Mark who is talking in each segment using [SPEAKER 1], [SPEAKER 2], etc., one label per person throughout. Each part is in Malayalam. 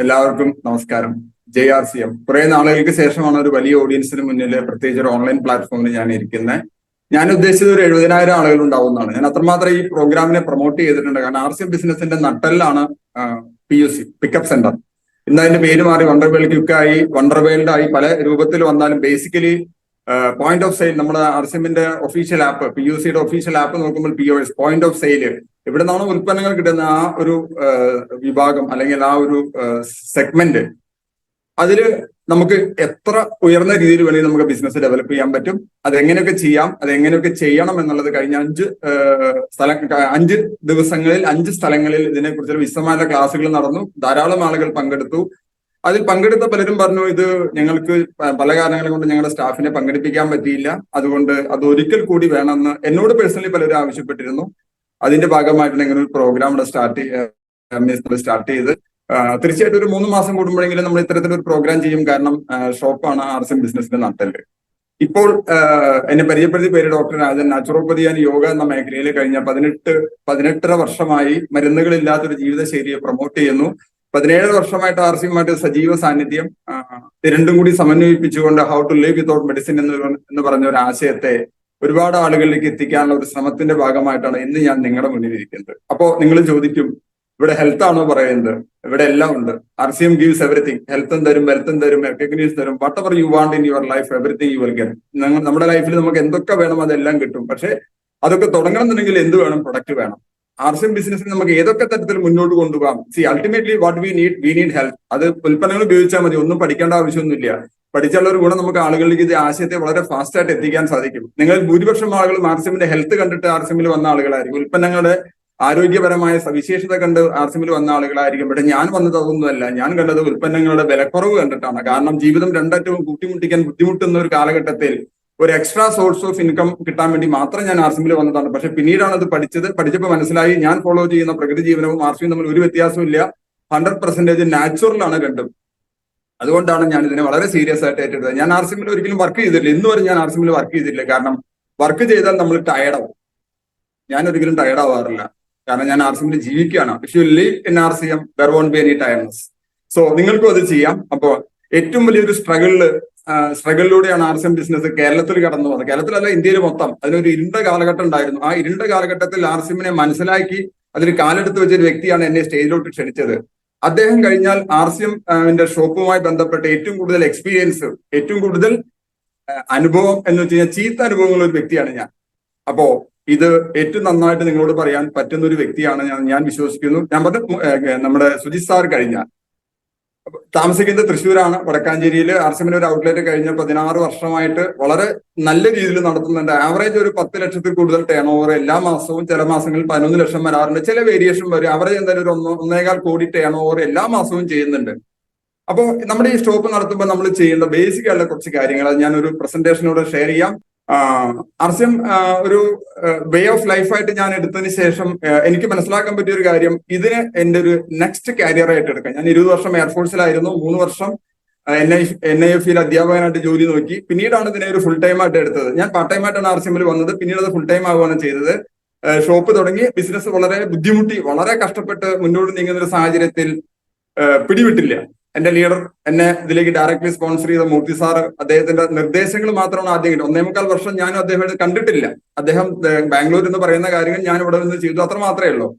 [SPEAKER 1] എല്ലാവർക്കും നമസ്കാരം. JRCM കുറെ നാളുകൾക്ക് ശേഷമാണ് ഒരു വലിയ ഓഡിയൻസിന് മുന്നിൽ, പ്രത്യേകിച്ച് ഒരു ഓൺലൈൻ പ്ലാറ്റ്ഫോമിൽ ഞാൻ ഇരിക്കുന്നത്. ഞാൻ ഉദ്ദേശിച്ചത് ഒരു 70,000 ആളുകൾ ഉണ്ടാവുന്നതാണ്. ഞാൻ അത്രമാത്രം ഈ പ്രോഗ്രാമിനെ പ്രൊമോട്ട് ചെയ്തിട്ടുണ്ട്. കാരണം RCM ബിസിനസിന്റെ നട്ടെല്ലാണ് PUC പിക്കപ്പ് സെന്റർ. ഇന്ന് അതിന്റെ പേര് മാറി വണ്ടർവേൾഡ് ക്യുക്കായി, വണ്ടർവേൾഡ് ആയി, പല രൂപത്തിൽ വന്നാലും ബേസിക്കലി പോയിന്റ് ഓഫ് സെയിൽ, നമ്മുടെ RCMന്റെ ഒഫീഷ്യൽ ആപ്പ്, PUCയുടെ ഒഫീഷ്യൽ ആപ്പ് നോക്കുമ്പോൾ POS പോയിന്റ് ഓഫ് സെയിൽ, ഇവിടെ നിന്നാണ് ഉൽപ്പന്നങ്ങൾ കിട്ടുന്ന ആ ഒരു വിഭാഗം അല്ലെങ്കിൽ ആ ഒരു സെഗ്മെന്റ്, അതില് നമുക്ക് എത്ര ഉയർന്ന രീതിയിൽ വേണമെങ്കിൽ നമുക്ക് ബിസിനസ് ഡെവലപ്പ് ചെയ്യാൻ പറ്റും. അതെങ്ങനെയൊക്കെ ചെയ്യാം, അതെങ്ങനെയൊക്കെ ചെയ്യണം എന്നുള്ളത് കഴിഞ്ഞ 5 ദിവസങ്ങളിൽ 5 സ്ഥലങ്ങളിൽ ഇതിനെക്കുറിച്ച് വിശദമായ ക്ലാസ്സുകൾ നടന്നു. ധാരാളം ആളുകൾ പങ്കെടുത്തു. അതിൽ പങ്കെടുത്ത പലരും പറഞ്ഞു, ഇത് ഞങ്ങൾക്ക് പല കാരണങ്ങൾ കൊണ്ട് ഞങ്ങളുടെ സ്റ്റാഫിനെ പങ്കെടുപ്പിക്കാൻ പറ്റിയില്ല, അതുകൊണ്ട് അത് ഒരിക്കൽ കൂടി വേണമെന്ന് എന്നോട് പേഴ്സണലി പലരും ആവശ്യപ്പെട്ടിരുന്നു. അതിന്റെ ഭാഗമായിട്ടാണ് ഇങ്ങനെ ഒരു പ്രോഗ്രാം ഇവിടെ സ്റ്റാർട്ട് ചെയ്ത് തീർച്ചയായിട്ടും ഒരു 3 മാസം കൂടുമ്പോഴെങ്കിലും നമ്മൾ ഇത്തരത്തിലൊരു പ്രോഗ്രാം ചെയ്യും. കാരണം ഷോപ്പാണ് RCM ബിസിനസിന്റെ നട്ടെല്ല്. ഇപ്പോൾ എന്നെ പരിചയപ്പെടുത്തിയ പേര് doctor Rajan. Naturopathy and yoga എന്ന മേഖലയിൽ കഴിഞ്ഞ 18 വർഷമായി മരുന്നുകളില്ലാത്തൊരു ജീവിതശൈലിയെ പ്രൊമോട്ട് ചെയ്യുന്നു. 17 വർഷമായിട്ട് RCMമായിട്ട് സജീവ സാന്നിധ്യം. രണ്ടും കൂടി സമന്വയിപ്പിച്ചുകൊണ്ട് how to live without medicine എന്ന് പറഞ്ഞ ഒരു ആശയത്തെ ഒരുപാട് ആളുകളിലേക്ക് എത്തിക്കാനുള്ള ഒരു ശ്രമത്തിന്റെ ഭാഗമായിട്ടാണ് ഇന്ന് ഞാൻ നിങ്ങളുടെ മുന്നിൽ ഇരിക്കുന്നത്. അപ്പോ നിങ്ങൾ ചോദിക്കും, ഇവിടെ ഹെൽത്ത് ആണോ പറയുന്നത്? ഇവിടെ എല്ലാം ഉണ്ട്. RCM gives everything. ഹെൽത്തും തരും, വെൽത്തും തരും, റെക്കഗ്നീസ് തരും. What ever you want in your life, everything you will get. നമ്മുടെ ലൈഫിൽ നമുക്ക് എന്തൊക്കെ വേണം അതെല്ലാം കിട്ടും. പക്ഷെ അതൊക്കെ തുടങ്ങണമെന്നുണ്ടെങ്കിൽ എന്ത് വേണം? പ്രൊഡക്റ്റ് വേണം. RCM ബിസിനസ്സിന് നമുക്ക് ഏതൊക്കെ തരത്തിൽ മുന്നോട്ട് കൊണ്ടുപോകാം? Ultimately what we need health. അത് ഉൽപ്പന്നങ്ങൾ ഉപയോഗിച്ചാൽ മതി, ഒന്നും പഠിക്കേണ്ട ആവശ്യമൊന്നുമില്ല. പഠിച്ചുള്ള ഒരു ഗുണം നമുക്ക് ആളുകളിലേക്ക് ഇത് ആശയത്തെ വളരെ ഫാസ്റ്റ് ആയിട്ട് എത്തിക്കാൻ സാധിക്കും. നിങ്ങൾ ഭൂരിപക്ഷം ആളുകളും RCMന്റെ ഹെൽത്ത് കണ്ടിട്ട് RCMൽ വന്ന ആളുകളായിരിക്കും. ഉൽപ്പന്നങ്ങളുടെ ആരോഗ്യപരമായ സവിശേഷത കണ്ട് RCMൽ വന്ന ആളുകളായിരിക്കും. പക്ഷെ ഞാൻ വന്നത് അതൊന്നുമല്ല. ഞാൻ കണ്ടത് ഉൽപ്പന്നങ്ങളുടെ വിലക്കുറവ് കണ്ടിട്ടാണ്. കാരണം ജീവിതം രണ്ടറ്റവും കൂട്ടിമുട്ടിക്കാൻ ബുദ്ധിമുട്ടുന്ന ഒരു കാലഘട്ടത്തിൽ ഒരു എക്സ്ട്രാ സോഴ്സ് ഓഫ് ഇൻകം കിട്ടാൻ വേണ്ടി മാത്രം ഞാൻ RCMൽ വന്നതാണ്. പക്ഷെ പിന്നീടാണ് അത് പഠിച്ചപ്പോൾ മനസ്സിലായി, ഞാൻ ഫോളോ ചെയ്യുന്ന പ്രകൃതി ജീവനവും RCM തമ്മിൽ ഒരു വ്യത്യാസവും ഇല്ല. 100% നാച്ചുറലാണ് രണ്ടും. അതുകൊണ്ടാണ് ഞാൻ ഇതിനെ വളരെ സീരിയസ് ആയിട്ട് ഏറ്റെടുത്തത്. ഞാൻ RCMൽ ഒരിക്കലും വർക്ക് ചെയ്തിട്ടില്ല. ഇന്ന് വരെ ഞാൻ RCMൽ വർക്ക് ചെയ്തിട്ടില്ല. കാരണം വർക്ക് ചെയ്താൽ നമ്മൾ ടയർഡാവും. ഞാൻ ഒരിക്കലും ടയർഡാവാറില്ല. കാരണം ഞാൻ RCMൽ ജീവിക്കുകയാണ്. If you live in RCM there won't be any tiredness. So നിങ്ങൾക്കും അത് ചെയ്യാം. അപ്പോൾ ഏറ്റവും വലിയൊരു സ്ട്രഗിളിലൂടെയാണ് RCM ബിസിനസ് കേരളത്തിൽ കടന്നു പോകുന്നത്. കേരളത്തിലല്ല, ഇന്ത്യയിൽ മൊത്തം. അതിനൊരു ഇരുണ്ട കാലഘട്ടം ഉണ്ടായിരുന്നു. ആ ഇരുണ്ട കാലഘട്ടത്തിൽ RCMനെ മനസ്സിലാക്കി അതിന് കാലെടുത്ത് വെച്ചൊരു വ്യക്തിയാണ് എന്നെ സ്റ്റേജിലോട്ട് ക്ഷണിച്ചത്. അദ്ദേഹം കഴിഞ്ഞാൽ RCMന്റെ ഷോപ്പുമായി ബന്ധപ്പെട്ട ഏറ്റവും കൂടുതൽ എക്സ്പീരിയൻസ്, ഏറ്റവും കൂടുതൽ അനുഭവം എന്ന് വെച്ച് കഴിഞ്ഞാൽ ചീത്ത അനുഭവങ്ങളുള്ള ഒരു വ്യക്തിയാണ് ഞാൻ. അപ്പോ ഇത് ഏറ്റവും നന്നായിട്ട് നിങ്ങളോട് പറയാൻ പറ്റുന്ന ഒരു വ്യക്തിയാണ് ഞാൻ വിശ്വസിക്കുന്നു. ഞാൻ നമ്മുടെ സുജിത് സാർ കഴിഞ്ഞാൽ താമസിക്കുന്നത് തൃശ്ശൂരാണ്, വടക്കാഞ്ചേരിയിൽ. RCMന്റെ ഒരു ഔട്ട്ലെറ്റ് കഴിഞ്ഞ 16 വർഷമായിട്ട് വളരെ നല്ല രീതിയിൽ നടത്തുന്നുണ്ട്. ആവറേജ് ഒരു 10 ലക്ഷത്തിൽ കൂടുതൽ ടേൺ ഓവർ എല്ലാ മാസവും, ചില മാസങ്ങളിൽ 11 ലക്ഷം വരാറുണ്ട്, ചില വേരിയേഷൻ വരും. ആവറേജ് എന്തായാലും ഒരു 1.25 കോടി ടേൺ ഓവർ എല്ലാ മാസവും ചെയ്യുന്നുണ്ട്. അപ്പോൾ നമ്മുടെ ഈ സ്റ്റോപ്പ് നടത്തുമ്പോൾ നമ്മൾ ചെയ്യേണ്ട ബേസിക് ആയിട്ടുള്ള കുറച്ച് കാര്യങ്ങൾ അത് ഞാനൊരു പ്രസന്റേഷനോട് ഷെയർ ചെയ്യാം. RCM ഒരു വേ ഓഫ് ലൈഫായിട്ട് ഞാൻ എടുത്തതിന് ശേഷം എനിക്ക് മനസ്സിലാക്കാൻ പറ്റിയ ഒരു കാര്യം, ഇതിന് എൻ്റെ ഒരു നെക്സ്റ്റ് കരിയർ ആയിട്ട് എടുക്കാം. ഞാൻ 20 വർഷം എയർഫോഴ്സിലായിരുന്നു. 3 വർഷം NIFൽ അധ്യാപകനായിട്ട് ജോലി നോക്കി. പിന്നീടാണ് ഇതിനെ ഒരു ഫുൾ ടൈം ആയിട്ട് എടുത്തത്. ഞാൻ പാർട്ട് ടൈം ആയിട്ടാണ് RCMൽ വന്നത്. പിന്നീട് അത് ഫുൾ ടൈം ആവുകയാണ് ചെയ്തത്. ഷോപ്പ് തുടങ്ങി. ബിസിനസ് വളരെ ബുദ്ധിമുട്ടി, വളരെ കഷ്ടപ്പെട്ട് മുന്നോട്ട് നീങ്ങുന്ന ഒരു സാഹചര്യത്തിൽ പിടിവിട്ടില്ല. എന്റെ ലീഡർ എന്നെ ഇതിലേക്ക് ഡയറക്ട്ലി സ്പോൺസർ ചെയ്ത മൂർത്തി സാർ, അദ്ദേഹത്തിന്റെ നിർദ്ദേശങ്ങൾ മാത്രമാണ് ആദ്യം കിട്ടുന്നത്. 1.25 വർഷം ഞാനും അദ്ദേഹം കണ്ടിട്ടില്ല. അദ്ദേഹം ബാംഗ്ലൂർ എന്ന് പറയുന്ന കാര്യങ്ങൾ ഞാൻ ഇവിടെ നിന്ന് ചെയ്തു, അത്ര മാത്രമേ ഉള്ളൂ.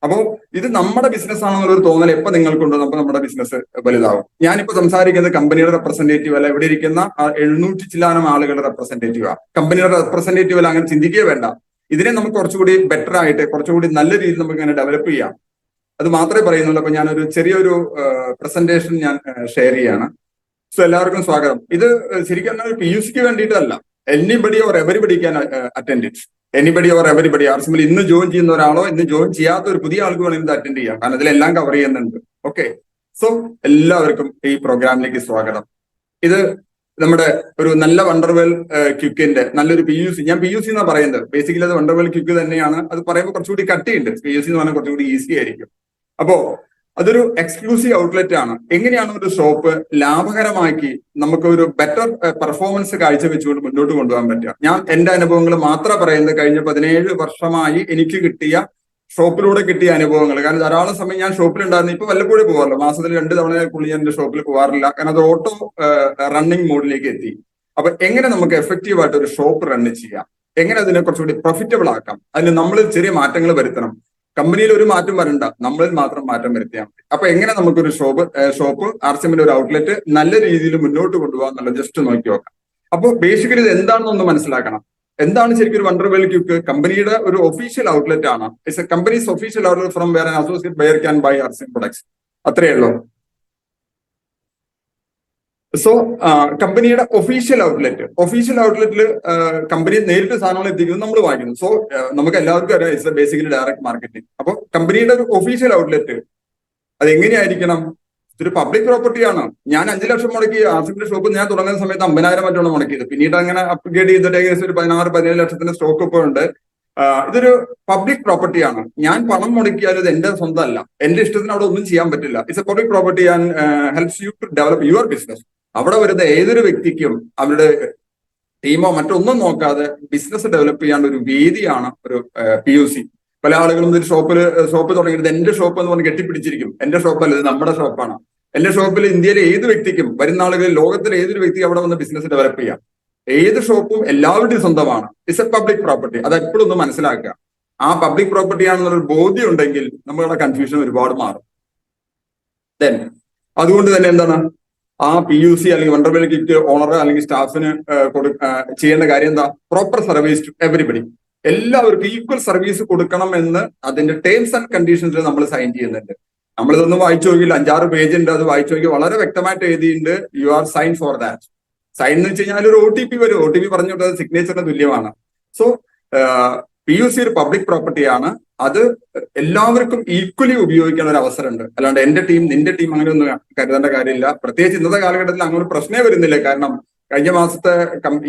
[SPEAKER 1] അപ്പോൾ ഇത് നമ്മുടെ ബിസിനസ് ആണെന്നുള്ളൊരു തോന്നൽ എപ്പോൾ നിങ്ങൾക്കുണ്ടോ അപ്പോൾ നമ്മുടെ ബിസിനസ് വലുതാവും. ഞാനിപ്പോൾ സംസാരിക്കുന്നത് കമ്പനിയുടെ റെപ്രസെന്റേറ്റീവ് അല്ല, ഇവിടെ ഇരിക്കുന്ന 700 ചില്ലാനം ആളുകളുടെ റെപ്രസെന്റേറ്റീവാ. കമ്പനിയുടെ റെപ്രസെന്റേറ്റീവ് അല്ല, അങ്ങനെ ചിന്തിക്കുകയേ വേണ്ട. ഇതിനെ നമുക്ക് കുറച്ചുകൂടി ബെറ്റർ ആയിട്ട്, കുറച്ചുകൂടി നല്ല രീതിയിൽ നമുക്ക് ഇങ്ങനെ ഡെവലപ്പ് ചെയ്യാം. അത് മാത്രമേ പറയുന്നുള്ളൂ. അപ്പൊ ഞാനൊരു ചെറിയൊരു പ്രസന്റേഷൻ ഞാൻ ഷെയർ ചെയ്യാണ്. സോ എല്ലാവർക്കും സ്വാഗതം. ഇത് ശരിക്കും PUCക്ക് വേണ്ടിയിട്ടല്ല, anybody or everybody can attend it. Anybody or everybody. RCMൽ ഇന്ന് ജോയിൻ ചെയ്യുന്ന ഒരാളോ ഇന്ന് ജോയിൻ ചെയ്യാത്ത ഒരു പുതിയ ആൾക്ക് വേണമെങ്കിൽ ഇത് അറ്റൻഡ് ചെയ്യാം. കാരണം ഇതിലെല്ലാം കവർ ചെയ്യുന്നുണ്ട്. ഓക്കെ, സോ എല്ലാവർക്കും ഈ പ്രോഗ്രാമിലേക്ക് സ്വാഗതം. ഇത് നമ്മുടെ ഒരു നല്ല വണ്ടർവെൽ ക്യുക്കിന്റെ നല്ലൊരു PUC. ഞാൻ PUC എന്നാണ് പറയുന്നത്. ബേസിക്കലി അത് വണ്ടർവെൽ ക്യുക്ക് തന്നെയാണ്. അത് പറയുമ്പോൾ കുറച്ചുകൂടി കട്ടിയുണ്ട്. PUC എന്ന് പറഞ്ഞാൽ കുറച്ചുകൂടി ഈസി ആയിരിക്കും. അപ്പോ അതൊരു എക്സ്ക്ലൂസീവ് ഔട്ട്ലെറ്റ് ആണ്. എങ്ങനെയാണ് ഒരു ഷോപ്പ് ലാഭകരമാക്കി നമുക്ക് ഒരു ബെറ്റർ പെർഫോമൻസ് കാഴ്ചവെച്ചുകൊണ്ട് മുന്നോട്ട് കൊണ്ടുപോകാൻ പറ്റുക? ഞാൻ എന്റെ അനുഭവങ്ങൾ മാത്രം പറയുന്നത് കഴിഞ്ഞ 17 വർഷമായി എനിക്ക് കിട്ടിയ ഷോപ്പിലൂടെ കിട്ടിയ അനുഭവങ്ങൾ. കാരണം ധാരാളം സമയം ഞാൻ ഷോപ്പിലുണ്ടായിരുന്നു. ഇപ്പൊ വല്ലപ്പോഴും പോകാറില്ല, മാസത്തിൽ 2 തവണക്കുള്ളിൽ ഞാൻ എന്റെ ഷോപ്പിൽ പോകാറില്ല. കാരണം അത് ഓട്ടോ റണ്ണിങ് മോഡിലേക്ക് എത്തി. അപ്പൊ എങ്ങനെ നമുക്ക് എഫക്റ്റീവ് ആയിട്ട് ഒരു ഷോപ്പ് റൺ ചെയ്യാം, എങ്ങനെ അതിനെ കുറച്ചുകൂടി പ്രോഫിറ്റബിൾ ആക്കാം, അതിന് നമ്മൾ ചെറിയ മാറ്റങ്ങൾ വരുത്തണം. കമ്പനിയിൽ ഒരു മാറ്റം വരണ്ട, നമ്മളിൽ മാത്രം മാറ്റം വരുത്തിയാൽ മതി. അപ്പൊ എങ്ങനെ നമുക്കൊരു ഷോപ്പ് ആർസിഎമ്മിന്റെ ഒരു ഔട്ട്ലെറ്റ് നല്ല രീതിയിൽ മുന്നോട്ട് കൊണ്ടുപോകാൻ എന്നുള്ളത് ജസ്റ്റ് നോക്കി നോക്കാം. അപ്പോൾ ബേസിക്കലി ഇത് എന്താണെന്നൊന്ന് മനസ്സിലാക്കണം. എന്താണ് ശരിക്കും ഒരു വണ്ടർവെൽ ക്യൂക്ക്? കമ്പനിയുടെ ഒരു ഒഫീഷ്യൽ ഔട്ട്ലെറ്റ് ആണ്. It's a company's official outlet from where an associate buyer can buy RCM products. അത്രയേ ഉള്ളൂ. സോ കമ്പനിയുടെ ഒഫീഷ്യൽ ഔട്ട്ലെറ്റിൽ കമ്പനി നേരിട്ട് സാധനങ്ങൾ എത്തിക്കുന്നത് നമ്മൾ വാങ്ങിക്കുന്നു. സോ നമുക്ക് എല്ലാവർക്കും അറിയാം ഇറ്റ്സ് ബേസിക്കലി ഡയറക്ട് മാർക്കറ്റിംഗ്. അപ്പൊ കമ്പനിയുടെ ഒരു ഒഫീഷ്യൽ ഔട്ട്ലെറ്റ് അത് എങ്ങനെയായിരിക്കണം? ഇതൊരു പബ്ലിക് പ്രോപ്പർട്ടിയാണ്. ഞാൻ 5 ലക്ഷം മുടക്കി ആസിഫിന്റെ ഷോപ്പ് ഞാൻ തുടങ്ങുന്ന സമയത്ത് 50,000 മറ്റാണ് മുടക്കിയത്. പിന്നീട് അങ്ങനെ അപ്ഗ്രേഡ് ചെയ്തിട്ട് ഏകദേശം ഒരു 16-17 ലക്ഷത്തിന്റെ സ്റ്റോക്ക് ഇപ്പോൾ ഉണ്ട്. ഇതൊരു പബ്ലിക് പ്രോപ്പർട്ടിയാണ്. ഞാൻ പണം മുടക്കിയാൽ ഇത് എന്റെ സ്വന്തമല്ല, എന്റെ ഇഷ്ടത്തിന് അവിടെ ഒന്നും ചെയ്യാൻ പറ്റില്ല. It's a public property and helps you to develop your business. അവിടെ വരുന്ന ഏതൊരു വ്യക്തിക്കും അവരുടെ ടീമോ മറ്റൊന്നും നോക്കാതെ ബിസിനസ് ഡെവലപ്പ് ചെയ്യാനുള്ള ഒരു വേദിയാണ് ഒരു PUC. പല ആളുകളും ഒരു ഷോപ്പ് തുടങ്ങിയിട്ട് എന്റെ ഷോപ്പ് എന്ന് പറഞ്ഞ് കെട്ടിപ്പിടിച്ചിരിക്കും. എന്റെ ഷോപ്പല്ല, ഇത് നമ്മുടെ ഷോപ്പാണ്. എന്റെ ഷോപ്പിൽ ഇന്ത്യയിലെ ഏത് വ്യക്തിക്കും, വരുന്ന ആളുകളിൽ ലോകത്തിലെ ഏതൊരു വ്യക്തിക്കും അവിടെ വന്ന് ബിസിനസ് ഡെവലപ്പ് ചെയ്യാം. ഏത് ഷോപ്പും എല്ലാവരുടെയും സ്വന്തമാണ്. It's a public property. അത് എപ്പോഴും ഒന്ന് മനസ്സിലാക്കുക. ആ പബ്ലിക് പ്രോപ്പർട്ടി ആണെന്നുള്ളൊരു ബോധ്യം ഉണ്ടെങ്കിൽ നമ്മളുടെ കൺഫ്യൂഷൻ ഒരുപാട് മാറും. ദെൻ അതുകൊണ്ട് തന്നെ എന്താണ് ആ PUC അല്ലെങ്കിൽ വണ്ടർവെൽ കിക്ക് ഓണർ അല്ലെങ്കിൽ സ്റ്റാഫിന് ചെയ്യേണ്ട കാര്യം എന്താ? Proper service to everybody. എല്ലാവർക്കും ഈക്വൽ സർവീസ് കൊടുക്കണം എന്ന് അതിന്റെ ടേംസ് ആൻഡ് കണ്ടീഷൻസിൽ നമ്മൾ സൈൻ ചെയ്യുന്നുണ്ട്. നമ്മളിതൊന്നും വായിച്ചു നോക്കിയില്ല, 5-6 പേജ് ഉണ്ട്. അത് വായിച്ചു നോക്കി വളരെ വ്യക്തമായിട്ട് എഴുതിയിട്ടുണ്ട്. You are sign for that. Sign എന്ന് വെച്ച് കഴിഞ്ഞാൽ ഒരു OTP വരും. OTP പറഞ്ഞിട്ട് അത് സിഗ്നേച്ചറിന് തുല്യമാണ്. സോ PUC ഒരു പബ്ലിക് പ്രോപ്പർട്ടിയാണ്. അത് എല്ലാവർക്കും ഈക്വലി ഉപയോഗിക്കാൻ ഒരു അവസരമുണ്ട്. അല്ലാണ്ട് എന്റെ ടീം നിന്റെ ടീം അങ്ങനെ ഒന്നും കരുതേണ്ട കാര്യമില്ല. പ്രത്യേകിച്ച് ഇന്നത്തെ കാലഘട്ടത്തിൽ അങ്ങനെ ഒരു പ്രശ്നമേ വരുന്നില്ല. കാരണം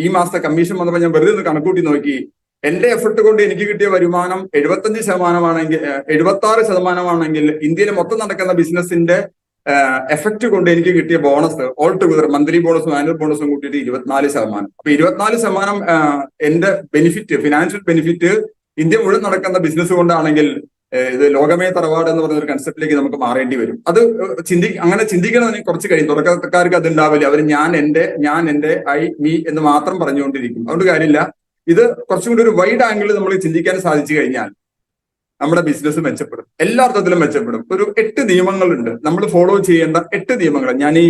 [SPEAKER 1] ഈ മാസത്തെ കമ്മീഷൻ വന്നപ്പോൾ ഞാൻ വെറുതെ ഒന്ന് കണക്കൂട്ടി നോക്കി. എന്റെ എഫർട്ട് കൊണ്ട് എനിക്ക് കിട്ടിയ വരുമാനം 75% 76% ഇന്ത്യയിൽ മൊത്തം നടക്കുന്ന ബിസിനസിന്റെ എഫക്ട് കൊണ്ട് എനിക്ക് കിട്ടിയ ബോണസ് ഓൾ ടുഗദർ മന്ത്ലി ബോണസും ആനുവൽ ബോണസും കൂട്ടിയിട്ട് 24%. അപ്പൊ 24% എന്റെ ബെനിഫിറ്റ്, ഫിനാൻഷ്യൽ ബെനിഫിറ്റ് ഇന്ത്യ മുഴുവൻ നടക്കുന്ന ബിസിനസ് കൊണ്ടാണെങ്കിൽ ഇത് ലോകമേ തറവാട് എന്ന് പറയുന്ന ഒരു കൺസെപ്റ്റിലേക്ക് നമുക്ക് മാറേണ്ടി വരും. അത് അങ്ങനെ ചിന്തിക്കണമെങ്കിൽ കുറച്ച് കഴിയും. തുടക്കക്കാർക്ക് അത് ഉണ്ടാവില്ല. അവർ ഞാൻ എന്റെ ഐ മീ എന്ന് മാത്രം പറഞ്ഞുകൊണ്ടിരിക്കും. അതുകൊണ്ട് കാര്യമില്ല. ഇത് കുറച്ചും കൂടി ഒരു വൈഡ് ആംഗിളിൽ നമ്മൾ ചിന്തിക്കാൻ സാധിച്ചു കഴിഞ്ഞാൽ നമ്മുടെ ബിസിനസ് മെച്ചപ്പെടും, എല്ലാ അർത്ഥത്തിലും മെച്ചപ്പെടും. ഒരു 8 നിയമങ്ങളുണ്ട് നമ്മൾ ഫോളോ ചെയ്യേണ്ട 8 നിയമങ്ങൾ. ഞാൻ ഈ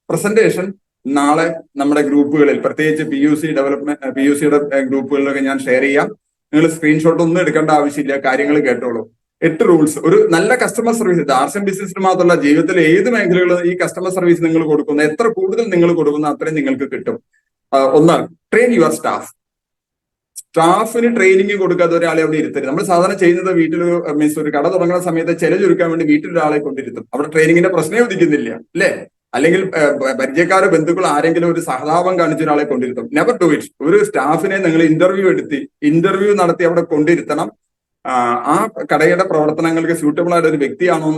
[SPEAKER 1] പ്രസന്റേഷൻ നാളെ നമ്മുടെ ഗ്രൂപ്പുകളിൽ, പ്രത്യേകിച്ച് PUCയുടെ ഗ്രൂപ്പുകളിലൊക്കെ ഞാൻ ഷെയർ ചെയ്യാം. നിങ്ങൾ സ്ക്രീൻഷോട്ട് ഒന്നും എടുക്കേണ്ട ആവശ്യമില്ല, കാര്യങ്ങൾ കേട്ടോളൂ. 8 റൂൾസ്. ഒരു നല്ല കസ്റ്റമർ സർവീസ്, ആർസിഎം ബിസിനസ്സിന് മാത്രമല്ല ജീവിതത്തിലെ ഏത് മേഖലകളിലും ഈ കസ്റ്റമർ സർവീസ് നിങ്ങൾ കൊടുക്കുന്ന എത്ര കൂടുതൽ നിങ്ങൾ കൊടുക്കുന്ന അത്രയും നിങ്ങൾക്ക് കിട്ടും. 1, ട്രെയിൻ യുവർ സ്റ്റാഫ്. സ്റ്റാഫിന് ട്രെയിനിങ് കൊടുക്കാതെ ഒരാളെ അവിടെ ഇരുത്തരുത്. നമ്മൾ സാധാരണ ചെയ്യുന്നത് വീട്ടിൽ ഒരു കട തുടങ്ങുന്ന സമയത്ത് ചെലവ് ചുരുക്കാൻ വേണ്ടി വീട്ടിലൊരാളെ കൊണ്ടിരുത്തും. അവിടെ ട്രെയിനിങ്ങിന്റെ പ്രശ്നമേ ഉദിക്കുന്നില്ല, അല്ലേ? അല്ലെങ്കിൽ പരിചയക്കാരോ ബന്ധുക്കളോ ആരെങ്കിലും ഒരു സഹതാപം കാണിച്ച ഒരാളെ കൊണ്ടിരുത്തും. Never do it. ഒരു സ്റ്റാഫിനെ നിങ്ങൾ ഇന്റർവ്യൂ നടത്തി അവിടെ കൊണ്ടിരുത്തണം. ആ കടയുടെ പ്രവർത്തനങ്ങൾക്ക് സ്യൂട്ടബിൾ ആയിട്ട് ഒരു വ്യക്തിയാണോ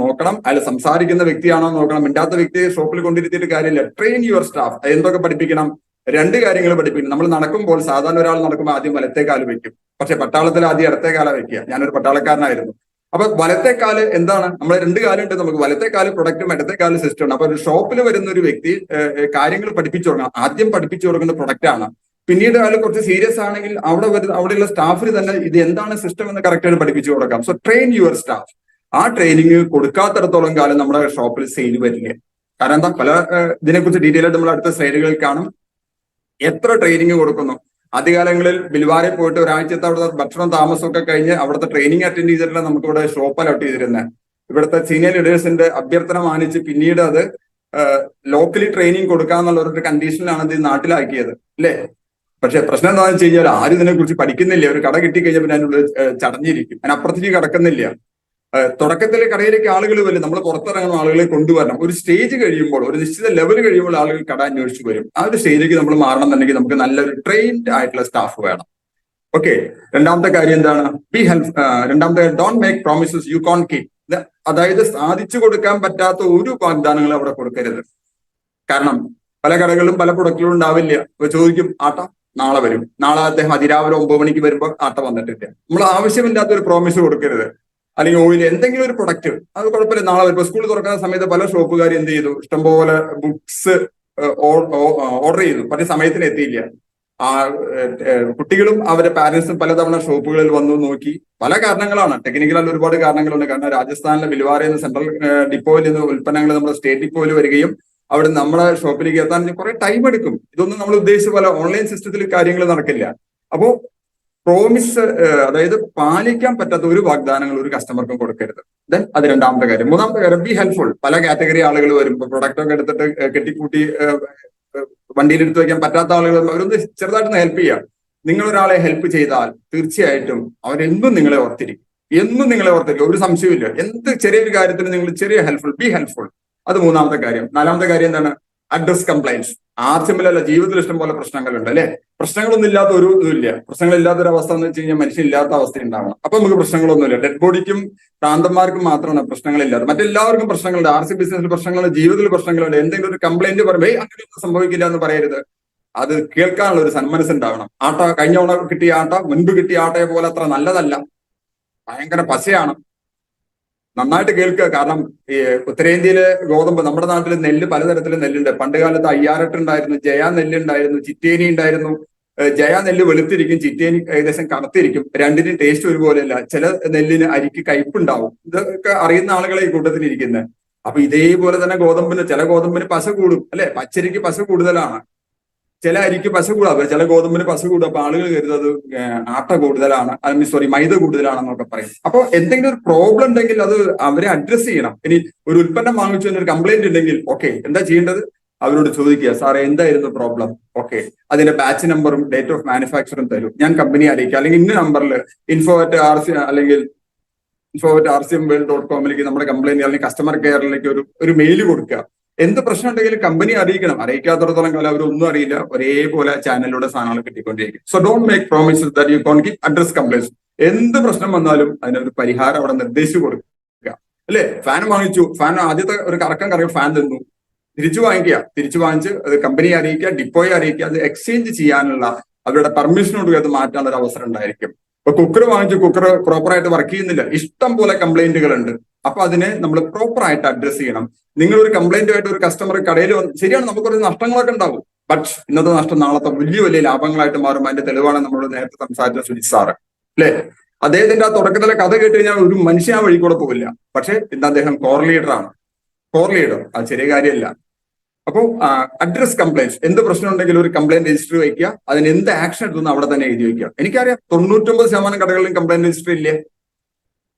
[SPEAKER 1] നോക്കണം, അയാൾ സംസാരിക്കുന്ന വ്യക്തിയാണോ നോക്കണം. മിണ്ടാത്ത വ്യക്തിയെ ഷോപ്പിൽ കൊണ്ടിരുത്തിയിട്ട് കാര്യമില്ല. Train your staff. എന്തൊക്കെ പഠിപ്പിക്കണം? 2 കാര്യങ്ങൾ പഠിപ്പിക്കണം. നമ്മൾ നടക്കുമ്പോൾ സാധാരണ ഒരാൾ നടക്കുമ്പോൾ ആദ്യം വലത്തെ കാല് വെക്കും. പക്ഷെ പട്ടാളത്തിൽ ആദ്യം ഇടത്തെ കാല വെക്കുക. ഞാനൊരു പട്ടാളക്കാരനായിരുന്നു. അപ്പൊ വലത്തെ കാല് എന്താണ്? നമ്മൾ 2 കാലുണ്ട് നമുക്ക്. വലത്തെ കാല് പ്രൊഡക്റ്റും ഇടത്തെ കാല് സിസ്റ്റം. അപ്പൊ ഒരു ഷോപ്പിൽ വരുന്ന ഒരു വ്യക്തി കാര്യങ്ങൾ പഠിപ്പിച്ചു കൊടുക്കണം. ആദ്യം പഠിപ്പിച്ചു കൊടുക്കുന്ന പ്രൊഡക്റ്റ് ആണ്. പിന്നീട് അയാൾ കുറച്ച് സീരിയസ് ആണെങ്കിൽ അവിടെയുള്ള സ്റ്റാഫിന് തന്നെ ഇത് എന്താണ് സിസ്റ്റം എന്ന് കറക്റ്റായിട്ട് പഠിപ്പിച്ചു കൊടുക്കാം. So train your staff. ആ ട്രെയിനിങ് കൊടുക്കാത്തിടത്തോളം കാലം നമ്മുടെ ഷോപ്പിൽ സെയിൽ വരില്ല. കാരണം എന്താ? പല ഇതിനെക്കുറിച്ച് ഡീറ്റെയിൽ ആയിട്ട് നമ്മൾ അടുത്ത സ്ലൈഡുകളിൽ കാണും. എത്ര ട്രെയിനിങ് കൊടുക്കുന്നു. ആദ്യകാലങ്ങളിൽ ബിൽവാരെ പോയിട്ട് ഒരാഴ്ചത്തെ അവിടുത്തെ ഭക്ഷണം താമസമൊക്കെ കഴിഞ്ഞ് അവിടുത്തെ ട്രെയിനിങ് അറ്റൻഡ് ചെയ്തിട്ടുള്ള നമുക്ക് ഇവിടെ ഷോപ്പ് അലോട്ട് ചെയ്തിരുന്നത്. ഇവിടുത്തെ സീനിയർ ലീഡേഴ്സിന്റെ അഭ്യർത്ഥന മാനിച്ച് പിന്നീട് അത് ലോക്കലി ട്രെയിനിങ് കൊടുക്കാന്നുള്ള ഒരു കണ്ടീഷനിലാണ് ഇത് നാട്ടിലാക്കിയത്, അല്ലേ? പക്ഷെ പ്രശ്നം എന്താണെന്ന് വെച്ച് കഴിഞ്ഞാൽ ആരും ഇതിനെക്കുറിച്ച് പഠിക്കുന്നില്ല. ഒരു കട കിട്ടിക്കഴിഞ്ഞാൽ പിന്നെ അതിനുള്ളിൽ ചടഞ്ഞിരിക്കും, അതിനപ്പുറത്തേക്ക് കടക്കുന്നില്ല. തുടക്കത്തിലെ കടയിലേക്ക് ആളുകൾ വരും. നമ്മൾ പുറത്തിറങ്ങുന്ന ആളുകളെ കൊണ്ടുവരണം. ഒരു സ്റ്റേജ് കഴിയുമ്പോൾ, ഒരു നിശ്ചിത ലെവൽ കഴിയുമ്പോൾ ആളുകൾ കട അന്വേഷിച്ച് വരും. ആ ഒരു സ്റ്റേജിലേക്ക് നമ്മൾ മാറണം എന്നുണ്ടെങ്കിൽ നമുക്ക് നല്ലൊരു ട്രെയിൻഡ് ആയിട്ടുള്ള സ്റ്റാഫ് വേണം. ഓക്കെ. രണ്ടാമത്തെ കാര്യം എന്താണ്? രണ്ടാമത്തെ, don't make promises you can keep. അതായത് സാധിച്ചു കൊടുക്കാൻ പറ്റാത്ത ഒരു വാഗ്ദാനങ്ങളും അവിടെ കൊടുക്കരുത്. കാരണം പല കടകളിലും പല പ്രൊഡക്റ്റുകളും ഉണ്ടാവില്ല. ഇപ്പൊ ചോദിക്കും, ആട്ടാ നാളെ വരും, നാളെ അദ്ദേഹം അതിരാവിലെ 9 മണിക്ക് വരുമ്പോൾ ആട്ട വന്നിട്ടില്ല. നമ്മൾ ആവശ്യമില്ലാത്ത ഒരു പ്രോമിസ് കൊടുക്കരുത്. അല്ലെങ്കിൽ ഓയിൽ എന്തെങ്കിലും ഒരു പ്രൊഡക്റ്റ് അത് കുഴപ്പമില്ല, നാളെ വരുമ്പോൾ. സ്കൂൾ തുറക്കുന്ന സമയത്ത് പല ഷോപ്പുകാർ എന്ത് ചെയ്തു, ഇഷ്ടംപോലെ ബുക്സ് ഓർഡർ ചെയ്തു, പക്ഷെ സമയത്തിന് എത്തിയില്ല. ആ കുട്ടികളും അവരുടെ പാരന്റ്സും പലതവണ ഷോപ്പുകളിൽ വന്നു നോക്കി. പല കാരണങ്ങളാണ്, ടെക്നിക്കലായിട്ട് ഒരുപാട് കാരണങ്ങളുണ്ട്. കാരണം രാജസ്ഥാനിലെ ബിൽവാരയിൽ നിന്ന് സെൻട്രൽ ഡിപ്പോയിൽ നിന്ന് ഉൽപ്പന്നങ്ങൾ നമ്മുടെ സ്റ്റേറ്റ് ഡിപ്പോയിൽ വരികയും അവിടെ നമ്മുടെ ഷോപ്പിലേക്ക് എത്താൻ കുറെ ടൈം എടുക്കും. ഇതൊന്നും നമ്മൾ ഉദ്ദേശിച്ച പോലെ ഓൺലൈൻ സിസ്റ്റത്തിൽ കാര്യങ്ങൾ നടക്കില്ല. അപ്പോ പ്രോമിസ്, അതായത് പാലിക്കാൻ പറ്റാത്ത ഒരു വാഗ്ദാനങ്ങൾ ഒരു കസ്റ്റമർക്കും കൊടുക്കരുത്. ദെൻ അത് രണ്ടാമത്തെ കാര്യം. മൂന്നാമത്തെ കാര്യം, ബി ഹെൽപ്ഫുൾ. പല കാറ്റഗറി ആളുകൾ വരും, പ്രൊഡക്റ്റ് ഒക്കെ എടുത്തിട്ട് കെട്ടിക്കൂട്ടി വണ്ടിയിൽ എടുത്തു വയ്ക്കാൻ പറ്റാത്ത ആളുകൾ അവരൊന്ന് ചെറുതായിട്ടൊന്ന് ഹെൽപ്പ് ചെയ്യാം. നിങ്ങൾ ഒരാളെ ഹെൽപ്പ് ചെയ്താൽ തീർച്ചയായിട്ടും അവരെന്നും നിങ്ങളെ ഓർത്തിരിക്കും, എന്നും നിങ്ങളെ ഓർത്തിരിക്കും, ഒരു സംശയമില്ല. എന്ത് ചെറിയൊരു കാര്യത്തിന് നിങ്ങൾ ചെറിയ ഹെൽപ്ഫുൾ, ബി ഹെൽപ്ഫുൾ. അത് മൂന്നാമത്തെ കാര്യം. നാലാമത്തെ കാര്യം എന്താണ്? Address complaints. ആർസിമിലല്ല, ജീവിതത്തിൽ ഇഷ്ടം പോലെ പ്രശ്നങ്ങളുണ്ട് അല്ലെ. പ്രശ്നങ്ങളൊന്നും ഇല്ലാത്ത ഒരു ഇതുമില്ല. പ്രശ്നങ്ങളില്ലാത്ത ഒരു അവസ്ഥ എന്ന് വെച്ച് കഴിഞ്ഞാൽ മനുഷ്യനില്ലാത്ത അവസ്ഥ ഉണ്ടാവണം. അപ്പൊ നമുക്ക് പ്രശ്നങ്ങളൊന്നുമില്ല. ഡെഡ് ബോഡിക്കും പ്രാന്തന്മാർക്കും മാത്രമാണ് പ്രശ്നങ്ങളില്ലാത്ത, മറ്റെല്ലാവർക്കും പ്രശ്നങ്ങളുണ്ട്. ആർ സി ബിസിനസ്സിൽ പ്രശ്നങ്ങളുണ്ട്, ജീവിതത്തിൽ പ്രശ്നങ്ങളുണ്ട്. എന്തെങ്കിലും ഒരു കംപ്ലൈന്റ് പറയുമ്പോൾ അങ്ങനെയൊന്നും സംഭവിക്കില്ല എന്ന് പറയരുത്. അത് കേൾക്കാനുള്ള ഒരു സന്മനസ്സുണ്ടാവണം. ആട്ട കഴിഞ്ഞ തവണ കിട്ടിയ ആട്ട മുൻപ് കിട്ടിയ ആട്ടയെ പോലെ അത്ര നല്ലതല്ല, ഭയങ്കര പശയാണ്. നന്നായിട്ട് കേൾക്കുക. കാരണം ഈ ഉത്തരേന്ത്യയിലെ ഗോതമ്പ്, നമ്മുടെ നാട്ടിൽ നെല്ല് പലതരത്തിലും നെല്ലുണ്ട്. പണ്ട് കാലത്ത് അയ്യാരട്ട് ഉണ്ടായിരുന്നു, ജയ നെല്ലുണ്ടായിരുന്നു, ചിറ്റേനി ഉണ്ടായിരുന്നു. ജയ നെല്ല് വെളുത്തിരിക്കും, ചിറ്റേനി ഏകദേശം കറുത്തിരിക്കും. രണ്ടിനും ടേസ്റ്റ് ഒരുപോലെയല്ല. ചില നെല്ലിന് അരിക്ക് കയ്പുണ്ടാവും. ഇതൊക്കെ അറിയുന്ന ആളുകളെ ഈ കൂട്ടത്തിൽ ഇരിക്കുന്നത്. അപ്പൊ ഇതേപോലെ തന്നെ ഗോതമ്പിന്, ചില ഗോതമ്പിന് പശ കൂടും അല്ലെ, പച്ചരിക്ക് പശ കൂടുതലാണ്. ചില അരിക്ക് പശ കൂടാതെ ചില ഗോതമ്പിന് പശ കൂടും. അപ്പൊ ആളുകൾ കരുതത് ആട്ട കൂടുതലാണ്, മൈദ കൂടുതലാണെന്നൊക്കെ പറയും. അപ്പൊ എന്തെങ്കിലും ഒരു പ്രോബ്ലം ഉണ്ടെങ്കിൽ അത് അവരെ അഡ്രസ് ചെയ്യണം. ഇനി ഒരു ഉൽപ്പന്നം വാങ്ങിച്ചു ഒരു കംപ്ലൈന്റ് ഉണ്ടെങ്കിൽ ഓക്കെ, എന്താ ചെയ്യേണ്ടത്? അവരോട് ചോദിക്കുക, സാറേ എന്തായിരുന്നു പ്രോബ്ലം? ഓക്കെ, അതിന്റെ ബാച്ച് നമ്പറും ഡേറ്റ് ഓഫ് മാനുഫാക്ചറും തരും, ഞാൻ കമ്പനിയെ അറിയിക്കാം. അല്ലെങ്കിൽ ഇന്ന നമ്പറിൽ info@rc അല്ലെങ്കിൽ info@rcmwell.com നമ്മുടെ കംപ്ലൈന്റ് അല്ലെങ്കിൽ കസ്റ്റമർ കെയറിലേക്ക് ഒരു മെയിൽ കൊടുക്കുക. എന്ത് പ്രശ്നം ഉണ്ടെങ്കിലും കമ്പനി അറിയിക്കണം. അറിയിക്കാത്തടത്തോളം കാലം അവരൊന്നും അറിയില്ല. ഒരേപോലെ ചാനലിലൂടെ സാധനങ്ങൾ കിട്ടിക്കൊണ്ടിരിക്കും. So don't make promises that you can give address complaints. എന്ത് പ്രശ്നം വന്നാലും അതിനൊരു പരിഹാരം അവിടെ നിർദ്ദേശിച്ചു കൊടുക്കുക അല്ലെ. ഫാൻ വാങ്ങിച്ചു, ഫാൻ ആദ്യത്തെ ഒരു കറക്കം കറങ്ങി ഫാൻ തന്നു, തിരിച്ചു വാങ്ങിക്കുക, തിരിച്ചു വാങ്ങിച്ച് അത് കമ്പനിയെ അറിയിക്കുക, ഡിപ്പോയെ അറിയിക്കുക. അത് എക്സ്ചേഞ്ച് ചെയ്യാനുള്ള അവരുടെ പെർമിഷനോട് അത് മാറ്റാനുള്ള ഒരു അവസരം ഉണ്ടായിരിക്കും. ഇപ്പൊ കുക്കർ വാങ്ങിച്ചു, കുക്കർ പ്രോപ്പറായിട്ട് വർക്ക് ചെയ്യുന്നില്ല, ഇഷ്ടം പോലെ കംപ്ലൈന്റുകൾ ഉണ്ട്. അപ്പൊ അതിനെ നമ്മൾ പ്രോപ്പറായിട്ട് അഡ്രസ് ചെയ്യണം. നിങ്ങൾ ഒരു കംപ്ലൈന്റ് ആയിട്ട് ഒരു കസ്റ്റമർ കടയിൽ ശരിയാണ്, നമുക്ക് കുറച്ച് നഷ്ടങ്ങളൊക്കെ ഉണ്ടാവും. ബട്ട് ഇന്നത്തെ നഷ്ടം നാളത്തെ വലിയ വലിയ ലാഭങ്ങളായിട്ട് മാറും. അതിന്റെ തെളിവാണ് നമ്മൾ നേരത്തെ സംസാരിച്ച സുജിത് സാറ് അല്ലെ. അദ്ദേഹത്തിന്റെ ആ തുടക്കത്തിലെ കഥ കേട്ട് കഴിഞ്ഞാൽ ഒരു മനുഷ്യൻ ആ വഴി കൂടെ പോകില്ല. പക്ഷെ ഇന്ന് അദ്ദേഹം കോർ ലീഡറാണ്. കോർ ലീഡർ അത് ചെറിയ കാര്യമല്ല. അപ്പോൾ അഡ്രസ് കംപ്ലൈൻസ്. എന്ത് പ്രശ്നം ഉണ്ടെങ്കിലും ഒരു കംപ്ലൈന്റ് രജിസ്റ്റർ വയ്ക്കുക, അതിന് എന്ത് ആക്ഷൻ എടുത്തുന്ന അവിടെ തന്നെ എഴുതി വയ്ക്കുക. എനിക്കറിയാം 99% കടകളിലും കംപ്ലൈന്റ് രജിസ്റ്റർ ഇല്ലേ.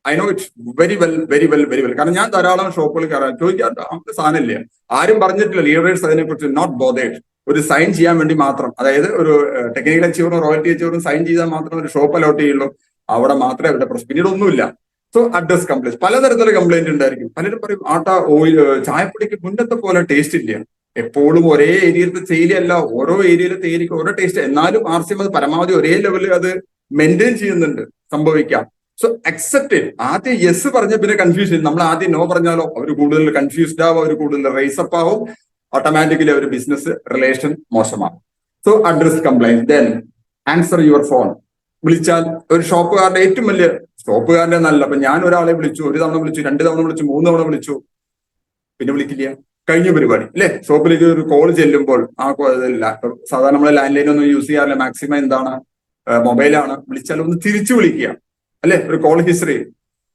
[SPEAKER 1] I know it very well, very well, very well. കാരണം ഞാൻ ധാരാളം ഷോപ്പുകൾ കയറാൻ ചോദിക്കാൻ നമുക്ക് സാധനമില്ല, ആരും പറഞ്ഞിട്ടില്ല. ലീഡേഴ്സ് അതിനെക്കുറിച്ച് നോട്ട് ബോതേഡ്. ഒരു സൈൻ ചെയ്യാൻ വേണ്ടി മാത്രം, അതായത് ഒരു ടെക്നിക്കൽ അച്ചീവറും റോയൽറ്റി അച്ചീവറും സൈൻ ചെയ്താൽ മാത്രം ഒരു ഷോപ്പ് അലോട്ട് ചെയ്യുള്ളൂ. അവിടെ മാത്രമേ അവരുടെ പ്രശ്നം, പിന്നീട് ഒന്നുമില്ല. So address complaints. പലതരത്തിലുള്ള കംപ്ലൈന്റ് ഉണ്ടായിരിക്കും. പലരും പറയും ആട്ട ഓയിൽ ചായപ്പൊടിക്ക് മുന്നത്തെ പോലെ ടേസ്റ്റ് ഇല്ല. എപ്പോഴും ഒരേ ഏരിയയിലത്തെ തേയിലയല്ല, ഓരോ ഏരിയയിലത്തെ തേയിലയ്ക്ക് ഓരോ ടേസ്റ്റ്. എന്നാലും RCM അത് പരമാവധി ഒരേ ലെവലിൽ അത് മെയിൻറ്റെയിൻ ചെയ്യുന്നുണ്ട്. സംഭവിക്കാം. So accept it. ആദ്യം യെസ് പറഞ്ഞ പിന്നെ കൺഫ്യൂഷൻ. നമ്മൾ ആദ്യം നോ പറഞ്ഞാലോ അവർ കൂടുതൽ കൺഫ്യൂസ്ഡ് ആവും, അവർ കൂടുതൽ റൈസപ്പ് ആവും, ഓട്ടോമാറ്റിക്കലി ഒരു ബിസിനസ് റിലേഷൻ മോശമാകും. So address complaint. Then answer your phone. വിളിച്ചാൽ ഒരു ഷോപ്പുകാരുടെ ഏറ്റവും വലിയ, ഷോപ്പുകാരന്റെ നല്ല, അപ്പൊ ഞാൻ ഒരാളെ വിളിച്ചു, ഒരു തവണ വിളിച്ചു, 2 തവണ വിളിച്ചു, 3 തവണ വിളിച്ചു, പിന്നെ വിളിക്കില്ല, കഴിഞ്ഞ പരിപാടി അല്ലെ. ഷോപ്പിലേക്ക് ഒരു കോൾ ചെല്ലുമ്പോൾ സാധാരണ നമ്മളെ ലാൻഡ് ലൈൻ ഒന്നും യൂസ് ചെയ്യാറില്ല. മാക്സിമം എന്താണ്, മൊബൈലാണ്. വിളിച്ചാൽ ഒന്ന് തിരിച്ചു വിളിക്കുക അല്ലെ. ഒരു കോൾ ഹിസ്റ്ററി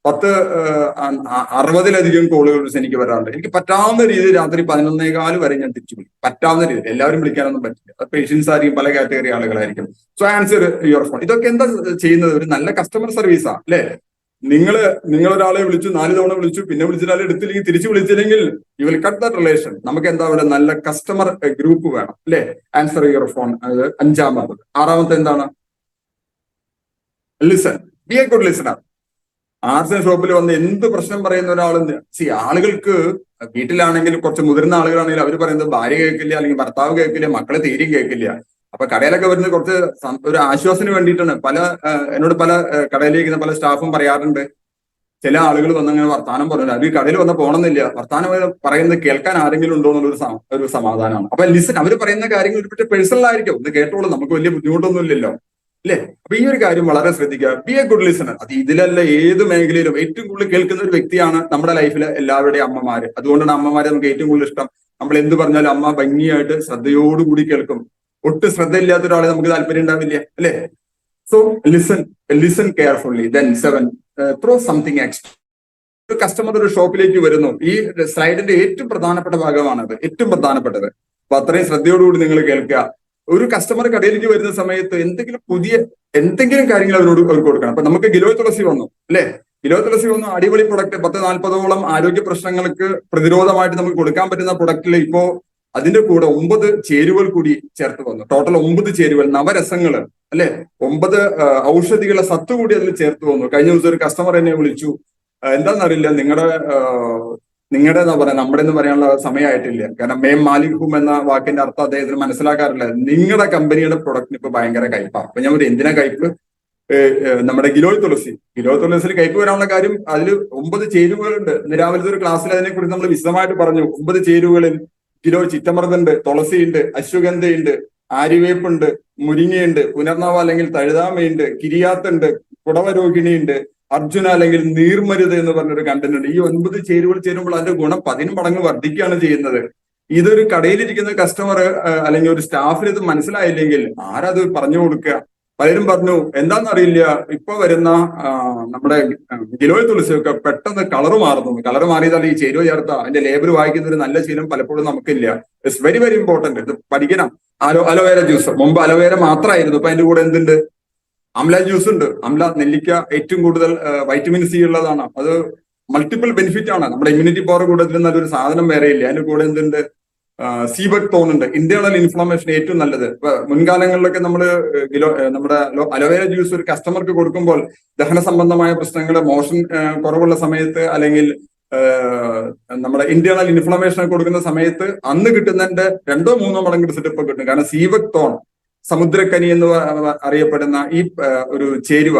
[SPEAKER 1] 60-ലധികം കോളുകൾ എനിക്ക് വരാറുണ്ട്. എനിക്ക് പറ്റാവുന്ന രീതിയിൽ രാത്രി 11:15 വരെ ഞാൻ തിരിച്ചു വിളിക്കും. പറ്റാവുന്ന രീതിയിൽ. എല്ലാവരും വിളിക്കാനൊന്നും പറ്റില്ല. പേഷ്യൻസ് ആയിരിക്കും, പല കാറ്റഗറി ആളുകളായിരിക്കും. So answer your phone. ഇതൊക്കെ എന്താ ചെയ്യുന്നത്? ഒരു നല്ല കസ്റ്റമർ സർവീസാ അല്ലെ. നിങ്ങളൊരാളെ വിളിച്ചു, 4 തവണ വിളിച്ചു, പിന്നെ വിളിച്ചിട്ട് എടുത്തില്ലെങ്കിൽ, തിരിച്ചു വിളിച്ചില്ലെങ്കിൽ you will cut that relation. നമുക്ക് എന്താ അവിടെ നല്ല കസ്റ്റമർ ഗ്രൂപ്പ് വേണം അല്ലെ. Answer your phone. അത് 5-ാമത്. 6-ാമത്തെ എന്താണ്? Listen. Be a good listener. RCM ഷോപ്പിൽ വന്ന് എന്ത് പ്രശ്നം പറയുന്ന ഒരാളെന്ന് ആളുകൾക്ക് വീട്ടിലാണെങ്കിൽ കുറച്ച് മുതിർന്ന ആളുകളാണെങ്കിൽ അവർ പറയുന്നത് ഭാര്യ കേൾക്കില്ല, അല്ലെങ്കിൽ ഭർത്താവ് കേൾക്കില്ല, മക്കളെ തീരെയും കേൾക്കില്ല. അപ്പൊ കടയിലൊക്കെ വരുന്നത് കുറച്ച് ഒരു ആശ്വാസത്തിന് വേണ്ടിയിട്ടാണ്. എന്നോട് പല കടയിലിരിക്കുന്ന പല സ്റ്റാഫും പറയാറുണ്ട്, ചില ആളുകൾ വന്നങ്ങനെ വർത്താനം പറഞ്ഞു, അവർ കടയിൽ വന്ന് പോകണമെന്നില്ല, വർത്താനം പറയുന്നത് കേൾക്കാൻ ആരെങ്കിലും ഉണ്ടോ എന്നുള്ളൊരു ഒരു സമാധാനമാണ്. അപ്പൊ ലിസൺ, അവർ പറയുന്ന കാര്യങ്ങൾ ഒരു പേഴ്സണൽ ആയിരിക്കും, ഇത് കേട്ടോളൂ, നമുക്ക് വലിയ ബുദ്ധിമുട്ടൊന്നും ഇല്ലല്ലോ, അല്ലേ? അപ്പൊ ഈ ഒരു കാര്യം വളരെ ശ്രദ്ധിക്കുക. B a good listener. അത് ഇതിലല്ല, ഏത് മേഖലയിലും ഏറ്റവും കൂടുതൽ കേൾക്കുന്ന ഒരു വ്യക്തിയാണ് നമ്മുടെ ലൈഫിലെ എല്ലാവരുടെയും അമ്മമാര്. അതുകൊണ്ടാണ് അമ്മമാരെ നമുക്ക് ഏറ്റവും കൂടുതൽ ഇഷ്ടം. നമ്മൾ എന്ത് പറഞ്ഞാലും അമ്മ ഭംഗിയായിട്ട് ശ്രദ്ധയോടുകൂടി കേൾക്കും. ഒട്ടും ശ്രദ്ധയില്ലാത്ത ഒരാളെ നമുക്ക് താല്പര്യം ഉണ്ടാവില്ല, അല്ലേ? So listen carefully. Then 7, throw something extra. ഒരു കസ്റ്റമർ ഒരു ഷോപ്പിലേക്ക് വരുന്നു, ഈ സ്ലൈഡിന്റെ ഏറ്റവും പ്രധാനപ്പെട്ട ഭാഗമാണത്, ഏറ്റവും പ്രധാനപ്പെട്ടത്. അപ്പൊ അത്രയും ശ്രദ്ധയോടുകൂടി നിങ്ങൾ കേൾക്കുക. ഒരു കസ്റ്റമർ കടയിലേക്ക് വരുന്ന സമയത്ത് എന്തെങ്കിലും കാര്യങ്ങൾ അവർക്ക് കൊടുക്കണം. അപ്പൊ നമുക്ക് ഗിലോയ് തുളസി വന്നു, അല്ലെ? ഗിലോയ് തുളസി വന്നു, അടിപൊളി പ്രൊഡക്റ്റ്. 10-40ഓളം ആരോഗ്യ പ്രശ്നങ്ങൾക്ക് പ്രതിരോധമായിട്ട് നമുക്ക് കൊടുക്കാൻ പറ്റുന്ന പ്രൊഡക്റ്റിൽ ഇപ്പോ അതിന്റെ കൂടെ 9 ചേരുവകൾ കൂടി ചേർത്ത് വന്നു. ടോട്ടൽ 9 ചേരുവകൾ, നവരസങ്ങള്, അല്ലെ? 9 ഔഷധികളെ സത്ത് കൂടി അതിൽ ചേർത്ത് വന്നു. കഴിഞ്ഞ ദിവസം ഒരു കസ്റ്റമർ എന്നെ വിളിച്ചു, എന്താണെന്നറിയില്ല, നിങ്ങളുടെ എന്താ പറയാ, നമ്മുടെ എന്ന് പറയാനുള്ള സമയമായിട്ടില്ല. കാരണം മേം മാലിക് ഹും എന്ന വാക്കിന്റെ അർത്ഥം അദ്ദേഹത്തിന് മനസ്സിലാക്കാറില്ല. നിങ്ങളുടെ കമ്പനിയുടെ പ്രൊഡക്റ്റിന് ഇപ്പൊ ഭയങ്കര കയ്പാണ്. അപ്പൊ ഞാൻ ഒരു എന്തിനാ കയ്പ്? നമ്മുടെ ഗിലോയ് തുളസിയിൽ കയ്പ് വരാനുള്ള കാര്യം, അതിൽ 9 ചേരുവകളുണ്ട്. ഇന്ന് രാവിലത്തെ ഒരു ക്ലാസ്സിൽ അതിനെക്കുറിച്ച് നമ്മൾ വിശദമായിട്ട് പറഞ്ഞു. 9 ചേരുവകളിൽ ഗിലോയ് ചിറ്റമൃതുണ്ട്, തുളസിയുണ്ട്, അശ്വഗന്ധയുണ്ട്, ആര്യവേപ്പുണ്ട്, മുരിങ്ങയുണ്ട്, പുനർനവ അല്ലെങ്കിൽ തഴുതാമയുണ്ട്, കിരിയാത്തുണ്ട്, കുടവരോഹിണിയുണ്ട്, അർജുന അല്ലെങ്കിൽ നീർമരുത് എന്ന് പറഞ്ഞൊരു കണ്ടന്റ് ഉണ്ട്. ഈ 9 ചേരുവകൾ ചേരുമ്പോൾ അതിന്റെ ഗുണം 10 മടങ്ങ് വർദ്ധിക്കുകയാണ് ചെയ്യുന്നത്. ഇതൊരു കടയിലിരിക്കുന്ന കസ്റ്റമർ അല്ലെങ്കിൽ ഒരു സ്റ്റാഫിന് ഇത് മനസ്സിലായില്ലെങ്കിൽ ആരത് പറഞ്ഞു കൊടുക്കുക? പലരും പറഞ്ഞു, എന്താണെന്നറിയില്ല, ഇപ്പൊ വരുന്ന നമ്മുടെ ഗിലോയ് തുളസിയൊക്കെ പെട്ടെന്ന് കളർ മാറുന്നു. കളർ മാറിയതാൽ ഈ ചേരുവ ചേർത്ത അതിന്റെ ലേബൽ വായിക്കുന്ന ഒരു നല്ല ശീലം പലപ്പോഴും നമുക്കില്ല. It's very very important. ഇത് പഠിക്കണം. അലോവേര ജ്യൂസ്, മുമ്പ് അലോവേര മാത്രമായിരുന്നു, ഇപ്പൊ അതിന്റെ കൂടെ എന്തുണ്ട്? അംല ജ്യൂസ് ഉണ്ട്. അംല, നെല്ലിക്ക ഏറ്റവും കൂടുതൽ വൈറ്റമിൻ സി ഉള്ളതാണ്. അത് മൾട്ടിപ്പിൾ ബെനിഫിറ്റ് ആണ്. നമ്മുടെ ഇമ്മ്യൂണിറ്റി പവർ കൂടുതൽ നല്ലൊരു സാധനം വേറെ ഇല്ല. അതിന്റെ കൂടെ എന്തുണ്ട്? സീബക് തോൺ ഉണ്ട്. ഇന്റേണൽ ഇൻഫ്ലമേഷൻ ഏറ്റവും നല്ലത്. ഇപ്പൊ മുൻകാലങ്ങളിലൊക്കെ നമ്മുടെ അലോവേര ജ്യൂസ് ഒരു കസ്റ്റമർക്ക് കൊടുക്കുമ്പോൾ ദഹന സംബന്ധമായ പ്രശ്നങ്ങൾ, മോഷൻ കുറവുള്ള സമയത്ത്, അല്ലെങ്കിൽ നമ്മുടെ ഇന്റേണൽ ഇൻഫ്ലമേഷൻ കൊടുക്കുന്ന സമയത്ത് അന്ന് കിട്ടുന്നതിന്റെ 2-3 മടങ്ങ് റിസൾട്ട് ഇപ്പൊ കിട്ടും. കാരണം സീബക് തോൺ, സമുദ്രക്കനി എന്ന് അറിയപ്പെടുന്ന ഈ ഒരു ചേരുവ,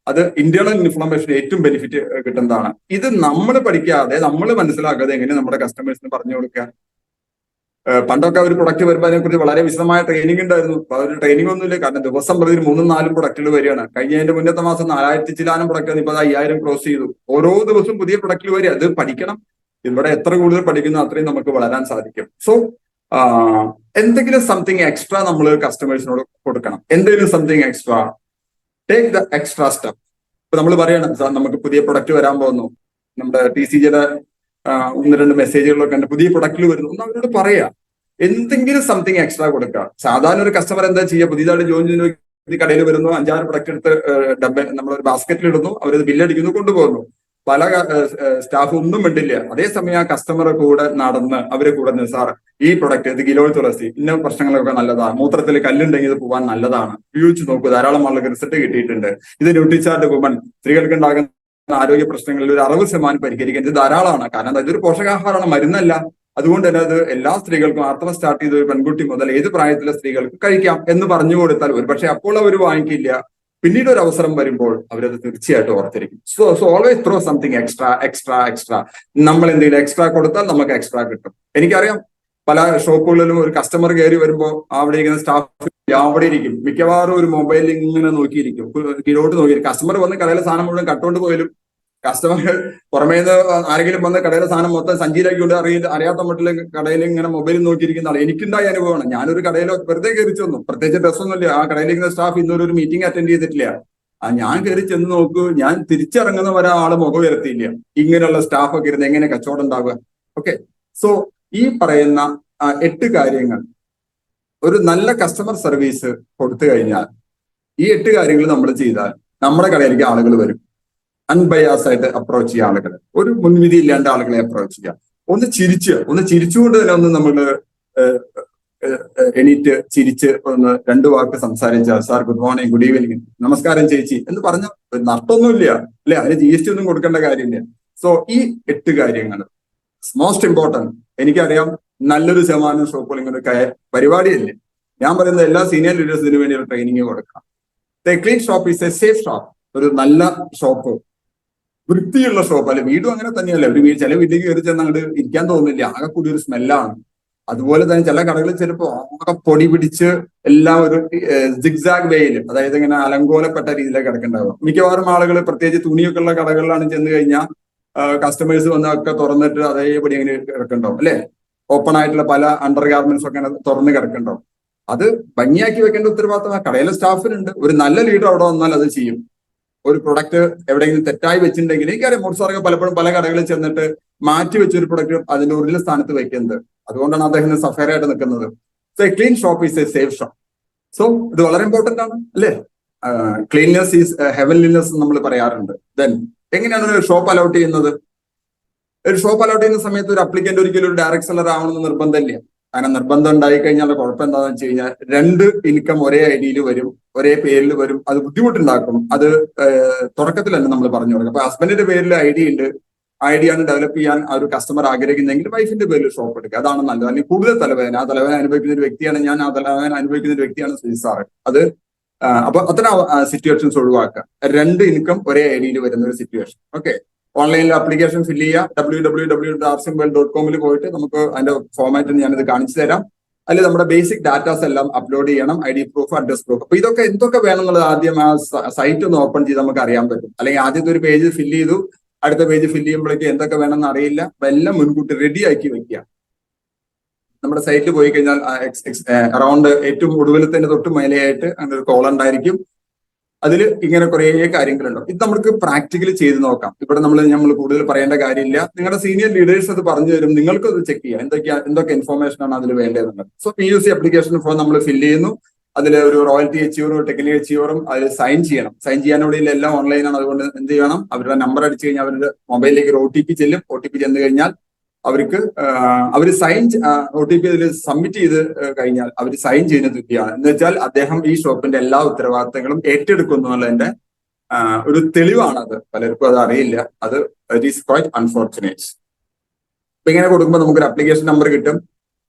[SPEAKER 1] അത് ഇന്റേണൽ ഇൻഫ്ലമേഷൻ ഏറ്റവും ബെനിഫിറ്റ് കിട്ടുന്നതാണ്. ഇത് നമ്മൾ പഠിക്കാതെ, നമ്മൾ മനസ്സിലാക്കാതെ എങ്ങനെ നമ്മുടെ കസ്റ്റമേഴ്സിന് പറഞ്ഞു കൊടുക്കുക? പണ്ടൊക്കെ ഒരു പ്രൊഡക്റ്റ് വരുമ്പോൾ അതിനെക്കുറിച്ച് വളരെ വിശദമായ ട്രെയിനിങ് ഉണ്ടായിരുന്നു. അപ്പൊ ഒരു ട്രെയിനിങ് ഒന്നുമില്ല. കാരണം ദിവസം പ്രതി 3-4 പ്രൊഡക്റ്റുകൾ വരികയാണ്. കഴിഞ്ഞതിന്റെ മുന്നത്തെ മാസം 4000 ചില്ലാനം പ്രൊഡക്റ്റ്, ഇപ്പൊ 5000 ക്രോസ് ചെയ്തു. ഓരോ ദിവസവും പുതിയ പ്രൊഡക്റ്റുകൾ വരിക. അത് പഠിക്കണം. ഇവിടെ എത്ര കൂടുതൽ പഠിക്കുന്നു അത്രയും നമുക്ക് വളരാൻ സാധിക്കും. സോ എന്തെങ്കിലും സംതിങ് എക്സ്ട്രാ നമ്മൾ കസ്റ്റമേഴ്സിനോട് കൊടുക്കണം. എന്തെങ്കിലും something extra, take the extra step. ഇപ്പൊ നമ്മൾ പറയണം, സാർ നമുക്ക് പുതിയ പ്രൊഡക്റ്റ് വരാൻ പോകുന്നു, നമ്മുടെ TCGയുടെ 1-2 മെസ്സേജുകളൊക്കെ ഉണ്ട്, പുതിയ പ്രൊഡക്റ്റിൽ വരുന്നു, ഒന്ന് അവരോട് പറയാ. എന്തെങ്കിലും സംതിങ് എക്സ്ട്രാ കൊടുക്കുക. സാധാരണ ഒരു കസ്റ്റമർ എന്താ ചെയ്യുക? പുതിയതായിട്ട് ജോയിൻ ചെയ്യുന്ന കടയിൽ വരുന്നു, 5-6 പ്രൊഡക്റ്റ് എടുത്ത് നമ്മളൊരു ബാസ്ക്കറ്റിൽ ഇടുന്നു, അവരത് ബില്ലടിക്കുന്നു, കൊണ്ടുപോകുന്നു. പല സ്റ്റാഫ് ഒന്നും വേണ്ടില്ല. അതേസമയം ആ കസ്റ്റമർ കൂടെ നടന്ന് അവരെ കൂടെ നിന്ന്, സാർ ഈ പ്രൊഡക്റ്റ്, ഇത് ഗിലോയ് തുളസി, ഇന്ന പ്രശ്നങ്ങളൊക്കെ നല്ലതാണ്, മൂത്രത്തിൽ കല്ലുണ്ടെങ്കിൽ ഇത് പോകാൻ നല്ലതാണ്, ഉപയോഗിച്ച് നോക്കൂ, ധാരാളം ആളുകൾക്ക് റിസൾട്ട് കിട്ടിയിട്ടുണ്ട്. ഇത് ന്യൂട്രിചാർട്ട് വുമൺ, സ്ത്രീകൾക്ക് ഉണ്ടാകുന്ന ആരോഗ്യ പ്രശ്നങ്ങളിൽ ഒരു 60% പരിഹരിക്കാൻ ഇത് ധാരാളമാണ്. കാരണം ഇതൊരു പോഷകാഹാരമാണ്, മരുന്നല്ല. അതുകൊണ്ട് തന്നെ അത് എല്ലാ സ്ത്രീകൾക്കും, ആർത്തവം സ്റ്റാർട്ട് ചെയ്ത ഒരു പെൺകുട്ടി മുതൽ ഏത് പ്രായത്തിലെ സ്ത്രീകൾക്ക് കഴിക്കാം എന്ന് പറഞ്ഞു കൊടുത്താൽ ഒരുപക്ഷെ അപ്പോൾ അവർ വാങ്ങിക്കില്ല. പിന്നീട് ഒരു അവസരം വരുമ്പോൾ അവരത് തീർച്ചയായിട്ടും ഓർത്തിരിക്കും. So always throw something extra. നമ്മൾ എന്തെങ്കിലും എക്സ്ട്രാ കൊടുത്താൽ നമുക്ക് എക്സ്ട്രാ കിട്ടും. എനിക്കറിയാം, പല ഷോപ്പുകളിലും ഒരു കസ്റ്റമർ കയറി വരുമ്പോൾ അവിടെ ഇരിക്കുന്ന സ്റ്റാഫ് അവിടെ ഇരിക്കും, മിക്കവാറും ഒരു മൊബൈലിൽ ഇങ്ങനെ നോക്കിയിരിക്കും, കീഴോട്ട് നോക്കിയിരിക്കും. കസ്റ്റമർ വന്ന് കടയിലെ സാധനം മുഴുവൻ കട്ടുകൊണ്ട് പോയാലും കസ്റ്റമർ പുറമേ നിന്ന് ആരെങ്കിലും വന്ന് കടയിലെ സാധനം മൊത്തം സഞ്ചിയിലാക്കിക്കൊണ്ട് അറിയാത്ത മട്ടിൽ കടയിൽ ഇങ്ങനെ മൊബൈലിൽ നോക്കിയിരിക്കുന്ന ആൾ എനിക്കുണ്ടായ അനുഭവമാണ്. ഞാനൊരു കടയിൽ വെറുതെ കയറി ചെന്നു, പ്രത്യേകിച്ച് ഡ്രസ്സൊന്നുമില്ല. ആ കടയിലിരിക്കുന്ന സ്റ്റാഫ് ഇന്നൊരു മീറ്റിംഗ് അറ്റൻഡ് ചെയ്തിട്ടില്ല. ഞാൻ കയറി ചെന്ന് നോക്കൂ, ഞാൻ തിരിച്ചിറങ്ങുന്ന വരെ ആള് മുഖം ഉയർത്തിയില്ല. ഇങ്ങനെയുള്ള സ്റ്റാഫൊക്കെ ഇരുന്ന് എങ്ങനെ കച്ചവടം ഉണ്ടാവുക? ഓക്കെ, സോ ഈ പറയുന്ന 8 കാര്യങ്ങൾ ഒരു നല്ല കസ്റ്റമർ സർവീസ് കൊടുത്തു കഴിഞ്ഞാൽ, ഈ 8 കാര്യങ്ങൾ നമ്മൾ ചെയ്താൽ നമ്മുടെ കടയിലേക്ക് ആളുകൾ വരും. അൺബയാസ് ആയിട്ട് അപ്രോച്ച് ചെയ്യുക ആളുകളെ, ഒരു മുൻവിധി ഇല്ലാണ്ട് ആളുകളെ അപ്രോച്ച് ചെയ്യുക. ഒന്ന് ചിരിച്ചുകൊണ്ട് തന്നെ ഒന്ന് നമ്മൾ എണീറ്റ് ചിരിച്ച് ഒന്ന് 2 വാക്ക് സംസാരിച്ചാൽ, sir good morning, good evening, നമസ്കാരം ചേച്ചി എന്ന് പറഞ്ഞ നഷ്ടമൊന്നുമില്ല, അല്ലെ? അതിന് GST ഒന്നും കൊടുക്കേണ്ട കാര്യമില്ല. സോ ഈ 8 കാര്യങ്ങൾ മോസ്റ്റ് ഇമ്പോർട്ടന്റ്. എനിക്കറിയാം നല്ലൊരു ശതമാനം ഷോപ്പുകൾ ഇങ്ങനെ പരിപാടിയല്ലേ. ഞാൻ പറയുന്നത് എല്ലാ സീനിയർ ലീഡേഴ്സിന് വേണ്ടി ഒരു ട്രെയിനിങ് കൊടുക്കണം. The clean shop is A safe shop. ഒരു നല്ല ഷോപ്പ് വൃത്തിയുള്ള ഷോപ്പ് അല്ലെ, വീടും അങ്ങനെ തന്നെയല്ലേ. ഒരു വീട് ചില വീട്ടിലേക്ക് കയറി ചെന്ന് അങ്ങോട്ട് ഇരിക്കാൻ തോന്നുന്നില്ല, ആകെ കൂടി ഒരു സ്മെല്ലാണ്. അതുപോലെ തന്നെ ചില കടകളിൽ ചിലപ്പോൾ ആകെ പൊടി പിടിച്ച് എല്ലാം ഒരു സിഗ്സാഗ് വേയിൽ, അതായത് ഇങ്ങനെ അലങ്കോലപ്പെട്ട രീതിയിലേക്ക് കിടക്കുന്നുണ്ടാവും. മിക്കവാറും ആളുകൾ പ്രത്യേകിച്ച് തുണിയൊക്കെ ഉള്ള കടകളിലാണ് ചെന്ന് കഴിഞ്ഞാൽ കസ്റ്റമേഴ്സ് വന്ന് ഒക്കെ തുറന്നിട്ട് അതേപടി അങ്ങനെ കിടക്കുന്നുണ്ടാവും അല്ലെ. ഓപ്പൺ ആയിട്ടുള്ള പല അണ്ടർ ഗാർമെന്റ്സ് ഒക്കെ അങ്ങനെ തുറന്ന് കിടക്കുന്നുണ്ടാവും. അത് ഭംഗിയാക്കി വെക്കേണ്ട ഉത്തരവാദിത്തം ആ കടയിലെ സ്റ്റാഫിനുണ്ട്. ഒരു നല്ല ലീഡർ അവിടെ വന്നാൽ അത് ചെയ്യും. ഒരു പ്രൊഡക്റ്റ് എവിടെയെങ്കിലും തെറ്റായി വെച്ചിട്ടുണ്ടെങ്കിൽ, എനിക്കറിയാം മോട്ട്സാർക്ക് പലപ്പോഴും പല കടകളിൽ ചെന്നിട്ട് മാറ്റി വെച്ചൊരു പ്രൊഡക്റ്റ് അതിന്റെ ഒറിജിനൽ സ്ഥാനത്ത് വെക്കുന്നത്. അതുകൊണ്ടാണ് അദ്ദേഹം സഫയർ ആയിട്ട് നിൽക്കുന്നത്. So A clean shop is A safe shop. So ഇത് വളരെ ഇമ്പോർട്ടന്റ് ആണ് അല്ലേ. ക്ലീൻനെസ് ഈസ് ഹെവൻലിനെസ് നമ്മൾ പറയാറുണ്ട്. ദെൻ എങ്ങനെയാണ് ഒരു ഷോപ്പ് അലോട്ട് ചെയ്യുന്നത്? ഒരു ഷോപ്പ് അലോട്ട് ചെയ്യുന്ന സമയത്ത് ഒരു അപ്ലിക്കന്റ് ഒരിക്കലും ഒരു ഡയറക്ട് സെല്ലർ ആവണമെന്ന് നിർബന്ധമില്ല. അങ്ങനെ നിർബന്ധം ഉണ്ടായി കഴിഞ്ഞാൽ കുഴപ്പം എന്താണെന്ന് വെച്ച് കഴിഞ്ഞാൽ 2 ഇൻകം ഒരേ ഐഡിയിൽ വരും, ഒരേ പേരിൽ വരും. അത് ബുദ്ധിമുട്ടുണ്ടാക്കും. അത് തുടക്കത്തിൽ തന്നെ നമ്മൾ പറഞ്ഞു കൊടുക്കും. അപ്പൊ ഹസ്ബൻഡിന്റെ പേരിൽ ഐഡിയ ഉണ്ട്, ഐഡിയാണ് ഡെവലപ്പ് ചെയ്യാൻ ആ ഒരു കസ്റ്റമർ ആഗ്രഹിക്കുന്നെങ്കിൽ വൈഫിന്റെ പേരിൽ ഷോപ്പ് എടുക്കുക, അതാണ് നല്ലത്. അല്ലെങ്കിൽ കൂടുതൽ തലവേദന, ആ തലവേദന അനുഭവിക്കുന്ന ഒരു വ്യക്തിയാണ് ഞാൻ, ആ തലവേദന അനുഭവിക്കുന്ന ഒരു വ്യക്തിയാണ് സുജിസാറ്. അത് അപ്പൊ അത്തരം സിറ്റുവേഷൻസ് ഒഴിവാക്കുക. 2 ഇൻകം ഒരേ ഐഡിയിൽ വരുന്ന ഒരു സിറ്റുവേഷൻ. ഓക്കെ, ഓൺലൈനിൽ ആപ്ലിക്കേഷൻ ഫില്ല് ചെയ്യുക. www.rsimwell.com പോയിട്ട് നമുക്ക് അതിന്റെ ഫോർമാറ്റ് ഞാനിത് കാണിച്ചു തരാം. അതിൽ നമ്മുടെ ബേസിക് ഡാറ്റാസ് എല്ലാം അപ്ലോഡ് ചെയ്യണം, ID പ്രൂഫ്, അഡ്രസ് പ്രൂഫ്. അപ്പൊ ഇതൊക്കെ എന്തൊക്കെ വേണം എന്നുള്ളത് ആദ്യം ആ സൈറ്റ് ഒന്ന് ഓപ്പൺ ചെയ്ത് നമുക്ക് അറിയാൻ പറ്റും. അല്ലെങ്കിൽ ആദ്യത്തെ ഒരു പേജ് ഫില്ല് ചെയ്തു, അടുത്ത പേജ് ഫില്ല് ചെയ്യുമ്പോഴേക്ക് എന്തൊക്കെ വേണമെന്ന് അറിയില്ല. എല്ലാം മുൻകൂട്ടി റെഡി ആക്കി വെക്കുക. നമ്മുടെ സൈറ്റിൽ പോയി കഴിഞ്ഞാൽ അറൗണ്ട് ഏറ്റവും ഒടുവിലത്തെ തൊട്ട് മേലെയായിട്ട് അങ്ങനെ ഒരു കോളം ഉണ്ടായിരിക്കും. അതിൽ ഇങ്ങനെ കുറേ കാര്യങ്ങളുണ്ടാവും. ഇത് നമുക്ക് പ്രാക്ടിക്കലി ചെയ്ത് നോക്കാം. ഇവിടെ നമ്മൾ കൂടുതൽ പറയേണ്ട കാര്യമില്ല. നിങ്ങളുടെ സീനിയർ ലീഡേഴ്സ് അത് പറഞ്ഞു തരും. നിങ്ങൾക്ക് അത് ചെക്ക് ചെയ്യാം എന്തൊക്കെ ഇൻഫോർമേഷൻ ആണ് അതിൽ വേണ്ടതെന്നുള്ളത്. സോ PUC അപ്ലിക്കേഷൻ ഫോം നമ്മൾ ഫില്ല് ചെയ്യുന്നു. അതിൽ ഒരു റോയൽറ്റി അച്ചീവറും ടെക്നിക്കൽ അച്ചീവറും അതിൽ സൈൻ ചെയ്യണം. സൈൻ ചെയ്യാനോടെ എല്ലാം ഓൺലൈനാണ്. അതുകൊണ്ട് എന്ത് ചെയ്യണം, അവരുടെ നമ്പർ അടിച്ചു കഴിഞ്ഞാൽ അവരുടെ മൊബൈലിലേക്ക് ഒരു OTP ചെല്ലും. OTP ചെന്ന് കഴിഞ്ഞാൽ അവർക്ക് അവർ സൈൻ OTP അതിൽ സബ്മിറ്റ് ചെയ്ത് കഴിഞ്ഞാൽ അവർ സൈൻ ചെയ്യുന്ന തുകയാണ്. എന്ന് വെച്ചാൽ അദ്ദേഹം ഈ ഷോപ്പിന്റെ എല്ലാ ഉത്തരവാദിത്തങ്ങളും ഏറ്റെടുക്കുന്നു എന്നുള്ളതിന്റെ ഒരു തെളിവാണത്. പലർക്കും അത് അറിയില്ല. അത് ഇറ്റ് ഈസ് ക്വൈറ്റ് അൺഫോർച്ചുനേറ്റ്. അപ്പൊ ഇങ്ങനെ കൊടുക്കുമ്പോൾ നമുക്കൊരു അപ്ലിക്കേഷൻ നമ്പർ കിട്ടും.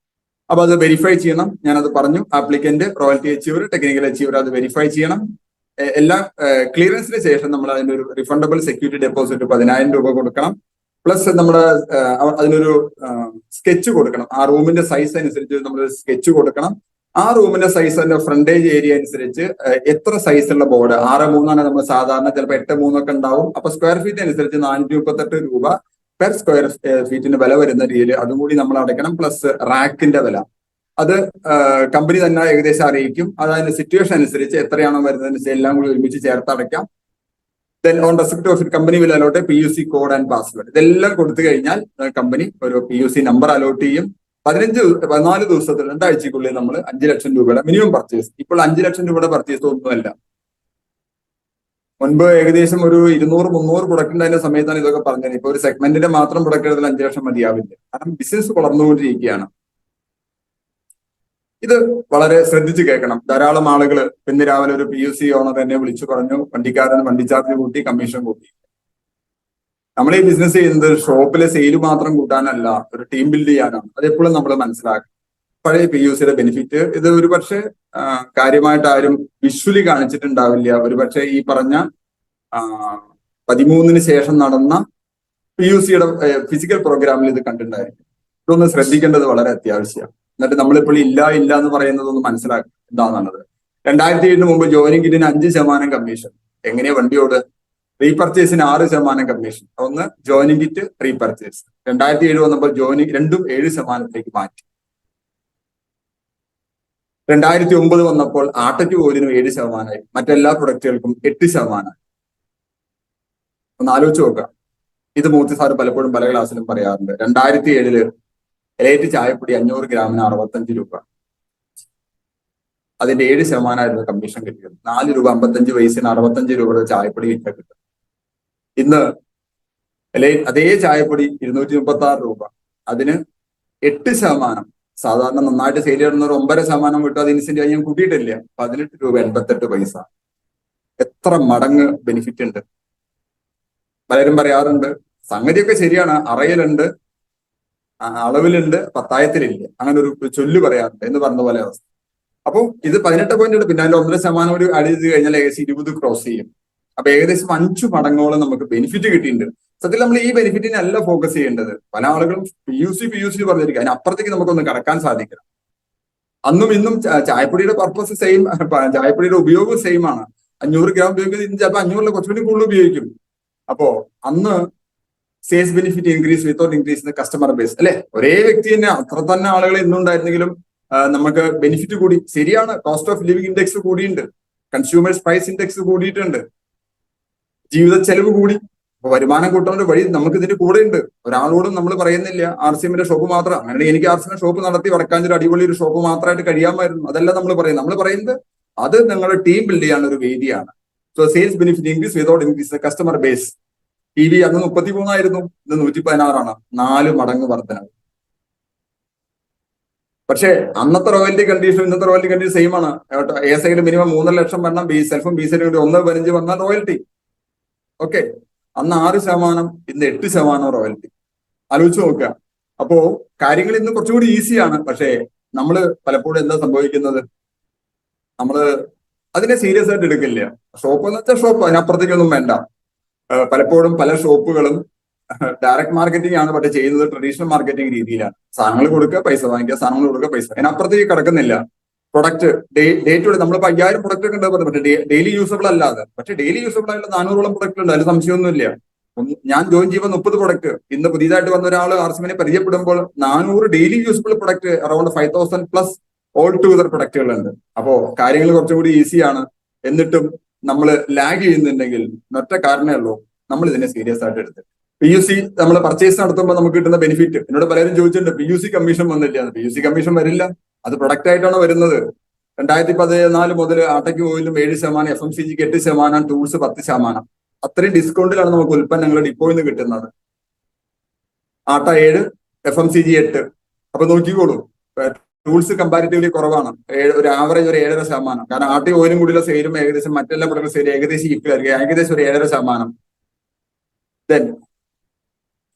[SPEAKER 1] അപ്പൊ അത് വെരിഫൈ ചെയ്യണം. ഞാനത് പറഞ്ഞു. Applicant, royalty achiever, technical achiever അത് വെരിഫൈ ചെയ്യണം. എല്ലാ ക്ലിയറൻസിന് ശേഷം നമ്മൾ അതിന്റെ ഒരു റിഫണ്ടബിൾ സെക്യൂരിറ്റി ഡെപ്പോസിറ്റ് 10,000 രൂപ കൊടുക്കണം. പ്ലസ് നമ്മുടെ അതിനൊരു സ്കെച്ച് കൊടുക്കണം. ആ റൂമിന്റെ സൈസ് അനുസരിച്ച് നമ്മൾ സ്കെച്ച് കൊടുക്കണം. ആ റൂമിന്റെ സൈസിന്റെ ഫ്രണ്ടേജ് ഏരിയ അനുസരിച്ച് എത്ര സൈസുള്ള ബോർഡ്, 6:3 നമ്മൾ സാധാരണ, ചിലപ്പോൾ 8:3 ഒക്കെ ഉണ്ടാവും. അപ്പൊ സ്ക്വയർ ഫീറ്റ് അനുസരിച്ച് 438 രൂപ പെർ സ്ക്വയർ ഫീറ്റിന് വില വരുന്ന രീതിയിൽ അതും കൂടി നമ്മൾ അടയ്ക്കണം. പ്ലസ് റാക്കിന്റെ വില അത് കമ്പനി തന്നെ ഏകദേശം അറിയിക്കും. അതിന്റെ സിറ്റുവേഷൻ അനുസരിച്ച് എത്രയാണോ വരുന്നത് എല്ലാം കൂടി ഒരുമിച്ച് ചേർത്ത് അടയ്ക്കാം. Then on receipt of it company will allot PUC code and password. ഇതെല്ലാം കൊടുത്തു കഴിഞ്ഞാൽ കമ്പനി ഒരു PUC നമ്പർ അലോട്ട് ചെയ്യും. 14 ദിവസത്തിൽ 2 ആഴ്ചക്കുള്ളിൽ നമ്മൾ 5 ലക്ഷം രൂപയുടെ മിനിമം പർച്ചേസ്. ഇപ്പോൾ 5 ലക്ഷം രൂപയുടെ പർച്ചേസ് ഒന്നുമല്ല. മുൻപ് ഏകദേശം ഒരു 200-300 പ്രൊഡക്റ്റ് ഉണ്ടായിരുന്ന സമയത്താണ് ഇതൊക്കെ പറഞ്ഞത്. ഇപ്പൊ ഒരു സെഗ്മെന്റിന്റെ മാത്രം പ്രൊഡക്റ്റ് എടുത്താൽ 5 ലക്ഷം മതിയാവില്ല. കാരണം ബിസിനസ് വളർന്നുകൊണ്ടിരിക്കുകയാണ്. ഇത് വളരെ ശ്രദ്ധിച്ച് കേൾക്കണം. ധാരാളം ആളുകൾ ഇന്ന് രാവിലെ ഒരു PUC ഓണർ എന്നെ വിളിച്ചു പറഞ്ഞു, വണ്ടിക്കാരന് വണ്ടി ചാർജ് കൂട്ടി, കമ്മീഷൻ കൂട്ടി. നമ്മൾ ഈ ബിസിനസ് ചെയ്യുന്നത് ഷോപ്പിലെ സെയിൽ മാത്രം കൂട്ടാനല്ല, ഒരു ടീം ബിൽഡ് ചെയ്യാനാണ്. അതെപ്പോഴും നമ്മൾ മനസ്സിലാക്കും. പഴയ PUCയുടെ ബെനിഫിറ്റ് ഇത് ഒരു പക്ഷേ കാര്യമായിട്ട് ആരും വിഷ്വലി കാണിച്ചിട്ടുണ്ടാവില്ല. ഒരു പക്ഷേ ഈ പറഞ്ഞ 13-ന് ശേഷം നടന്ന PUCയുടെ ഫിസിക്കൽ പ്രോഗ്രാമിൽ ഇത് കണ്ടിട്ടുണ്ടായിരിക്കും. ഇതൊന്ന് ശ്രദ്ധിക്കേണ്ടത് വളരെ അത്യാവശ്യമാണ്. എന്നിട്ട് നമ്മളിപ്പോൾ ഇല്ല എന്ന് പറയുന്നതൊന്ന് മനസ്സിലാക്കും എന്താണെന്നുള്ളത്. 2007 മുമ്പ് ജോയിനിങ് കിറ്റിന് 5% കമ്മീഷൻ. എങ്ങനെയാ വണ്ടിയോട്? റീപർച്ചേസിന് 6% കമ്മീഷൻ. ഒന്ന് ജോയിനിങ് കിറ്റ്, റീപർച്ചേസ്. 2007 വന്നപ്പോൾ ജോയിനിങ് രണ്ടും 7% മാറ്റി. 2009 വന്നപ്പോൾ ആട്ടയ്ക്ക് പോലിനും 7%, മറ്റെല്ലാ പ്രൊഡക്റ്റുകൾക്കും 8%. ഒന്ന് ആലോചിച്ച് നോക്കാം. ഇത് മൂർത്തി സാറ് പലപ്പോഴും പല ക്ലാസ്സിലും പറയാറുണ്ട്. 2007 എലൈറ്റ് ചായപ്പൊടി 500 ഗ്രാമിന് 65 രൂപ. അതിന്റെ 7% കമ്മീഷൻ കിട്ടിയത്. 4 രൂപ 55 പൈസന് 65 രൂപയുടെ ചായപ്പൊടി വിറ്റാൽ കിട്ടും. ഇന്ന് അതേ ചായപ്പൊടി 236 രൂപ. അതിന് 8%. സാധാരണ നന്നായിട്ട് സെയിൽ ചെയ്യുന്ന ഒരു 9% കിട്ടും. അത് ഇൻസെന്റ് ഞാൻ കൂട്ടിയിട്ടില്ല. 18 രൂപ 88 പൈസ. എത്ര മടങ്ങ് ബെനിഫിറ്റ് ഉണ്ട്. പലരും പറയാറുണ്ട് സംഗതിയൊക്കെ ശരിയാണ്, അറയിലുണ്ട്, അളവിലുണ്ട്, പത്തായത്തിലില്ല. അങ്ങനെ ഒരു ചൊല്ല് പറയാറുണ്ട് എന്ന് പറഞ്ഞ പോലെ അവസ്ഥ. അപ്പോൾ ഇത് 18 പോയിന്റ് ഉണ്ട്. പിന്നെ അതിൽ 1.5% കൂടി ആഡ് ചെയ്ത് കഴിഞ്ഞാൽ ഏകദേശം 20 ക്രോസ് ചെയ്യും. അപ്പൊ ഏകദേശം 5 മടങ്ങോളം നമുക്ക് ബെനിഫിറ്റ് കിട്ടിയിട്ടുണ്ട്. സത്യത്തിൽ നമ്മൾ ഈ ബെനിഫിറ്റിനല്ല ഫോക്കസ് ചെയ്യേണ്ടത്. പല ആളുകളും പി യു സി പറഞ്ഞിരിക്കും, അതിനപ്പുറത്തേക്ക് നമുക്കൊന്ന് കടക്കാൻ സാധിക്കണം. അന്നും ഇന്നും ചായപ്പൊടിയുടെ പർപ്പസ് സെയിം, ചായപ്പൊടിയുടെ ഉപയോഗം സെയിം ആണ്. 500 ഗ്രാം ഉപയോഗിക്കുന്നത് ചിലപ്പോൾ 500 കുറച്ചുകൂടി കൂടുതൽ ഉപയോഗിക്കും. അപ്പോ അന്ന് sales benefit increase without increase the customer base, അല്ലെ? ഒരേ വ്യക്തി തന്നെ അത്ര തന്നെ ആളുകൾ എന്നുണ്ടായിരുന്നെങ്കിലും നമുക്ക് ബെനിഫിറ്റ് കൂടി. ശരിയാണ്, കോസ്റ്റ് ഓഫ് ലിവിംഗ് ഇൻഡെക്സ് കൂടിയിട്ടുണ്ട്, കൺസ്യൂമേഴ്സ് പ്രൈസ് ഇൻഡെക്സ് കൂടിയിട്ടുണ്ട്, ജീവിത ചെലവ് കൂടി. അപ്പൊ വരുമാനം കൂട്ടുന്ന വഴി നമുക്ക് ഇതിന്റെ കൂടെ ഉണ്ട്. ഒരാളോടും നമ്മൾ പറയുന്നില്ല RCMന്റെ ഷോപ്പ് മാത്രം, അങ്ങനെ എനിക്ക് RCM ഷോപ്പ് നടത്തി വടക്കാഞ്ചേരി അടിപൊളി ഒരു ഷോപ്പ് മാത്രമായിട്ട് കഴിയാമായിരുന്നു. അതല്ല നമ്മൾ പറയുന്നത്. നമ്മൾ പറയുന്നത് അത് നിങ്ങളുടെ ടീം ബിൽഡ് ചെയ്യാനുള്ള ഒരു വേദിയാണ്. So sales benefit increase without increase customer base. EV അന്ന് 33 ഇന്ന് 116, 4 മടങ്ങ് വർധന. പക്ഷേ അന്നത്തെ റോയൽറ്റി കണ്ടീഷൻ ഇന്നത്തെ റോയൽറ്റി കണ്ടീഷൻ സെയിം ആണ്. ASIയിൽ മിനിമം 3.5 ലക്ഷം വരണം, സെൽഫും BSIയിലും കൂടി 1.15 വന്നാൽ റോയൽറ്റി. ഓക്കെ, അന്ന് 6%, ഇന്ന് 8% റോയൽറ്റി. ആലോചിച്ച് നോക്കുക. അപ്പോ കാര്യങ്ങൾ ഇന്ന് കുറച്ചുകൂടി ഈസിയാണ്. പക്ഷേ നമ്മൾ പലപ്പോഴും എന്താ സംഭവിക്കുന്നത്, നമ്മള് അതിനെ സീരിയസ് ആയിട്ട് എടുക്കില്ല. ഷോപ്പ് എന്ന് വെച്ചാൽ ഷോപ്പ്, അതിനപ്പുറത്തേക്കൊന്നും വേണ്ട. പലപ്പോഴും പല ഷോപ്പുകളും ഡയറക്ട് മാർക്കറ്റിംഗ് ആണ്, പക്ഷെ ചെയ്യുന്നത് ട്രഡീഷണൽ മാർക്കറ്റിംഗ് രീതിയിലാണ്. സാധനങ്ങൾ കൊടുക്കുക, പൈസ വാങ്ങിക്കുക, സാധനങ്ങൾ കൊടുക്കുക, പൈസ. അതിനപ്പുറത്തേക്ക് കിടക്കുന്നില്ല. പ്രൊഡക്റ്റ് ഡേ ടു ഡേ നമ്മളിപ്പോൾ 5000 പ്രൊഡക്റ്റ് ഒക്കെ ഉണ്ടാകുന്നത്, പക്ഷേ ഡെയിലി യൂസബിൾ അല്ലാതെ. പക്ഷേ ഡെയിലി യൂസബിൾ ആയിട്ടുള്ള 400ഓളം പ്രൊഡക്റ്റ് ഉണ്ട്, അതിൽ സംശയമൊന്നുമില്ല. ഞാൻ ജോയിൻ ചെയ്യുമ്പോൾ 30 പ്രൊഡക്റ്റ്. ഇന്ന് പുതിയതായിട്ട് വന്ന ഒരാൾ RCMനെ പരിചയപ്പെടുമ്പോൾ 400 daily usable product, around 5000 plus all together പ്രൊഡക്റ്റുകളുണ്ട്. അപ്പോ കാര്യങ്ങൾ കുറച്ചും കൂടി ഈസിയാണ്. എന്നിട്ടും നമ്മൾ ലാഗ് ചെയ്യുന്നുണ്ടെങ്കിൽ ഒറ്റ കാരണമേ ഉള്ളൂ, നമ്മൾ ഇതിനെ സീരിയസ് ആയിട്ട് എടുത്ത്. PUC നമ്മൾ പർച്ചേസ് നടത്തുമ്പോൾ നമുക്ക് കിട്ടുന്ന ബെനിഫിറ്റ്, എന്നോട് പലരും ചോദിച്ചിട്ടുണ്ട് PUC കമ്മീഷൻ വന്നില്ല. PUC കമ്മീഷൻ വരില്ല, അത് പ്രൊഡക്റ്റ് ആയിട്ടാണ് വരുന്നത്. 2014 മുതൽ ആട്ടയ്ക്ക് ഓയിലും 7%, FMCGക്ക് 8%, ടൂൾസ് 10%. അത്രയും ഡിസ്കൗണ്ടിലാണ് നമുക്ക് ഉൽപ്പന്നങ്ങൾ ഡിപ്പോയിൽ നിന്ന് കിട്ടുന്നത്. ആട്ട 7, FMCG 8. അപ്പൊ നോക്കിക്കോളൂ, ടൂൾസ് കമ്പാരിറ്റീവ്ലി കുറവാണ്, ഒരു ആവറേജ് ഒരു 7.5%. കാരണം ആട്ടയും ഓയിലും കൂടിയുള്ള സെയിലും ഏകദേശം മറ്റെല്ലാ പ്രൊഡക്റ്റ് സെയിലും ഏകദേശം ഈക്വൽ ആയിരിക്കും, ഏകദേശം ഒരു 7.5%. Then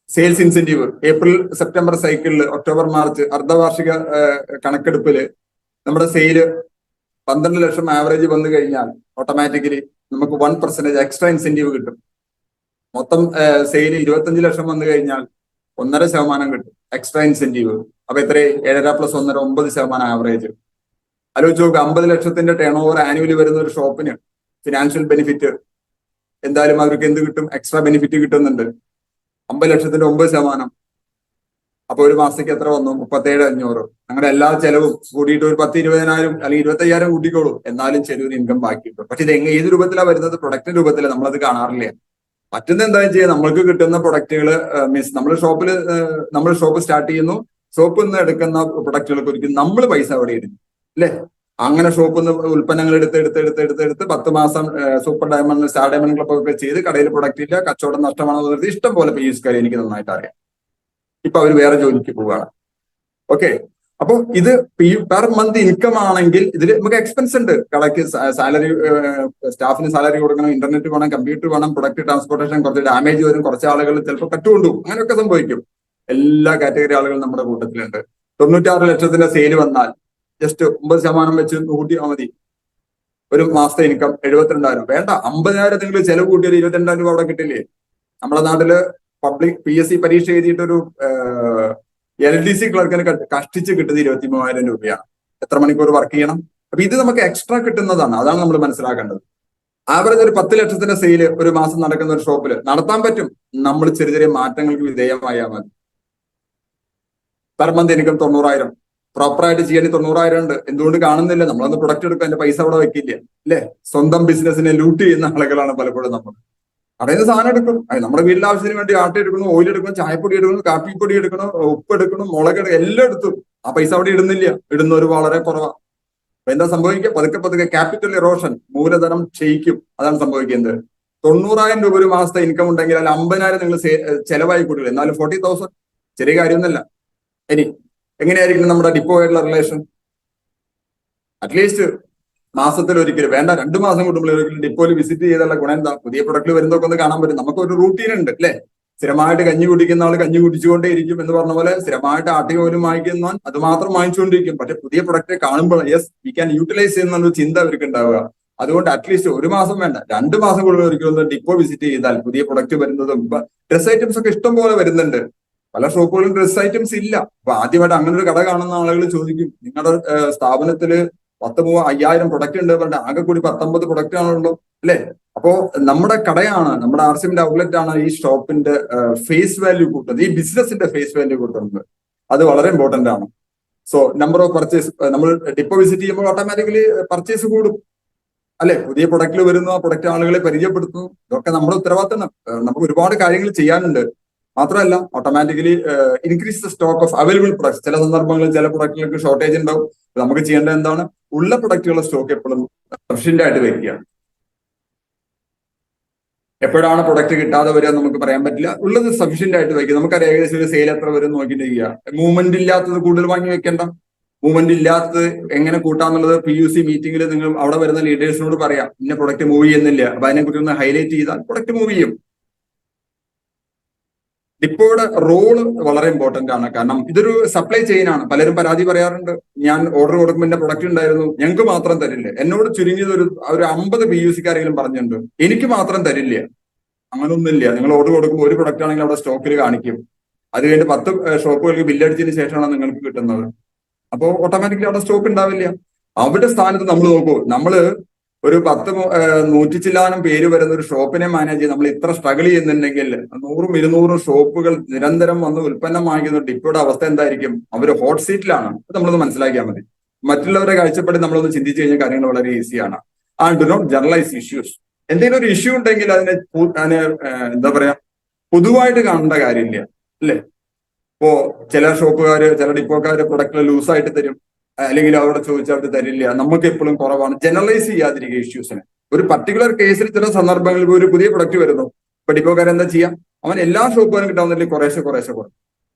[SPEAKER 1] sales incentive April September സൈക്കിളിൽ, ഒക്ടോബർ മാർച്ച് അർദ്ധവാർഷിക കണക്കെടുപ്പില് നമ്മുടെ സെയില് 12 ലക്ഷം ആവറേജ് വന്നു കഴിഞ്ഞാൽ ഓട്ടോമാറ്റിക്കലി നമുക്ക് 1% എക്സ്ട്രാ ഇൻസെന്റീവ് കിട്ടും. മൊത്തം സെയില് 25 ലക്ഷം വന്നു കഴിഞ്ഞാൽ 1.5% കിട്ടും എക്സ്ട്രാ ഇൻസെന്റീവ്. അപ്പൊ എത്ര? 7.5 + 1.5 9% ആവറേജ്. ആലോചിച്ച് നോക്കുക, 50 ലക്ഷത്തിന്റെ ടേൺ ഓവർ ആനുവലി വരുന്ന ഒരു ഷോപ്പിന് ഫിനാൻഷ്യൽ ബെനിഫിറ്റ് എന്തായാലും അവർക്ക് എന്ത് കിട്ടും? എക്സ്ട്രാ ബെനിഫിറ്റ് കിട്ടുന്നുണ്ട്. 50 ലക്ഷത്തിന്റെ 9%. അപ്പൊ ഒരു മാസത്തേക്ക് എത്ര വന്നു? 37,500. അങ്ങനെ എല്ലാ ചെലവും കൂടിയിട്ട് ഒരു 10-20,000 അല്ലെങ്കിൽ 25,000 കൂട്ടിക്കോളൂ. എന്നാലും ചെറിയൊരു ഇൻകം ബാക്കി കിട്ടും. പക്ഷെ ഇത് ഏത് രൂപത്തിലാണ് വരുന്നത്? പ്രൊഡക്റ്റിന്റെ രൂപത്തില്. നമ്മളത് കാണാറില്ല. മറ്റൊന്ന് എന്താ ചെയ്യുക, നമ്മൾക്ക് കിട്ടുന്ന പ്രൊഡക്റ്റുകൾ മീൻസ് നമ്മൾ ഷോപ്പ് സ്റ്റാർട്ട് ചെയ്യുന്നു, ഷോപ്പിൽ നിന്ന് എടുക്കുന്ന പ്രൊഡക്റ്റുകൾക്ക് ഒരിക്കലും നമ്മൾ പൈസ അവിടെ ഇടുന്നു, അല്ലെ? അങ്ങനെ ഷോപ്പിൽ നിന്ന് ഉൽപ്പന്നങ്ങൾ എടുത്ത് 10 മാസം super diamond, star diamond club ഒക്കെ ചെയ്ത് കടയിൽ പ്രൊഡക്റ്റ് ഇല്ല, കച്ചവടം നഷ്ടമാണെന്ന് പറഞ്ഞിട്ട് ഇഷ്ടം പോലെ PUCക്കാരെ എനിക്ക് നന്നായിട്ട് അറിയാം. ഇപ്പൊ അവർ വേറെ ജോലിക്ക് പോവുകയാണ്. ഓക്കെ, അപ്പൊ ഇത് പെർ മന്ത് ഇൻകം ആണെങ്കിൽ ഇതിൽ നമുക്ക് എക്സ്പെൻസ് ഉണ്ട്. കടയ്ക്ക് സാലറി, സ്റ്റാഫിന് സാലറി കൊടുക്കണം, ഇന്റർനെറ്റ് വേണം, കമ്പ്യൂട്ടർ വേണം, പ്രൊഡക്റ്റ് ട്രാൻസ്പോർട്ടേഷൻ, കുറച്ച് ഡാമേജ് വരും, കുറച്ച് ആളുകൾ ചിലപ്പോൾ കട്ടുകൊണ്ടുപോകും, അങ്ങനെയൊക്കെ സംഭവിക്കും. എല്ലാ കാറ്റഗറി ആളുകളും നമ്മുടെ കൂട്ടത്തിലുണ്ട്. 96 ലക്ഷത്തിന്റെ സെയില് വന്നാൽ ജസ്റ്റ് 9% വെച്ച് കൂട്ടിയാൽ മതി. ഒരു മാസത്തെ ഇൻകം 72,000. വേണ്ട, 50,000 നിങ്ങൾ ചെലവ് കൂട്ടിയൊരു 22,000 രൂപ അവിടെ കിട്ടില്ലേ? നമ്മുടെ നാട്ടില് പബ്ലിക് PSC പരീക്ഷ എഴുതിയിട്ടൊരു LDC ക്ലർക്കിന് കഷ്ടിച്ച് കിട്ടുന്നത് 23,000 രൂപയാണ്. എത്ര മണിക്കൂർ വർക്ക് ചെയ്യണം? അപ്പൊ ഇത് നമുക്ക് എക്സ്ട്രാ കിട്ടുന്നതാണ്. അതാണ് നമ്മൾ മനസ്സിലാക്കേണ്ടത്. ആവറേജ് ഒരു 10 ലക്ഷത്തിന്റെ സെയില് ഒരു മാസം നടക്കുന്ന ഒരു ഷോപ്പിൽ നടത്താൻ പറ്റും. നമ്മൾ ചെറിയ ചെറിയ മാറ്റങ്ങൾക്ക് വിധേയമായാൽ മതി. Per month income 90,000. പ്രോപ്പറായിട്ട് ചെയ്യാൻ 90,000 ഉണ്ട്. എന്തുകൊണ്ട് കാണുന്നില്ല? നമ്മളന്ന് പ്രൊഡക്റ്റ് എടുക്കുക, അതിന്റെ പൈസ അവിടെ വെക്കില്ല, അല്ലെ? സ്വന്തം ബിസിനസിനെ ലൂട്ട് ചെയ്യുന്ന ആളുകളാണ് പലപ്പോഴും നമ്മൾ. കടയിൽ നിന്ന് സാധനം എടുക്കും, നമ്മുടെ വീട്ടിലെ ആവശ്യത്തിന് വേണ്ടി ആട്ട എടുക്കണം, ഓയിൽ എടുക്കണം, ചായപ്പൊടി എടുക്കണം, കാപ്പിപ്പൊടി എടുക്കണം, ഉപ്പ് എടുക്കണം, മുളക് എടുക്കണം, എല്ലാം എടുത്തു. ആ പൈസ അവിടെ ഇടുന്നില്ല, ഇടുന്നവർ വളരെ കുറവാണ്. അപ്പൊ എന്താ സംഭവിക്കുക? പതുക്കെ ക്യാപിറ്റൽ ഇറോഷൻ, മൂലധനം ക്ഷയിക്കും. അതാണ് സംഭവിക്കുന്നത്. 90,000 രൂപ ഒരു മാസത്തെ ഇൻകം ഉണ്ടെങ്കിൽ അതിൽ 50,000 നിങ്ങൾ ചെലവായി കൂട്ടില്ല. എന്നാലും 40,000 ചെറിയ കാര്യമൊന്നുമല്ല. ഇനി എങ്ങനെയായിരിക്കും നമ്മുടെ ഡിപ്പോ ആയിട്ടുള്ള റിലേഷൻ? അറ്റ്ലീസ്റ്റ് മാസത്തിൽ ഒരിക്കലും, വേണ്ട 2 മാസം കൂടുമ്പോൾ ഒരിക്കലും ഡിപ്പോയിൽ വിസിറ്റ് ചെയ്തുള്ള ഗുണം എന്താ? പുതിയ പ്രൊഡക്റ്റ് വരുന്നതൊക്കെ ഒന്ന് കാണാൻ പറ്റും. നമുക്കൊരു റൂട്ടീൻ ഉണ്ട്, അല്ലെ? സ്ഥിരമായിട്ട് കഞ്ഞി കുടിക്കുന്ന ആൾ കഞ്ഞി കുടിച്ചുകൊണ്ടേ ഇരിക്കും എന്ന് പറഞ്ഞ പോലെ സ്ഥിരമായിട്ട് ആട്ടി ഓയിലും വാങ്ങിക്കുന്നവൻ അത് മാത്രം വാങ്ങിച്ചുകൊണ്ടിരിക്കും. പക്ഷെ പുതിയ പ്രൊഡക്റ്റ് കാണുമ്പോൾ യെസ് വി ക്യാൻ യൂട്ടിലൈസ് ചെയ്യുന്ന ഒരു ചിന്ത അവർക്ക് ഉണ്ടാവുക. അതുകൊണ്ട് അറ്റ്ലീസ്റ്റ് ഒരു മാസം വേണ്ട, 2 മാസം കൂടുതൽ ഒരിക്കലും ഡിപ്പോ വിസിറ്റ് ചെയ്താൽ പുതിയ പ്രൊഡക്റ്റ് വരുന്നതും ഇപ്പൊ ഡ്രസ് ഐറ്റംസ് ഒക്കെ ഇഷ്ടം പോലെ വരുന്നുണ്ട്. പല ഷോപ്പുകളിലും ഡ്രസ് ഐറ്റംസ് ഇല്ല. അപ്പൊ ആദ്യമായിട്ട് അങ്ങനെ ഒരു കട കാണുന്ന ആളുകൾ ചോദിക്കും, നിങ്ങളുടെ സ്ഥാപനത്തില് 5000 പ്രൊഡക്റ്റ് ഉണ്ട് പറഞ്ഞാൽ ആകെ കൂടി 19 പ്രൊഡക്റ്റ് ആണല്ലോ അല്ലെ? അപ്പോ നമ്മുടെ കടയാണ്, നമ്മുടെ ആർസിഎമ്മിന്റെ ഔട്ട്ലെറ്റ് ആണ് ഈ ഷോപ്പിന്റെ ഫേസ് വാല്യൂ കൂട്ടുന്നത്, ഈ ബിസിനസിന്റെ ഫേസ് വാല്യൂ കൂട്ടുന്നത്. അത് വളരെ ഇമ്പോർട്ടന്റ് ആണ്. സോ നമ്പർ ഓഫ് പർച്ചേസ്, നമ്മൾ ഡിപ്പോ വിസിറ്റ് ചെയ്യുമ്പോൾ ഓട്ടോമാറ്റിക്കലി പർച്ചേസ് കൂടും അല്ലെ? പുതിയ പ്രൊഡക്റ്റിൽ വരുന്നു, ആ പ്രൊഡക്റ്റ് ആളുകളെ പരിചയപ്പെടുത്തുന്നു. ഇതൊക്കെ നമ്മുടെ ഉത്തരവാദിത്തം. നമുക്ക് ഒരുപാട് കാര്യങ്ങൾ ചെയ്യാനുണ്ട്. മാത്രമല്ല automatically increase the stock of available products. ചില സന്ദർഭങ്ങളിൽ ചില പ്രൊഡക്റ്റുകൾക്ക് ഷോർട്ടേജ് ഉണ്ടാവും. നമുക്ക് ചെയ്യേണ്ടത് എന്താണ്? ഉള്ള പ്രൊഡക്റ്റുകളുടെ സ്റ്റോക്ക് എപ്പോഴും സഫിഷ്യന്റ് ആയിട്ട് വെക്കുക. എപ്പോഴാണ് പ്രൊഡക്റ്റ് കിട്ടാതെ വരിക നമുക്ക് പറയാൻ പറ്റില്ല. ഉള്ളത് സഫിഷ്യന്റ് ആയിട്ട് വയ്ക്കുക. നമുക്കറിയാം ഏകദേശം ഒരു സെയിൽ എത്ര വരും നോക്കിയിട്ട് ചെയ്യുക. മൂവ്മെന്റ് ഇല്ലാത്തത് കൂടുതൽ വാങ്ങി വെക്കേണ്ട. മൂവ്മെന്റ് ഇല്ലാത്തത് എങ്ങനെ കൂട്ടാന്നുള്ളത് PUC മീറ്റിംഗിൽ നിങ്ങൾ അവിടെ വരുന്ന ലീഡേഴ്സിനോട് പറയാം, ഇന്ന പ്രൊഡക്റ്റ് മൂവ് ചെയ്യുന്നില്ല, അപ്പൊ അതിനെക്കുറിച്ച് ഒന്ന് ഹൈലൈറ്റ് ചെയ്താൽ പ്രൊഡക്റ്റ് മൂവ് ചെയ്യും. ഡിപ്പോയുടെ റോള് വളരെ ഇമ്പോർട്ടന്റ് ആണ്. കാരണം ഇതൊരു സപ്ലൈ ചെയിൻ ആണ്. പലരും പരാതി പറയാറുണ്ട്, ഞാൻ ഓർഡർ കൊടുക്കുമ്പോൾ എന്റെ പ്രൊഡക്റ്റ് ഉണ്ടായിരുന്നു, ഞങ്ങൾക്ക് മാത്രം തരില്ല. എന്നോട് ചുരുങ്ങിയത് ഒരു 50 PUCക്കാരെങ്കിലും പറഞ്ഞിട്ടുണ്ട്, എനിക്ക് മാത്രം തരില്ല. അങ്ങനൊന്നുമില്ല. നിങ്ങൾ ഓർഡർ കൊടുക്കുമ്പോൾ ഒരു പ്രൊഡക്റ്റ് ആണെങ്കിൽ അവിടെ സ്റ്റോക്കിൽ കാണിക്കും. അത് കഴിഞ്ഞ് 10 ഷോപ്പുകൾക്ക് ബില്ലടിച്ചതിന് ശേഷമാണ് നിങ്ങൾക്ക് കിട്ടുന്നത്. അപ്പോൾ ഓട്ടോമാറ്റിക്കലി അവിടെ സ്റ്റോക്ക് ഉണ്ടാവില്ല. അവിടെ സ്ഥാനത്ത് നമ്മൾ നോക്കൂ, നമ്മള് ഒരു 100 ചില്ലാനം പേര് വരുന്ന ഒരു ഷോപ്പിനെ മാനേജ് ചെയ്ത് നമ്മൾ ഇത്ര സ്ട്രഗിൾ ചെയ്യുന്നുണ്ടെങ്കിൽ 100-200 ഷോപ്പുകൾ നിരന്തരം വന്ന് ഉൽപ്പന്നം വാങ്ങിക്കുന്ന ഡിപ്പോയുടെ അവസ്ഥ എന്തായിരിക്കും? അവർ ഹോട്ട് സീറ്റിലാണ്. നമ്മളൊന്ന് മനസ്സിലാക്കിയാൽ മതി. മറ്റുള്ളവരെ കാഴ്ചപ്പാടിൽ നമ്മളൊന്ന് ചിന്തിച്ചു കഴിഞ്ഞാൽ കാര്യങ്ങൾ വളരെ ഈസിയാണ്. Do not generalise issues. എന്തെങ്കിലും ഒരു ഇഷ്യൂ ഉണ്ടെങ്കിൽ അതിനെ എന്താ പറയാ, പൊതുവായിട്ട് കാണേണ്ട കാര്യമില്ല അല്ലേ? ഇപ്പോ ചില ഷോപ്പുകാര്, ചില ഡിപ്പോക്കാര് പ്രൊഡക്റ്റ് ലൂസായിട്ട് തരും, അല്ലെങ്കിൽ അവിടെ ചോദിച്ചാൽ അവർ തരില്ല. നമുക്ക് എപ്പോഴും കുറവാണ്. ജനറലൈസ് ചെയ്യാതിരിക്കുക ഇഷ്യൂസിനെ. ഒരു പർട്ടിക്കുലർ കേസിൽ ചില സന്ദർഭങ്ങളിൽ ഒരു പുതിയ പ്രൊഡക്റ്റ് വരുന്നു, ഇപ്പൊ ഡിപ്പോക്കാരൻ എന്താ ചെയ്യാം? അവൻ എല്ലാ ഷോപ്പുകാരും കിട്ടാവുന്നില്ല, കുറേശ്ശെ കുറയും.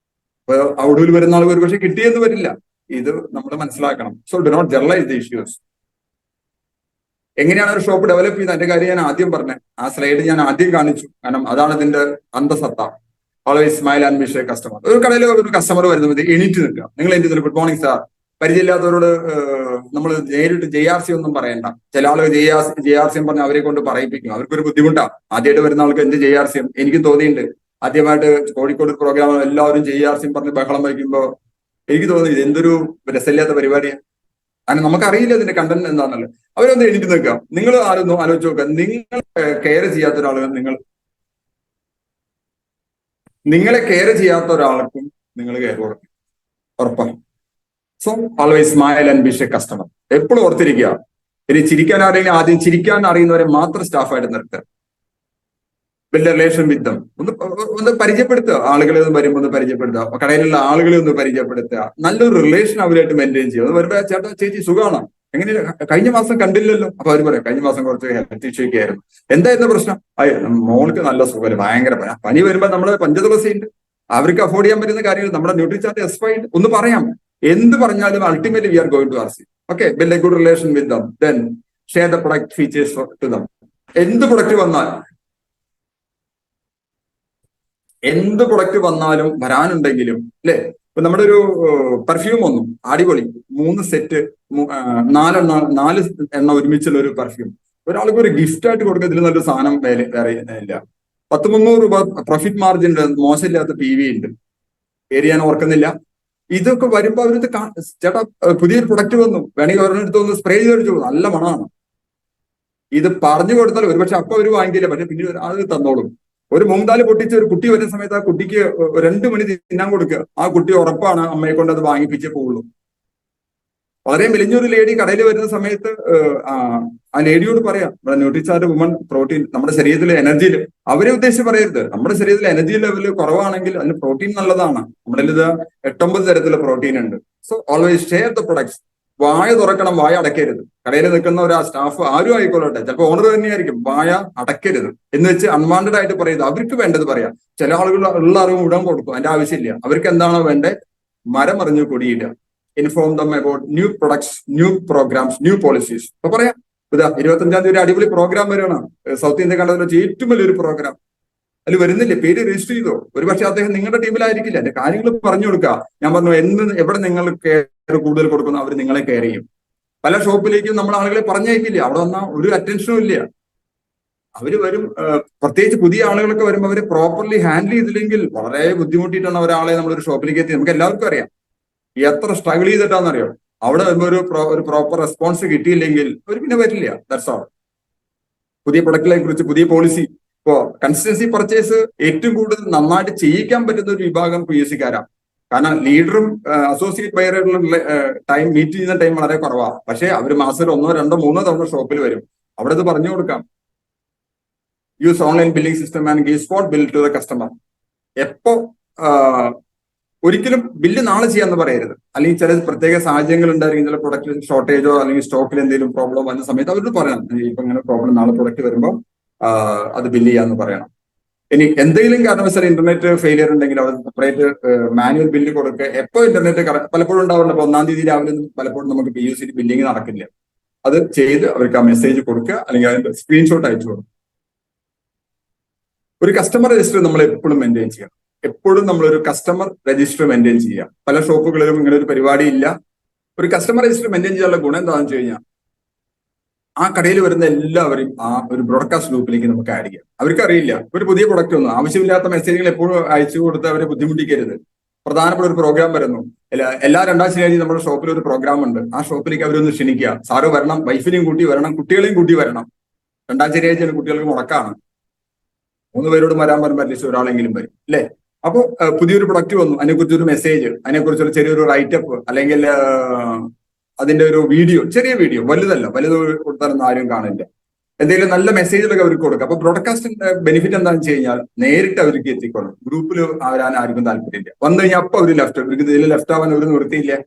[SPEAKER 1] അപ്പൊ ഔഡിൽ വരുന്ന ആൾ ഒരു പക്ഷെ കിട്ടിയെന്ന് വരില്ല. ഇത് നമ്മൾ മനസ്സിലാക്കണം. So do not generalise the issues. എങ്ങനെയാണ് ഒരു ഷോപ്പ് ഡെവലപ്പ് ചെയ്യുന്നത്? അതിന്റെ കാര്യം ഞാൻ ആദ്യം പറഞ്ഞത്, ആ സ്ലൈഡ് ഞാൻ ആദ്യം കാണിച്ചു. കാരണം അതാണ് ഇതിന്റെ അന്തസത്ത. Always smile and wish a customer. ഒരു കടയിൽ ഒരു കസ്റ്റമർ വരുന്നത് എണീറ്റ് നിൽക്കുക. നിങ്ങൾ എണീറ്റ് നിൽക്കുക, ഗുഡ് മോർണിംഗ് സാർ. പരിചയമില്ലാത്തവരോട് നമ്മൾ നേരിട്ട് JRC ഒന്നും പറയണ്ട. ചില ആളുകൾ JRC പറഞ്ഞ് അവരെ കൊണ്ട് പറയിപ്പിക്കും. അവർക്കൊരു ബുദ്ധിമുട്ടാണ്. ആദ്യമായിട്ട് വരുന്ന ആൾക്ക് എന്ത് JRC? എനിക്കും തോന്നിയിട്ടുണ്ട്. ആദ്യമായിട്ട് കോഴിക്കോട് പ്രോഗ്രാം എല്ലാവരും JRC പറഞ്ഞ് ബഹളം വയ്ക്കുമ്പോൾ എനിക്ക് തോന്നി എന്തൊരു രസമില്ലാത്ത പരിപാടിയാണ്. കാരണം നമുക്കറിയില്ല ഇതിന്റെ കണ്ടന്റ് എന്താണല്ലോ. അവരൊന്ന് എണീറ്റ് നിൽക്കാം. നിങ്ങൾ ആരൊന്നും ആലോചിച്ച് നോക്കുക, നിങ്ങൾ കെയർ ചെയ്യാത്ത ഒരാൾ, നിങ്ങളെ കെയർ ചെയ്യാത്ത ഒരാൾക്കും നിങ്ങൾ കെയർ കൊടുക്കും, ഉറപ്പാണ്. So always smile and wish a customer. എപ്പോഴും ഓർത്തിരിക്കുക. ഇനി ചിരിക്കാൻ ആരെങ്കിലും ആദ്യം ചിരിക്കാൻ അറിയുന്നവരെ മാത്രം സ്റ്റാഫായിട്ട് നിർത്തുക. Build relation with dum. ഒന്ന് പരിചയപ്പെടുത്തുക. ആളുകളെ ഒന്ന് വരുമ്പോൾ ഒന്ന് പരിചയപ്പെടുത്തുക. കടയിലുള്ള ആളുകളെ ഒന്ന് പരിചയപ്പെടുത്തുക. നല്ലൊരു റിലേഷൻ അവരായിട്ട് മെയിൻറ്റെയിൻ ചെയ്യുക. അത് വരുമ്പോൾ ചേട്ടാ ചേച്ചി സുഖമാണോ, എങ്ങനെ കഴിഞ്ഞ മാസം കണ്ടില്ലല്ലോ? അപ്പൊ അവർ പറയാം കഴിഞ്ഞ മാസം കുറച്ച് ഹെൽത്ത് ഇഷ്യൂ ഒക്കെ ആയിരുന്നു. എന്തായിരുന്നു പ്രശ്നം? മോൾക്ക് നല്ല സുഖം, ഭയങ്കര പനി വരുമ്പോൾ നമ്മള് പഞ്ചതുളസിയുണ്ട്, അവർക്ക് അഫോർഡ് ചെയ്യാൻ പറ്റുന്ന കാര്യങ്ങൾ നമ്മുടെ ന്യൂട്രിചാർട്ട് എക്സ്പൈഡ് ഒന്ന് പറയാം. എന്ത് പറഞ്ഞാലും ultimately we are going to RC. Okay, build a good relation with them, then share the product features to them. എന്ത് പ്രൊഡക്റ്റ് വന്നാലും വരാനുണ്ടെങ്കിലും അല്ലെ? ഇപ്പൊ നമ്മുടെ ഒരു പെർഫ്യൂം വന്നു, അടിപൊളി, 3 സെറ്റ്, 4 എണ്ണ ഒരുമിച്ചുള്ള ഒരു പെർഫ്യൂം. ഒരാൾക്ക് ഒരു ഗിഫ്റ്റ് ആയിട്ട് കൊടുക്കുന്നതിൽ നല്ലൊരു സാധനം വേറെ ഇല്ല. 100-300 രൂപ പ്രോഫിറ്റ് മാർജിൻ ഉണ്ട്, മോശമില്ലാത്ത PV ഉണ്ട്, പേര് ഞാൻ ഓർക്കുന്നില്ല. ഇതൊക്കെ വരുമ്പോ അവരത് ചേട്ടാ പുതിയൊരു പ്രൊഡക്റ്റ് വന്നു, വേണമെങ്കിൽ ഒരെണ്ണെടുത്ത് ഒന്ന് സ്പ്രേ ചെയ്തടിച്ചു, നല്ല മണമാണ്. ഇത് പറഞ്ഞു കൊടുത്താൽ ഒരുപക്ഷെ അപ്പൊ അവര് വാങ്ങിക്കില്ല, പക്ഷെ പിന്നീട് അത് തന്നോളും. ഒരു മൂങ്കാല് പൊട്ടിച്ച് ഒരു കുട്ടി വരുന്ന സമയത്ത് ആ കുട്ടിക്ക് 2 മണി തിന്നാൻ കൊടുക്കുക. ആ കുട്ടി ഉറപ്പാണ് അമ്മയെ കൊണ്ട് അത് വാങ്ങിപ്പിച്ചേ പോവുള്ളൂ. വളരെ മെലിഞ്ഞൊരു ലേഡി കടയിൽ വരുന്ന സമയത്ത് ആ ലേഡിയോട് പറയാം, നമ്മുടെ ന്യൂട്രിചാർട്ട് വുമൺ പ്രോട്ടീൻ നമ്മുടെ ശരീരത്തിലെ എനർജിയിൽ, അവരെ ഉദ്ദേശിച്ച് പറയരുത്, നമ്മുടെ ശരീരത്തിലെ എനർജി ലെവൽ കുറവാണെങ്കിൽ അതിന് പ്രോട്ടീൻ നല്ലതാണ്. നമ്മുടെ ഇത് 8-9 തരത്തിലുള്ള പ്രോട്ടീൻ ഉണ്ട്. So always share the products. വായ തുറക്കണം, വായ അടയ്ക്കരുത്. കടയിൽ നിൽക്കുന്ന ഒരു സ്റ്റാഫ് ആരും ആയിക്കോട്ടെ, ചിലപ്പോൾ ഓണർ തന്നെയായിരിക്കും, വായ അടയ്ക്കരുത് എന്ന് വെച്ച് അൺവാണ്ടഡ് ആയിട്ട് പറയരുത്. അവർക്ക് വേണ്ടത് പറയാം. ചില ആളുകൾ ഉള്ള അറിവ് മുഴുവൻ കൊടുക്കും, അതിന്റെ ആവശ്യമില്ല. അവർക്ക് എന്താണോ വേണ്ടത് മരം അറിഞ്ഞു കൊടിയില്ല. Inform them about new products, new programs, new policies. അപ്പൊ പറയാം, 25-ാം തീയതി ഒരു അടിപൊളി പ്രോഗ്രാം വരികയാണ്, സൗത്ത് ഇന്ത്യ കണ്ടതിൽ വെച്ച് ഏറ്റവും വലിയൊരു പ്രോഗ്രാം. അതിൽ വരുന്നില്ലേ, പേര് രജിസ്റ്റർ ചെയ്തോ. ഒരുപക്ഷെ അദ്ദേഹം നിങ്ങളുടെ ടീമിലായിരിക്കില്ല. എന്റെ കാര്യങ്ങൾ പറഞ്ഞു കൊടുക്കുക. ഞാൻ പറഞ്ഞു എവിടെ നിങ്ങൾ കെയർ കൂടുതൽ കൊടുക്കുന്നു അവർ നിങ്ങളെ കെയർ ചെയ്യും. പല ഷോപ്പിലേക്കും നമ്മൾ ആളുകളെ പറഞ്ഞയക്കില്ല. അവിടെ വന്നാൽ ഒരു അറ്റൻഷനും ഇല്ല. അവര് വരും, പ്രത്യേകിച്ച് പുതിയ ആളുകളൊക്കെ വരുമ്പോൾ അവരെ പ്രോപ്പർലി ഹാൻഡിൽ ചെയ്തില്ലെങ്കിൽ വളരെ ബുദ്ധിമുട്ടിയിട്ടാണ് ഒരാളെ നമ്മളൊരു ഷോപ്പിലേക്ക് എത്തി. നമുക്ക് എല്ലാവർക്കും അറിയാം എത്ര സ്ട്രഗിൾ ചെയ്തിട്ടാണെന്നറിയോ. അവിടെ വരുമ്പോൾ ഒരു പ്രോപ്പർ റെസ്പോൺസ് കിട്ടിയില്ലെങ്കിൽ അവർ പിന്നെ വരില്ല. That's all. പുതിയ പ്രൊഡക്റ്റിനെ കുറിച്ച് പുതിയ പോളിസി. ഇപ്പോ കൺസിസ്റ്റൻസി പർച്ചേസ് ഏറ്റവും കൂടുതൽ നന്നായിട്ട് ചെയ്യിക്കാൻ പറ്റുന്ന ഒരു വിഭാഗം PUC-കാരാണ്. കാരണം ലീഡറും അസോസിയേറ്റ് ബയറുള്ള ടൈം മീറ്റ് ചെയ്യുന്ന ടൈം വളരെ കുറവാണ്. പക്ഷേ അവർ മാസത്തിൽ 1, 2, 3 തവണ ഷോപ്പിൽ വരും. അവിടെ ഇത് പറഞ്ഞു കൊടുക്കാം. Use online billing system and give spot bill to the customer. എപ്പോ ഒരിക്കലും ബില്ല് നാളെ ചെയ്യാന്ന് പറയരുത്. അല്ലെങ്കിൽ ചില പ്രത്യേക സാഹചര്യങ്ങൾ ഉണ്ടായിരിക്കും, ചില പ്രൊഡക്റ്റ് ഷോർട്ടേജോ അല്ലെങ്കിൽ സ്റ്റോക്കിൽ എന്തെങ്കിലും പ്രോബ്ലം വന്ന സമയത്ത് അവരോട് പറയണം, ഇപ്പൊ ഇങ്ങനെ പ്രോബ്ലം നാളെ പ്രൊഡക്റ്റ് വരുമ്പോൾ അത് ബില്ല് ചെയ്യാന്ന് പറയണം. ഇനി എന്തെങ്കിലും കാരണവശാൽ ഇന്റർനെറ്റ് ഫെയിലിയർ ഉണ്ടെങ്കിൽ അവർ സെപ്പറേറ്റ് മാനുവൽ ബില്ല് കൊടുക്കുക. എപ്പോ ഇന്റർനെറ്റ് പലപ്പോഴും ഉണ്ടാവുന്നുണ്ട്. ഇപ്പൊ 1-ാം തീയതി രാവിലെ പലപ്പോഴും നമുക്ക് PUC ബില്ലിംഗ് നടക്കില്ല. അത് ചെയ്ത് അവർക്ക് ആ മെസ്സേജ് കൊടുക്കുക, അല്ലെങ്കിൽ അതിന്റെ സ്ക്രീൻഷോട്ട് അയച്ചു കൊടുക്കുക. ഒരു കസ്റ്റമർ രജിസ്റ്റർ നമ്മൾ എപ്പോഴും മെയിൻറ്റെയിൻ ചെയ്യണം. എപ്പോഴും നമ്മളൊരു കസ്റ്റമർ രജിസ്റ്റർ മെയിൻറ്റെയിൻ ചെയ്യുക. പല ഷോപ്പുകളിലും ഇങ്ങനെ ഒരു പരിപാടി ഇല്ല. ഒരു കസ്റ്റമർ രജിസ്റ്റർ മെയിൻറ്റെയിൻ ചെയ്യാനുള്ള ഗുണം എന്താണെന്ന് വെച്ച് കഴിഞ്ഞാൽ ആ കടയിൽ വരുന്ന എല്ലാവരെയും ആ ഒരു ബ്രോഡ്കാസ്റ്റ് ഗ്രൂപ്പിലേക്ക് നമുക്ക് ആഡ് ചെയ്യാം. അവർക്ക് അറിയില്ല ഒരു പുതിയ പ്രൊഡക്റ്റ് ഒന്നും ആവശ്യമില്ലാത്ത മെസ്സേജുകൾ എപ്പോഴും അയച്ചു കൊടുത്ത് അവരെ ബുദ്ധിമുട്ടിക്കരുത്. പ്രധാനപ്പെട്ട ഒരു പ്രോഗ്രാം വരുന്നു, എല്ലാ 2-ാം ശനിയാഴ്ച നമ്മുടെ ഷോപ്പിൽ ഒരു പ്രോഗ്രാം ഉണ്ട്. ആ ഷോപ്പിലേക്ക് അവരൊന്ന് ക്ഷണിക്കുക. സാറ് വരണം, വൈഫിനെയും കൂട്ടി വരണം, കുട്ടികളെയും കൂട്ടി വരണം. 2-ാം ശനിയാഴ്ച കുട്ടികൾക്ക് മുടക്കാണ്. 3 പേരോട് വരാൻ പറയുമ്പോൾ അറ്റ്ലീസ്റ്റ് ഒരാളെങ്കിലും വരും, അല്ലേ? അപ്പോൾ പുതിയൊരു പ്രൊഡക്റ്റ് വന്നു, അതിനെക്കുറിച്ചൊരു മെസ്സേജ്, അതിനെക്കുറിച്ചൊരു ചെറിയൊരു റൈറ്റപ്പ്, അല്ലെങ്കിൽ അതിന്റെ ഒരു വീഡിയോ, ചെറിയ വീഡിയോ, വലുത് കൊടുത്താലൊന്നും ആരും കാണില്ല. എന്തെങ്കിലും നല്ല മെസ്സേജുകളൊക്കെ അവർക്ക് കൊടുക്കുക. അപ്പൊ ബ്രോഡ്കാസ്റ്റിന്റെ ബെനിഫിറ്റ് എന്താണെന്ന് വെച്ച് കഴിഞ്ഞാൽ നേരിട്ട് അവർക്ക് എത്തിക്കൊള്ളും. ഗ്രൂപ്പിൽ വരാൻ ആർക്കും താല്പര്യമില്ല. വന്നു കഴിഞ്ഞാൽ അപ്പൊ അവർ ഇവർക്ക് ഇതിൽ ലെഫ്റ്റ് ആവാൻ ഒരു നിർത്തിയില്ല.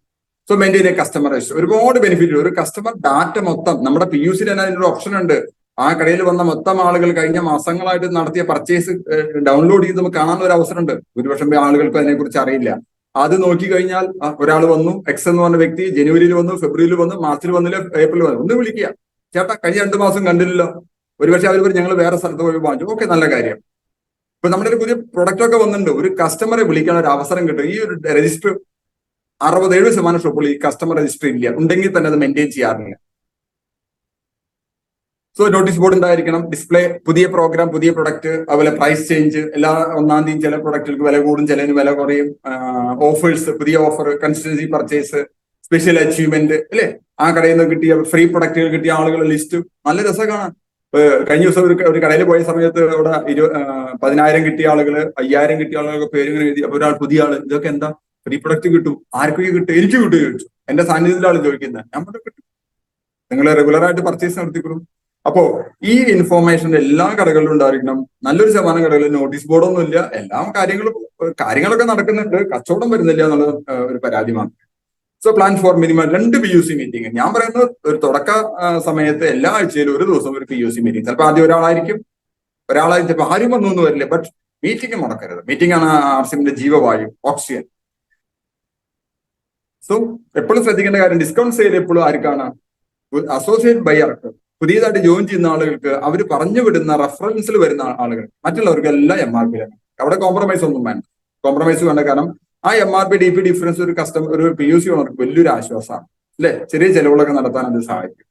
[SPEAKER 1] So maintain A customer register. ഒരുപാട് ബെനിഫിറ്റ്. ഒരു കസ്റ്റമർ ഡാറ്റ മൊത്തം നമ്മുടെ PUC-ൽ തന്നെ അതിനൊരു ഓപ്ഷൻ ഉണ്ട്. ആ കടയിൽ വന്ന മൊത്തം ആളുകൾ കഴിഞ്ഞ മാസങ്ങളായിട്ട് നടത്തിയ പർച്ചേസ് ഡൗൺലോഡ് ചെയ്ത് നമുക്ക് കാണാൻ ഒരു അവസരമുണ്ട്. ഭൂരിപക്ഷം ആളുകൾക്ക് അതിനെക്കുറിച്ച് അറിയില്ല. അത് നോക്കി കഴിഞ്ഞാൽ ഒരാൾ വന്നു, എക്സ് എന്ന് പറഞ്ഞ വ്യക്തി ജനുവരിയിൽ വന്നു, ഫെബ്രുവരിയിൽ വന്നു, മാർച്ചിൽ വന്നില്ല, ഏപ്രിൽ വന്നു, ഒന്ന് വിളിക്കുക, ചേട്ടാ കഴിഞ്ഞ 2 മാസം കണ്ടില്ലല്ലോ. ഒരുപക്ഷെ അവർ ഞങ്ങൾ വേറെ സ്ഥലത്ത് പോയി വാങ്ങിച്ചു. ഓക്കെ, നല്ല കാര്യം. ഇപ്പൊ നമ്മുടെ ഒരു പുതിയ പ്രൊഡക്റ്റ് ഒക്കെ വന്നിട്ടുണ്ട്. ഒരു കസ്റ്റമറെ വിളിക്കാൻ ഒരു അവസരം കിട്ടും. ഈ ഒരു രജിസ്റ്റർ 67% ഷോപ്പുകൾ ഈ കസ്റ്റമർ രജിസ്റ്റർ ഇല്ല, ഉണ്ടെങ്കിൽ തന്നെ അത് മെയിൻറ്റെയിൻ ചെയ്യാറില്ല. സോ നോട്ടീസ് ബോർഡ് ഉണ്ടായിരിക്കണം, ഡിസ്പ്ലേ, പുതിയ പ്രോഗ്രാം, പുതിയ പ്രൊഡക്റ്റ്, അതുപോലെ പ്രൈസ് ചേഞ്ച്. എല്ലാ 1-ാം തീയതി ചില പ്രൊഡക്റ്റുകൾക്ക് വില കൂടും, ചിലതിന് വില കുറയും. ഓഫേഴ്സ്, പുതിയ offer, consistency purchase, special achievement, അല്ലെ? ആ കടയിൽ നിന്ന് കിട്ടിയ ഫ്രീ പ്രൊഡക്റ്റുകൾ കിട്ടിയ ആളുകളുടെ ലിസ്റ്റ് നല്ല രസം കാണാൻ. കഴിഞ്ഞ ദിവസം ഒരു കടയിൽ പോയ സമയത്ത് അവിടെ 10,000 കിട്ടിയ ആളുകൾ, 5,000 കിട്ടിയ ആളുകളൊക്കെ പേരിങ്ങനെ എഴുതി. അപ്പൊ ഒരാൾ പുതിയ ആള്, ഇതൊക്കെ എന്താ ഫ്രീ പ്രൊഡക്റ്റ് കിട്ടും, ആർക്കൊക്കെ കിട്ടും? എനിക്ക് കിട്ടും ചോദിച്ചു. എന്റെ സാന്നിധ്യത്തിലാണ് ചോദിക്കുന്നത്. ഞാൻ പറഞ്ഞു കിട്ടും, നിങ്ങൾ റെഗുലറായിട്ട് പർച്ചേസ് നടത്തിക്കൊള്ളും. അപ്പോ ഈ ഇൻഫോർമേഷൻ എല്ലാ കടകളിലും ഉണ്ടായിരിക്കണം. നല്ലൊരു ശതമാനം കടകളിൽ നോട്ടീസ് ബോർഡൊന്നും ഇല്ല. എല്ലാ കാര്യങ്ങളൊക്കെ നടക്കുന്നുണ്ട്, കച്ചവടം വരുന്നില്ല എന്നുള്ള ഒരു പരാതി മാത്രം. So plan for minimum 2 PUC meeting. ഞാൻ പറയുന്നത് ഒരു തുടക്ക സമയത്ത് എല്ലാ ആഴ്ചയിലും ഒരു ദിവസം ഒരു PUC മീറ്റിംഗ്. ചിലപ്പോൾ ആദ്യം ഒരാളായിരിക്കും, ചിലപ്പോൾ ആരും വന്നൊന്നും വരില്ല. But meeting മുടക്കരുത്. മീറ്റിംഗ് ആണ് RCMന്റെ ജീവവായു, ഓക്സിജൻ. സോ എപ്പോഴും ശ്രദ്ധിക്കേണ്ട കാര്യം, ഡിസ്കൗണ്ട് സെയിൽ എപ്പോഴും ആർക്കാണ്? അസോസിയേറ്റ് ബയർക്ക്, പുതിയതായിട്ട് ജോയിൻ ചെയ്യുന്ന ആളുകൾക്ക്, അവർ പറഞ്ഞു വിടുന്ന റെഫറൻസിൽ വരുന്ന ആളുകൾ, മറ്റുള്ളവർക്ക് എല്ലാം MRP ലാണ്. അവിടെ കോംപ്രമൈസ് ഒന്നും വേണ്ട. കോംപ്രമൈസ് വേണ്ട. കാരണം ആ MRP DP ഡിഫറൻസ് ഒരു PUC ഓണർക്ക് വലിയൊരു ആശ്വാസമാണ്, അല്ലെ? ചെറിയ ചെലവുകളൊക്കെ നടത്താൻ അത് സഹായിക്കും.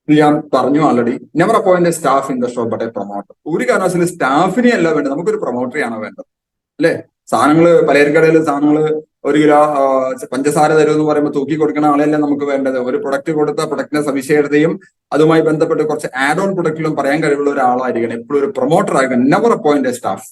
[SPEAKER 1] ഞാൻ പറഞ്ഞു already, never appoint staff in the shop but A promoter. ഒരു കാരണവശാലും സ്റ്റാഫിനെ അല്ല വേണ്ടത്, നമുക്കൊരു പ്രൊമോട്ടറെയാണ് വേണ്ടത്, അല്ലെ? സാധനങ്ങള് പലചരക്കടയിൽ സാധനങ്ങള് 1 കിലോ പഞ്ചസാര തരുമെന്ന് പറയുമ്പോൾ തൂക്കി കൊടുക്കുന്ന ആളെയല്ല നമുക്ക് വേണ്ടത്. ഒരു പ്രൊഡക്റ്റ് കൊടുത്ത പ്രൊഡക്റ്റിന്റെ സവിശേഷതയും അതുമായി ബന്ധപ്പെട്ട് കുറച്ച് ആഡ് ഓൺ പ്രൊഡക്റ്റിലും പറയാൻ കഴിവുള്ള ഒരാളായിരിക്കണം. എപ്പോഴും ഒരു പ്രൊമോട്ടർ ആയിരിക്കണം. Never appoint A staff.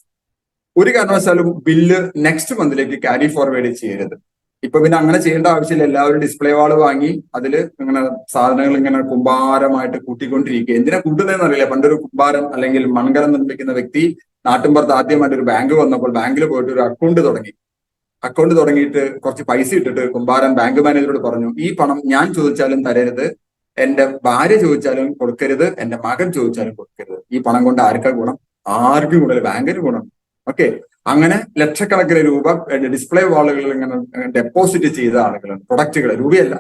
[SPEAKER 1] ഒരു കാരണവശാലും ബില്ല് നെക്സ്റ്റ് മന്തിലേക്ക് ക്യാരി ഫോർവേഡ് ചെയ്യരുത്. ഇപ്പൊ പിന്നെ അങ്ങനെ ചെയ്യേണ്ട ആവശ്യമില്ല. എല്ലാവരും ഡിസ്പ്ലേ വാള് വാങ്ങി അതിൽ ഇങ്ങനെ സാധനങ്ങൾ ഇങ്ങനെ കുമ്പാരമായിട്ട് കൂട്ടിക്കൊണ്ടിരിക്കുക. എന്തിനാ കൂട്ടുന്നതെന്ന് അറിയില്ല. പണ്ടൊരു കുമ്പാരം അല്ലെങ്കിൽ മൺകലം നിർമ്മിക്കുന്ന വ്യക്തി നാട്ടിൻപുറത്ത് ആദ്യമായിട്ട് ഒരു ബാങ്ക് വന്നപ്പോൾ ബാങ്കിൽ പോയിട്ട് ഒരു അക്കൗണ്ട് തുടങ്ങിയിട്ട് കുറച്ച് പൈസ ഇട്ടിട്ട് കുമ്പാരൻ ബാങ്ക് മാനേജറോട് പറഞ്ഞു, ഈ പണം ഞാൻ ചോദിച്ചാലും തരരുത്, എന്റെ ഭാര്യ ചോദിച്ചാലും കൊടുക്കരുത്, എന്റെ മകൻ ചോദിച്ചാലും കൊടുക്കരുത്. ഈ പണം കൊണ്ട് ആർക്കാ ഗുണം? ആർക്കും ഗുണമില്ല, ബാങ്കിന് ഗുണം. ഓക്കെ, അങ്ങനെ ലക്ഷക്കണക്കിന് രൂപ ഡിസ്പ്ലേ വാളുകളിൽ ഇങ്ങനെ ഡെപ്പോസിറ്റ് ചെയ്ത ആളുകളുണ്ട്. പ്രൊഡക്റ്റുകൾ, രൂപയല്ല,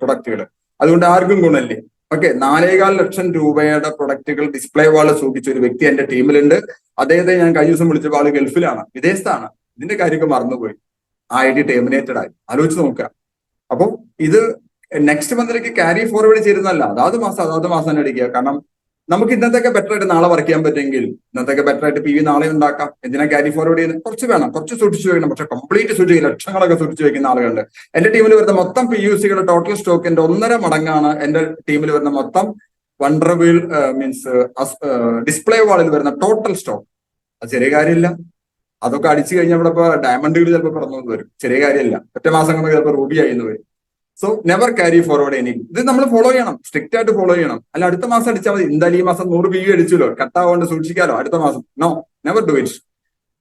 [SPEAKER 1] പ്രൊഡക്റ്റുകൾ. അതുകൊണ്ട് ആർക്കും ഗുണമില്ലേ? ഓക്കെ, 4.25 ലക്ഷം രൂപയുടെ പ്രൊഡക്റ്റുകൾ ഡിസ്പ്ലേ വാള് സൂക്ഷിച്ച ഒരു വ്യക്തി എന്റെ ടീമിലുണ്ട്. അദ്ദേഹത്തെ ഞാൻ കഴിഞ്ഞ ദിവസം വിളിച്ചപ്പോൾ ആള് ഗൾഫിലാണ്, വിദേശത്താണ്. ഇതിന്റെ കാര്യമൊക്കെ മറന്നുപോയി. ആ ID ടെർമിനേറ്റഡ് ആയി. ആലോചിച്ച് നോക്കുക. അപ്പോൾ ഇത് നെക്സ്റ്റ് മന്തിലേക്ക് ക്യാരി ഫോർവേഡ് ചെയ്തിരുന്നല്ല, അതാത് മാസം തന്നെ അടിക്കുക. കാരണം നമുക്ക് ഇന്നത്തെയൊക്കെ ബെറ്റർ ആയിട്ട് നാളെ വർക്ക് ചെയ്യാൻ പറ്റുമെങ്കിൽ ഇന്നത്തെയൊക്കെ ബെറ്റർ ആയിട്ട് പി വി നാളെ ഉണ്ടാക്കാം. എന്തിനാ ക്യാരി ഫോർവേഡ് ചെയ്യുന്നത്? കുറച്ച് വേണം, കുറച്ച് സൂക്ഷിച്ചു വെക്കണം. പക്ഷെ കംപ്ലീറ്റ് സൂക്ഷിച്ച് ലക്ഷങ്ങളൊക്കെ സൂക്ഷിച്ചു വെക്കുന്ന ആളുകളുണ്ട്. എന്റെ ടീമിൽ വരുന്ന മൊത്തം പി യു സികളുടെ ടോട്ടൽ സ്റ്റോക്കിന്റെ 1.5 മടങ്ങാണ് എന്റെ ടീമിൽ വരുന്ന മൊത്തം വണ്ടർവീൽ മീൻസ് ഡിസ്പ്ലേ വാളിൽ വരുന്ന ടോട്ടൽ സ്റ്റോക്ക്. അത് ചെറിയ കാര്യമില്ല. അതൊക്കെ അടിച്ചു കഴിഞ്ഞാൽ ഇവിടെ ഇപ്പൊ ഡയമണ്ടുകൾ ചിലപ്പോൾ പറഞ്ഞു വരും. ചെറിയ കാര്യമല്ല. ഒറ്റ മാസം കൊണ്ട് ചിലപ്പോൾ റൂബി ആയി എന്ന് വരും. So never carry forward any. ഇത് നമ്മൾ ഫോളോ ചെയ്യണം, സ്ട്രിക്റ്റ് ആയിട്ട് ഫോളോ ചെയ്യണം. അല്ല അടുത്ത മാസം അടിച്ചാൽ മതി, എന്തായാലും ഈ മാസം 100 PU അടിച്ചല്ലോ, കട്ടാവുകൊണ്ട് സൂക്ഷിക്കാലോ അടുത്ത മാസം. No, never do it.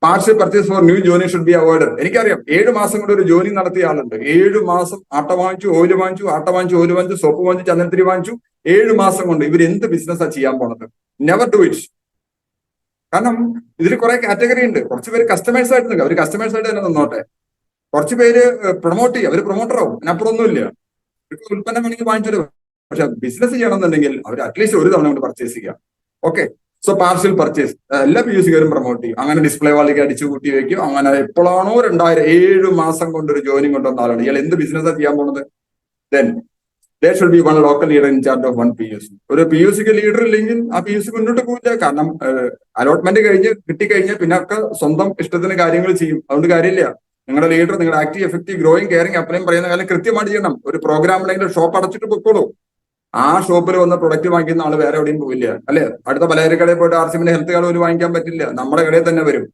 [SPEAKER 1] Partial purchase for new joining should be avoided. എനിക്കറിയാം 7 മാസം കൊണ്ട് ഒരു ജോയിനിങ് നടത്തിയ ആളുണ്ട്. 7 മാസം ആട്ട വാങ്ങിച്ചു, ഓയില് വാങ്ങിച്ചു, ആട്ട വാങ്ങിച്ചു, ഓയില് വാങ്ങിച്ചു, സോപ്പ് വാങ്ങിച്ചു, ചന്ദനത്തിരി വാങ്ങിച്ചു. 7 മാസം കൊണ്ട് ഇവർ എന്ത് ബിസിനസ്സാണ് ചെയ്യാൻ പോണത്? Never do it. കാരണം ഇതിൽ കുറെ കാറ്റഗറി ഉണ്ട്. കുറച്ച് പേര് കസ്റ്റമേഴ്സ് ആയിട്ട് നിൽക്കുക, അവർ കസ്റ്റമേഴ്സ് ആയിട്ട് തന്നെ നിന്നോട്ടെ. കുറച്ച് പേര് പ്രൊമോട്ട് ചെയ്യുക, അവർ പ്രൊമോട്ടർ ആവും, അതിനപ്പുറമൊന്നുമില്ല. ഉൽപ്പന്നം വേണമെങ്കിൽ വാങ്ങിച്ചൊരു, പക്ഷെ ബിസിനസ് ചെയ്യണമെന്നുണ്ടെങ്കിൽ അവർ അറ്റ്ലീസ്റ്റ് ഒരു തവണ കൊണ്ട് പർച്ചേസ് ചെയ്യാം. ഓക്കെ, സോ പാർഷ്യൽ പർച്ചേസ് എല്ലാ പി യു സിക്കാരും പ്രൊമോട്ട് ചെയ്യും. അങ്ങനെ ഡിസ്പ്ലേ വാളിലേക്ക് അടിച്ചു കൂട്ടി വെക്കും. അങ്ങനെ എപ്പോഴാണോ 7 മാസം കൊണ്ട് ഒരു ജോയിനിങ് കൊണ്ടുവന്ന ആളാണ് ഇയാൾ എന്ത് ബിസിനസ്സാണ് ചെയ്യാൻ പോണത്? Then there should be one local leader in charge of one PUC. ഒരു പി യു സിക്ക് ലീഡർ ഇല്ലെങ്കിൽ ആ പി യു സി മുന്നോട്ട് പോകില്ല. കാരണം അലോട്ട്മെന്റ് കിട്ടിക്കഴിഞ്ഞാൽ പിന്നെ ഒക്കെ സ്വന്തം ഇഷ്ടത്തിന് കാര്യങ്ങൾ ചെയ്യും. അതുകൊണ്ട് കാര്യമില്ല. നിങ്ങളുടെ ലീഡർ നിങ്ങളുടെ ആക്റ്റീവ്, എഫക്റ്റീവ്, ഗ്രോയിങ്, കെയറിംഗ്, അപ്ലൈം പറയുന്ന കാര്യം കൃത്യമായിട്ട് ചെയ്യണം. ഒരു പ്രോഗ്രാം ഉണ്ടെങ്കിൽ ഷോപ്പ് അടച്ചിട്ട് പൊക്കോളൂ. ആ ഷോപ്പിൽ വന്ന പ്രൊഡക്റ്റ് വാങ്ങിക്കുന്ന ആൾ വേറെ എവിടെയും പോയില്ല, അല്ലെ? അടുത്ത പലചരക്ക് കടയിൽ പോയിട്ട് ആർസിമിന്റെ ഹെൽത്ത് കാർഡ് പോലും വാങ്ങിക്കാൻ പറ്റില്ല, നമ്മുടെ കടയിൽ തന്നെ വരും.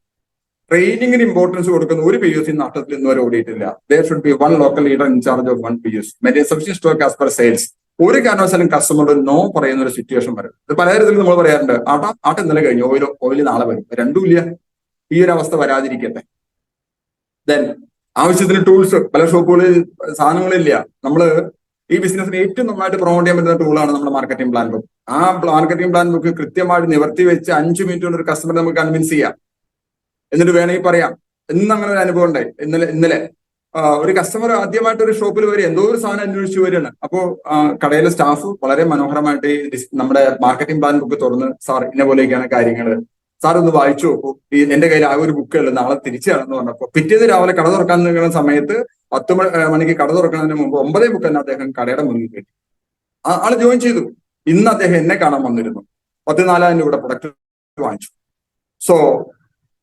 [SPEAKER 1] ട്രെയിനിങ്ങിന് ഇമ്പോർട്ടൻസ് കൊടുക്കുന്ന ഒരു പി യു സി നാട്ടത്തിൽ ഇന്ന് വരെ ഓടിയിട്ടില്ല. There should be one local leader in charge of one PUC. Maintain sufficient stock as per sales. ഒരു കാരണവശാലും കസ്റ്റമറോട് നോ പറയുന്ന ഒരു സിറ്റുവേഷൻ വരും. ഇത് പല തരത്തിലും നമ്മൾ പറയാറുണ്ട്. ആട്ട ഇന്നലെ കഴിഞ്ഞു, ഓയിൽ നാളെ വരും. രണ്ടുമില്ല. ഈ ഒരു അവസ്ഥ വരാതിരിക്കട്ടെ. ദെൻ ആവശ്യത്തിന് ടൂൾസ്. പല ഷോപ്പുകളിൽ സാധനങ്ങളില്ല. നമ്മള് ഈ ബിസിനസിന് ഏറ്റവും നന്നായിട്ട് പ്രൊമോട്ട് ചെയ്യാൻ പറ്റുന്ന ടൂളാണ് നമ്മുടെ മാർക്കറ്റിംഗ് പ്ലാൻ ബുക്ക്. ആ മാർക്കറ്റിംഗ് പ്ലാൻ ബുക്ക് കൃത്യമായിട്ട് നിവർത്തി വെച്ച് 5 മിനിറ്റ് കൊണ്ട് ഒരു കസ്റ്റമറെ നമുക്ക് കൺവിൻസ് ചെയ്യാം. എന്നിട്ട് വേണമെങ്കിൽ പറയാം, ഇന്ന് അങ്ങനെ ഒരു അനുഭവം ഉണ്ടായി. ഇന്നലെ ഒരു കസ്റ്റമർ ആദ്യമായിട്ട് ഒരു ഷോപ്പിൽ വരിക, എന്തോ ഒരു സാധനം അന്വേഷിച്ചു വരികയാണ്. അപ്പോ കടയിലെ സ്റ്റാഫ് വളരെ മനോഹരമായിട്ട് നമ്മുടെ മാർക്കറ്റിംഗ് പ്ലാൻ ബുക്ക് തുറന്ന്, സാർ ഇന്ന പോലെയൊക്കെയാണ് കാര്യങ്ങൾ, സാർ ഒന്ന് വായിച്ചു നോക്കൂ, എന്റെ കയ്യിൽ ആ ഒരു ബുക്കേ ഉള്ളൂ, നാളെ തിരിച്ചാണെന്ന് പറഞ്ഞപ്പോ പിറ്റേന്ന് രാവിലെ കട തുറക്കാൻ നിൽക്കുന്ന സമയത്ത് 10 മണിക്ക് കട തുറക്കുന്നതിന് മുമ്പ് 9 ബുക്ക് തന്നെ അദ്ദേഹം കടയുടെ മുന്നിൽ കെട്ടി. ആള് ജോയിൻ ചെയ്തു. ഇന്ന് അദ്ദേഹം എന്നെ കാണാൻ വന്നിരുന്നു. 14,000 രൂപയുടെ പ്രൊഡക്റ്റ് വാങ്ങിച്ചു. സോ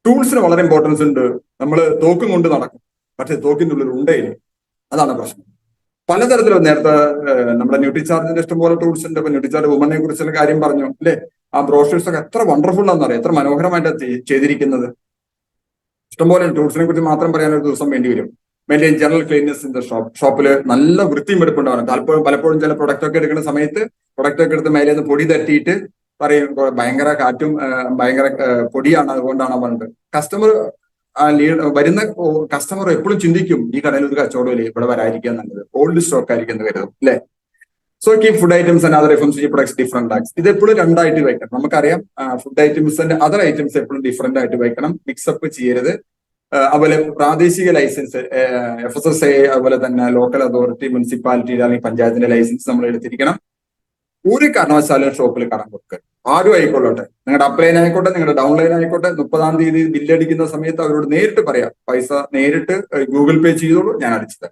[SPEAKER 1] ടൂൾസിന് വളരെ ഇമ്പോർട്ടൻസ് ഉണ്ട്. നമ്മൾ തോക്കും കൊണ്ട് നടക്കും, പക്ഷെ തോക്കിൻ്റെ ഉള്ളിൽ ഉണ്ടയില്ല. അതാണ് പ്രശ്നം. പലതരത്തിലും നേരത്തെ നമ്മുടെ ന്യൂട്രിചാർജിന്റെ ഇഷ്ടംപോലെ ടൂൾസ് ഉണ്ട്. ഇപ്പൊ ന്യൂട്രിചാർജ് വുമനെ കുറിച്ചുള്ള കാര്യം പറഞ്ഞു, അല്ലെ? ആ ബ്രോഷേഴ്സ് ഒക്കെ എത്ര വണ്ടർഫുൾ ആണെന്നറിയാം, എത്ര മനോഹരമായിട്ടാണ് ചെയ്തിരിക്കുന്നത്. ഇഷ്ടംപോലെ ടൂൾസിനെ കുറിച്ച് മാത്രം പറയാൻ ഒരു ദിവസം വേണ്ടി വരും. Maintain general cleanness in the ഷോപ്പിൽ നല്ല വൃത്തിയും വെടുപ്പുണ്ടാവണം. പലപ്പോഴും ചില പ്രൊഡക്റ്റ് ഒക്കെ എടുക്കുന്ന സമയത്ത് പ്രൊഡക്റ്റ് ഒക്കെ എടുത്ത് മേലെ നിന്ന് പൊടി തട്ടിയിട്ട് പറയും ഭയങ്കര കാറ്റും ഭയങ്കര പൊടിയാണ്, അതുകൊണ്ടാണ് പറഞ്ഞത്. കസ്റ്റമർ വരുന്ന കസ്റ്റമർ എപ്പോഴും ചിന്തിക്കും, ഈ കടയിൽ ഒരു കച്ചവടമില്ല, ഇവിടെ വരാതിരിക്കാൻ നല്ലത്, ഓൾഡ് സ്റ്റോക്ക് ആയിരിക്കും എന്ന് കരുതും, അല്ലെ? So keep food items and other FMCG products different tax. ഇത് എപ്പോഴും രണ്ടായിട്ട് വയ്ക്കണം. നമുക്കറിയാം food items and other items എപ്പോഴും ഡിഫറെന്റ് ആയിട്ട് വയ്ക്കണം, മിക്സപ്പ് ചെയ്യരുത്. അതുപോലെ പ്രാദേശിക ലൈസൻസ്, FSSAI, അതുപോലെ തന്നെ ലോക്കൽ അതോറിറ്റി, മുനിസിപ്പാലിറ്റി അല്ലെങ്കിൽ പഞ്ചായത്തിന്റെ ലൈസൻസ് നമ്മൾ എടുത്തിരിക്കണം. ഒരു കാരണവശാലും ഷോപ്പിൽ കടം കൊടുക്കുക. ആരും ആയിക്കൊള്ളട്ടെ, നിങ്ങളുടെ അപ്ലൈൻ ആയിക്കോട്ടെ, നിങ്ങളുടെ ഡൗൺലൈൻ ആയിക്കോട്ടെ, 30-ാം തീയതി ബില്ലടിക്കുന്ന സമയത്ത് അവരോട് നേരിട്ട് പറയാം, പൈസ നേരിട്ട് ഗൂഗിൾ പേ ചെയ്തോളൂ, ഞാൻ അടിച്ചത്.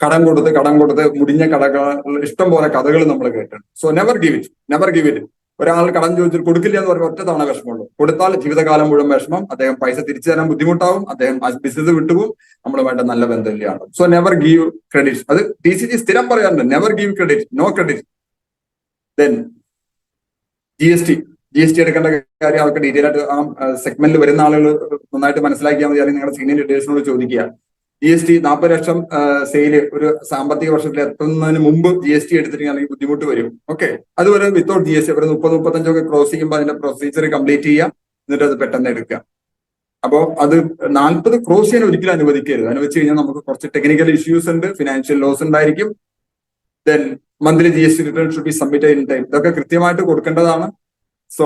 [SPEAKER 1] കടം കൊടുത്ത് മുടിഞ്ഞ കടകൾ, ഇഷ്ടം പോലെ കഥകൾ നമ്മൾ കേട്ടിട്ടുണ്ട്. So never give it. ഒരാൾ കടം ചോദിച്ചിട്ട് കൊടുക്കില്ല എന്ന് പറയുമ്പോൾ ഒറ്റ തവണ വിഷമമുള്ളൂ. കൊടുത്താൽ ജീവിതകാലം മുഴുവൻ വിഷമം. അദ്ദേഹം പൈസ തിരിച്ചു തരാൻ ബുദ്ധിമുട്ടാവും, അദ്ദേഹം ബിസിനസ് വിട്ടുപോകും, നമ്മളുമായിട്ട് നല്ല ബന്ധമില്ലാണ്ട്. So never give credit. അത് TCG സ്ഥിരം പറയാറുണ്ട്, never give credit, no credit. Then GST എടുക്കേണ്ട കാര്യം അവർക്ക് ഡീറ്റെയിൽ ആയിട്ട് ആ സെഗ്മെന്റിൽ വരുന്ന ആളുകൾ നന്നായിട്ട് മനസ്സിലാക്കിയാൽ മതി. അല്ലെങ്കിൽ നിങ്ങളുടെ സീനിയർ ലീഡേഴ്സിനോട് ചോദിക്കുക. GST 40 ലക്ഷം സെയില് ഒരു സാമ്പത്തിക വർഷത്തിൽ എത്തുന്നതിന് മുമ്പ് GST എടുത്തിട്ടുണ്ടെങ്കിൽ അല്ലെങ്കിൽ ബുദ്ധിമുട്ട് വരും. ഓക്കെ, അതുപോലെ വിത്തൗട്ട് GST ഒരു 30-35 ഒക്കെ ക്രോസ് ചെയ്യുമ്പോൾ അതിന്റെ പ്രൊസീജിയർ കംപ്ലീറ്റ് ചെയ്യുക, എന്നിട്ട് അത് പെട്ടെന്ന് എടുക്കുക. അപ്പോൾ അത് 40 ക്രോസ് ചെയ്യാൻ ഒരിക്കലും അനുവദിക്കരുത്. അനുവദിച്ചു കഴിഞ്ഞാൽ നമുക്ക് കുറച്ച് ടെക്നിക്കൽ ഇഷ്യൂസ് ഉണ്ട്, ഫിനാൻഷ്യൽ ലോസ് ഉണ്ടായിരിക്കും. Then monthly GST return should be submitted in time. ഇതൊക്കെ കൃത്യമായിട്ട് കൊടുക്കേണ്ടതാണ്. സോ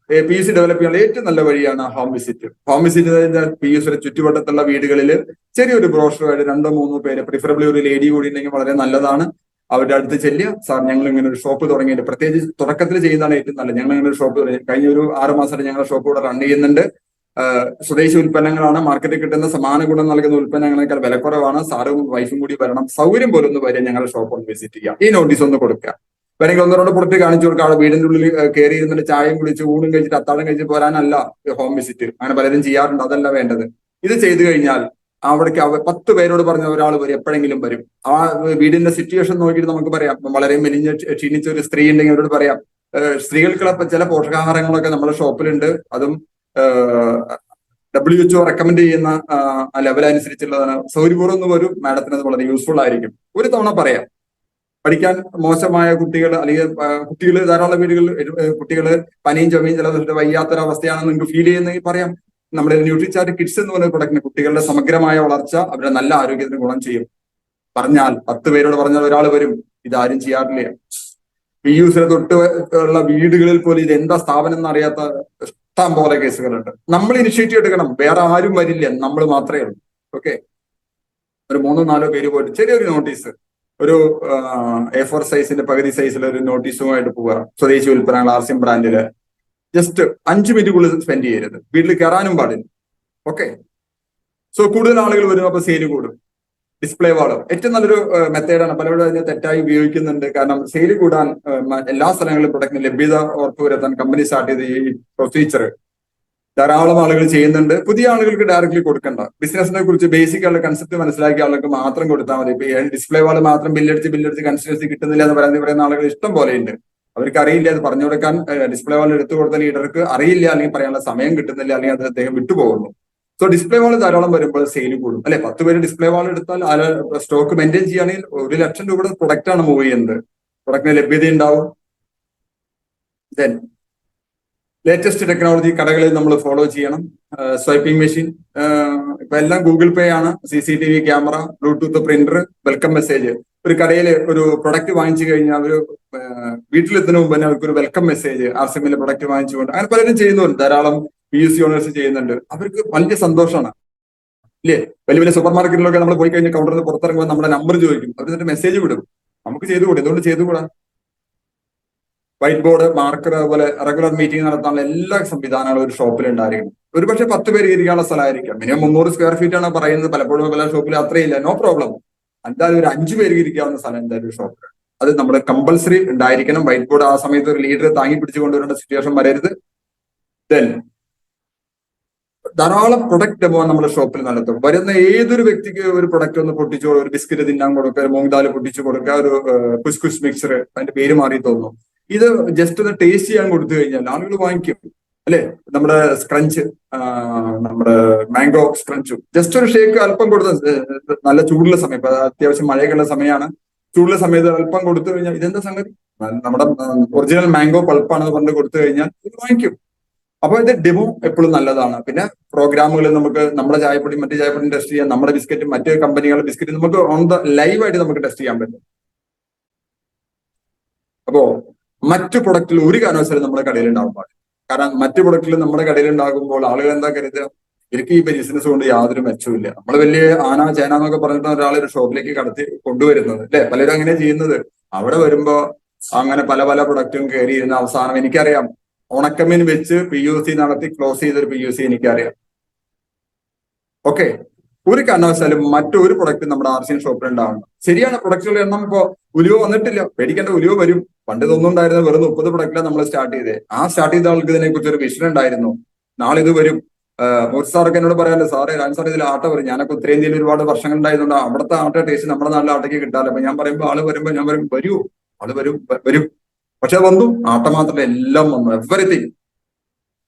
[SPEAKER 1] PUC ഡെവലപ്പ് ചെയ്യാനുള്ള ഏറ്റവും നല്ല വഴിയാണ് ഹോം വിസിറ്റ്. ഹോം വിസിറ്റ് കഴിഞ്ഞാൽ PUCയുടെ ചുറ്റുവട്ടത്തുള്ള വീടുകളിൽ ചെറിയൊരു ബ്രോഷറുമായിട്ട് 2-3 പേര്, പ്രിഫറബിളി ഒരു ലേഡി കൂടി ഉണ്ടെങ്കിൽ വളരെ നല്ലതാണ്. അവരുടെ അടുത്ത് ചെല്ലുക, സാർ ഞങ്ങൾ ഇങ്ങനെ ഒരു ഷോപ്പ് തുടങ്ങിയിട്ട്, പ്രത്യേകിച്ച് തുടക്കത്തിൽ ചെയ്യുന്നതാണ് ഏറ്റവും നല്ലത്. ഞങ്ങൾ ഇങ്ങനെ ഒരു ഷോപ്പ് തുടങ്ങി കഴിഞ്ഞ ഒരു 6 മാസമായിട്ട് ഞങ്ങളുടെ ഷോപ്പ് ഇവിടെ റൺ ചെയ്യുന്നുണ്ട്. സ്വദേശി ഉൽപ്പന്നങ്ങളാണ്, മാർക്കറ്റിൽ കിട്ടുന്ന സമാന ഗുണം നൽകുന്ന ഉൽപ്പന്നങ്ങളെക്കാൾ വിലക്കുറവാണ്, സാറും വൈഫും കൂടി വരണം, സൗകര്യം പോലെ ഒന്ന് വരെ ഞങ്ങളുടെ ഷോപ്പ് ഒന്ന് വിസിറ്റ് ചെയ്യാം, ഈ നോട്ടീസ് ഒന്ന് കൊടുക്കുക. വേണമെങ്കിൽ ഒന്നോട് പുറത്ത് കാണിച്ചു കൊടുക്കുക. ആളെ വീടിന്റെ ഉള്ളിൽ കയറി ഇരുന്നിട്ട് ചായയും കുടിച്ച് ഊണും കഴിച്ചിട്ട് അത്താഴം കഴിച്ച് പോരാനല്ല ഹോം വിസിറ്റ്. അങ്ങനെ പലരും ചെയ്യാറുണ്ട്, അതല്ല വേണ്ടത്. ഇത് ചെയ്തു കഴിഞ്ഞാൽ അവിടേക്ക് 10 പേരോട് പറഞ്ഞ ഒരാൾ വരും, എപ്പോഴെങ്കിലും വരും. ആ വീടിന്റെ സിറ്റുവേഷൻ നോക്കിയിട്ട് നമുക്ക് പറയാം. വളരെ മെലിഞ്ഞ ക്ഷീണിച്ച ഒരു സ്ത്രീ ഉണ്ടെങ്കിൽ അവരോട് പറയാം, സ്ത്രീകൾക്കുള്ള ചില പോഷകാഹാരങ്ങളൊക്കെ നമ്മുടെ ഷോപ്പിലുണ്ട്, അതും WHO റെക്കമെൻഡ് ചെയ്യുന്ന ലെവൽ അനുസരിച്ചുള്ളതാണ്, സൗകര്യപൂർവ്വം ഒന്ന് വരും, മാഡത്തിന് അത് വളരെ യൂസ്ഫുൾ ആയിരിക്കും. ഒരു തവണ പറയാം. പഠിക്കാൻ മോശമായ കുട്ടികൾ അല്ലെങ്കിൽ കുട്ടികൾ ധാരാളം വീടുകളിൽ കുട്ടികൾ പനിയും ചുമയും ചില വയ്യാത്തൊരവസ്ഥയാണെന്ന് നിങ്ങൾക്ക് ഫീൽ ചെയ്യുന്നെങ്കിൽ പറയാം. നമ്മുടെ ന്യൂട്രിചാർട്ട് കിഡ്സ് എന്ന് പറയുന്ന പ്രൊഡക്റ്റിന് കുട്ടികളുടെ സമഗ്രമായ വളർച്ച, അവരുടെ നല്ല ആരോഗ്യത്തിന് ഗുണം ചെയ്യും. പറഞ്ഞാൽ 10 പേരോട് പറഞ്ഞാൽ ഒരാൾ വരും. ഇതാരും ചെയ്യാറില്ല. PUസിനെ തൊട്ട് ഉള്ള വീടുകളിൽ പോലും ഇത് എന്താ സ്ഥാപനം എന്നറിയാത്ത ഇഷ്ടം പോലെ കേസുകളുണ്ട്. നമ്മൾ ഇനിഷ്യേറ്റീവ് എടുക്കണം. വേറെ ആരും വരില്ല, നമ്മൾ മാത്രമേ ഉള്ളൂ. ഓക്കെ, ഒരു 3-4 പേര് പോയിട്ട് ചെറിയൊരു നോട്ടീസ്, ഒരു A4 സൈസിന്റെ പകുതി സൈസിൽ ഒരു നോട്ടീസുമായിട്ട് പോവുക. സ്വദേശി ഉൽപ്പന്നങ്ങൾ RCM ബ്രാൻഡില് ജസ്റ്റ് 5 മിനിറ്റുള്ളിൽ സ്പെൻഡ് ചെയ്യരുത്. വീട്ടിൽ കയറാനും പാടില്ല. ഓക്കെ, സോ കൂടുതൽ ആളുകൾ വരും, അപ്പൊ സെയിൽ കൂടും. ഡിസ്പ്ലേ വാള് ഏറ്റവും നല്ലൊരു മെത്തേഡാണ്. പലരും അതിനെ തെറ്റായി ഉപയോഗിക്കുന്നുണ്ട്. കാരണം സെയിൽ കൂടാൻ എല്ലാ സ്ഥലങ്ങളിലും പ്രൊഡക്റ്റിന് ലഭ്യത ഉറപ്പുവരുത്താൻ കമ്പനി സ്റ്റാർട്ട് ചെയ്ത ഈ പ്രൊസീജിയർ ധാരാളം ആളുകൾ ചെയ്യുന്നുണ്ട്. പുതിയ ആളുകൾക്ക് ഡയറക്റ്റ്ലി കൊടുക്കണ്ട. ബിസിനസിനെ കുറിച്ച് ബേസിക് ആയിട്ടുള്ള കൺസെപ്റ്റ് മനസ്സിലാക്കിയ ആളുകൾക്ക് മാത്രം കൊടുത്താൽ മതി. ഇപ്പൊ ഡിസ്പ്ലേ വാള് മാത്രം ബില്ലടിച്ച് കൺസിസ്റ്റൻസി കിട്ടുന്നില്ല എന്ന് പറയുന്ന ആളുകൾ ഇഷ്ടം പോലെയുണ്ട്. അവർക്ക് അറിയില്ല, അത് പറഞ്ഞു കൊടുക്കാൻ. ഡിസ്പ്ലേ വാൾ എടുത്തു കൊടുത്ത ലീഡർക്ക് അറിയില്ല, അല്ലെങ്കിൽ പറയാനുള്ള സമയം കിട്ടുന്നില്ല, അല്ലെങ്കിൽ അത് അദ്ദേഹം വിട്ടുപോകുന്നു. സോ ഡിസ്പ്ലേ വാൾ ധാരാളം വരുമ്പോൾ സെയിൽ കൂടും. അല്ലെ, 10 പേര് ഡിസ്പ്ലേ വാൾ എടുത്താൽ സ്റ്റോക്ക് മെയിൻറ്റെയിൻ ചെയ്യുകയാണെങ്കിൽ 1 ലക്ഷം രൂപയുടെ പ്രൊഡക്റ്റ് ആണ് മൂവ് ചെയ്യുന്നത്. പ്രൊഡക്റ്റിന് ലഭ്യത ഉണ്ടാവും. ദെൻ ലേറ്റസ്റ്റ് ടെക്നോളജി കടകളിൽ നമ്മൾ ഫോളോ ചെയ്യണം. സ്വൈപ്പിംഗ് മെഷീൻ, ഇപ്പൊ എല്ലാം ഗൂഗിൾ പേ ആണ്. CCTV camera, Bluetooth printer, welcome message. ഒരു കടയിൽ ഒരു പ്രൊഡക്റ്റ് വാങ്ങിച്ചു കഴിഞ്ഞാൽ ഒരു വീട്ടിലെത്തുന്ന മുമ്പ് തന്നെ അവർക്ക് ഒരു വെൽക്കം മെസ്സേജ്, RCMലെ പ്രൊഡക്റ്റ് വാങ്ങിച്ചുകൊണ്ട്. അങ്ങനെ പലരും ചെയ്യുന്നുണ്ട്. ധാരാളം PUC ഓണേഴ്സ് ചെയ്യുന്നുണ്ട്. അവർക്ക് വലിയ സന്തോഷമാണ്. ഇല്ലേ, വലിയ വലിയ സൂപ്പർ മാർക്കറ്റിലൊക്കെ നമ്മൾ പോയി കഴിഞ്ഞാൽ കൗണ്ടറിൽ നിന്ന് പുറത്തിറങ്ങുമ്പോൾ നമ്മുടെ നമ്പർ ചോദിക്കും. അവർ എന്നിട്ട് മെസ്സേജ് വിടും. നമുക്ക് ചെയ്തുകൂടെ? എന്തുകൊണ്ട് ചെയ്തുകൂടാ? വൈറ്റ് ബോർഡ്, മാർക്കർ, അതുപോലെ റെഗുലർ മീറ്റിംഗ് നടത്താനുള്ള എല്ലാ സംവിധാനങ്ങളും ഒരു ഷോപ്പിൽ ഉണ്ടായിരിക്കണം. ഒരുപക്ഷെ 10 പേര് ഇരിക്കാനുള്ള സ്ഥലമായിരിക്കാം. മിനിമം 300 സ്ക്വയർ ഫീറ്റ് ആണ് പറയുന്നത്. പലപ്പോഴും പല ഷോപ്പിൽ അത്രയില്ല. No problem. എന്തായാലും ഒരു 5 പേര് ഇരിക്കാവുന്ന സ്ഥലം എന്തായാലും ഒരു ഷോപ്പിൽ അത് നമ്മൾ കമ്പൽസറി ഉണ്ടായിരിക്കണം. വൈറ്റ് ബോർഡ് ആ സമയത്ത് ഒരു ലീഡർ താങ്ങി പിടിച്ചു കൊണ്ടുവരേണ്ട സിറ്റുവേഷൻ വരരുത്. ദെൻ ധാരാളം പ്രൊഡക്റ്റ് ഡെമോ നമ്മുടെ ഷോപ്പിൽ നടത്തും. വരുന്ന ഏതൊരു വ്യക്തിക്ക് ഒരു പ്രൊഡക്റ്റ് ഒന്ന് പൊട്ടിച്ചു, ഒരു ബിസ്ക്കറ്റ് തിന്നാൻ കൊടുക്കുക, മൂങ്ദാല് പൊട്ടിച്ചു കൊടുക്കുക, ഒരു കുസ്കുസ് മിക്സർ, അതിന്റെ പേര് മാറി തോന്നുന്നു. ഇത് ജസ്റ്റ് ഒന്ന് ടേസ്റ്റ് ചെയ്യാൻ കൊടുത്തു കഴിഞ്ഞാൽ ആളുകൾ വാങ്ങിക്കും. അല്ലെ, നമ്മുടെ സ്ക്രഞ്ച്, നമ്മുടെ മാംഗോ സ്ക്രഞ്ചും ജസ്റ്റ് ഒരു ഷേക്ക് അല്പം കൊടുത്ത, നല്ല ചൂടുള്ള സമയം, ഇപ്പൊ അത്യാവശ്യം മഴയൊക്കെയുള്ള സമയമാണ്, ചൂടുള്ള സമയത്ത് അല്പം കൊടുത്തു കഴിഞ്ഞാൽ ഇതെന്താ സംഗതി, നമ്മുടെ ഒറിജിനൽ മാംഗോ പൾപ്പാണെന്ന് പറഞ്ഞ് കൊടുത്തു കഴിഞ്ഞാൽ ഇത് വാങ്ങിക്കും. അപ്പൊ ഇത് ഡെമോ എപ്പോഴും നല്ലതാണ്. പിന്നെ പ്രോഗ്രാമുകൾ നമുക്ക് നമ്മുടെ ചായപ്പൊടി മറ്റു ചായപ്പൊടി ടെസ്റ്റ് ചെയ്യാം, നമ്മുടെ ബിസ്ക്കറ്റും മറ്റു കമ്പനികളുടെ ബിസ്ക്കറ്റും നമുക്ക് ഓൺ ദ ലൈവായിട്ട് നമുക്ക് ടെസ്റ്റ് ചെയ്യാൻ പറ്റും. അപ്പോ മറ്റു പ്രൊഡക്റ്റിൽ ഒരു കാരണവശാലും നമ്മുടെ കടയിൽ ഉണ്ടാവാൻ പാടില്ല. കാരണം മറ്റു പ്രൊഡക്റ്റിൽ നമ്മുടെ കടയിൽ ഉണ്ടാകുമ്പോൾ ആളുകൾ എന്താ കരുതുക, എനിക്ക് ഈ ബിസിനസ് കൊണ്ട് യാതൊരു മെച്ചവുമില്ല. നമ്മൾ വലിയ ആന ചേന എന്നൊക്കെ പറഞ്ഞിട്ട് ഒരാളെ ഒരു ഷോപ്പിലേക്ക് കടത്തി കൊണ്ടുവരുന്നത്. അല്ലെ, പലരും അങ്ങനെ ചെയ്യുന്നത്. അവിടെ വരുമ്പോ അങ്ങനെ പല പല പ്രൊഡക്റ്റും കയറി ഇരുന്ന അവസാനം എനിക്കറിയാം, ഉണക്കമീൻ വെച്ച് PUC നടത്തി ക്ലോസ് ചെയ്തൊരു PUC എനിക്കറിയാം. ഓക്കെ, ഒരു കാരണവശാലും മറ്റൊരു പ്രൊഡക്റ്റ് നമ്മുടെ RCM ഷോപ്പിൽ ഉണ്ടാവണം. ശരിയാണ്, പ്രൊഡക്റ്റുകളുടെ എണ്ണം ഇപ്പോ ഉലുവ വന്നിട്ടില്ല, പേടിക്കേണ്ട, ഉലുവ വരും. പണ്ട് ഇതൊന്നും ഉണ്ടായിരുന്ന വെറും 30 പ്രൊഡക്റ്റിലാണ് നമ്മൾ സ്റ്റാർട്ട് ചെയ്തത്. ആ സ്റ്റാർട്ട് ചെയ്ത ആൾക്ക് ഇതിനെ കുറിച്ച് ഒരു വിഷൻ ഉണ്ടായിരുന്നു, നാളെ ഇത് വരും. മൂർത്തി സാറൊക്കെ എന്നോട് പറയാനല്ലോ, സാറേ രാജൻ സാർ ഇതിൽ ആട്ട വരും. ഞാനൊക്കെ ഉത്തരേന്ത്യയിൽ ഒരുപാട് വർഷങ്ങൾ ഉണ്ടായതുകൊണ്ട് അവിടുത്തെ ആട്ട ടേസ്റ്റ് നമ്മുടെ നാട്ടിലെ ആട്ടയ്ക്ക് കിട്ടാറില്ല. അപ്പൊ ഞാൻ പറയുമ്പോൾ ആള് വരുമ്പോൾ ഞാൻ പറയും വരൂ, ആള് വരും. പക്ഷെ വന്നു, ആട്ട മാത്രമല്ല എല്ലാം വന്നു, എവറിത്തിങ്.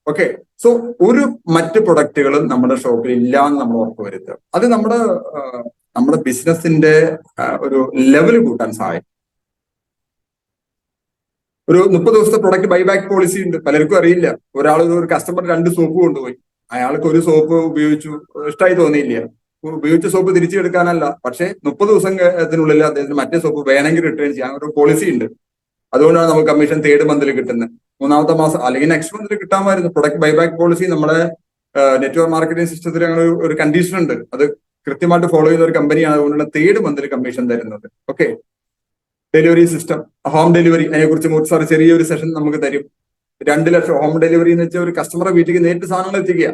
[SPEAKER 1] ഓക്കെ, സോ ഒരു മറ്റ് പ്രൊഡക്റ്റുകളും നമ്മുടെ ഷോപ്പിൽ ഇല്ല എന്ന് നമ്മൾ ഉറപ്പുവരുത്തുക. അത് നമ്മുടെ ബിസിനസിന്റെ ഒരു ലെവൽ കൂട്ടാൻ സഹായിക്കും. ഒരു 30 ദിവസത്തെ പ്രൊഡക്റ്റ് ബൈബാക്ക് പോളിസി ഉണ്ട്, പലർക്കും അറിയില്ല. ഒരു കസ്റ്റമർ 2 സോപ്പ് കൊണ്ടുപോയി, അയാൾക്ക് ഒരു സോപ്പ് ഉപയോഗിച്ചു, ഇഷ്ടമായി തോന്നിയില്ല. ഉപയോഗിച്ച സോപ്പ് തിരിച്ചെടുക്കാനല്ല, പക്ഷെ 30 ദിവസത്തിനുള്ളിൽ അദ്ദേഹത്തിന് മറ്റേ സോപ്പ് വേണമെങ്കിൽ റിട്ടേൺ ചെയ്യാൻ ഒരു പോളിസി ഉണ്ട്. അതുകൊണ്ടാണ് നമുക്ക് കമ്മീഷൻ 3rd മന്തിൽ കിട്ടുന്നത്. 3ാമത്തെ മാസം അല്ലെങ്കിൽ നെക്സ്റ്റ് മന്തിൽ കിട്ടാമായിരുന്നു. പ്രൊഡക്റ്റ് ബൈബാക്ക് പോളിസി നമ്മുടെ നെറ്റ്വർക്ക് മാർക്കറ്റിംഗ് സിസ്റ്റത്തിൽ അങ്ങനെ ഒരു കണ്ടീഷൻ ഉണ്ട്. അത് കൃത്യമായിട്ട് ഫോളോ ചെയ്യുന്ന ഒരു കമ്പനിയാണ്. അതുകൊണ്ടാണ് 3rd മന്തിൽ കമ്മീഷൻ തരുന്നത്. Okay, delivery system, home delivery, അതിനെക്കുറിച്ച് മൂർത്തി സാർ ചെറിയൊരു സെഷൻ നമുക്ക് തരും. 2 ലക്ഷം ഹോം ഡെലിവറി എന്ന് വെച്ചാൽ ഒരു കസ്റ്റമറെ വീട്ടിലേക്ക് നേരിട്ട് സാധനങ്ങൾ എത്തിക്കുക.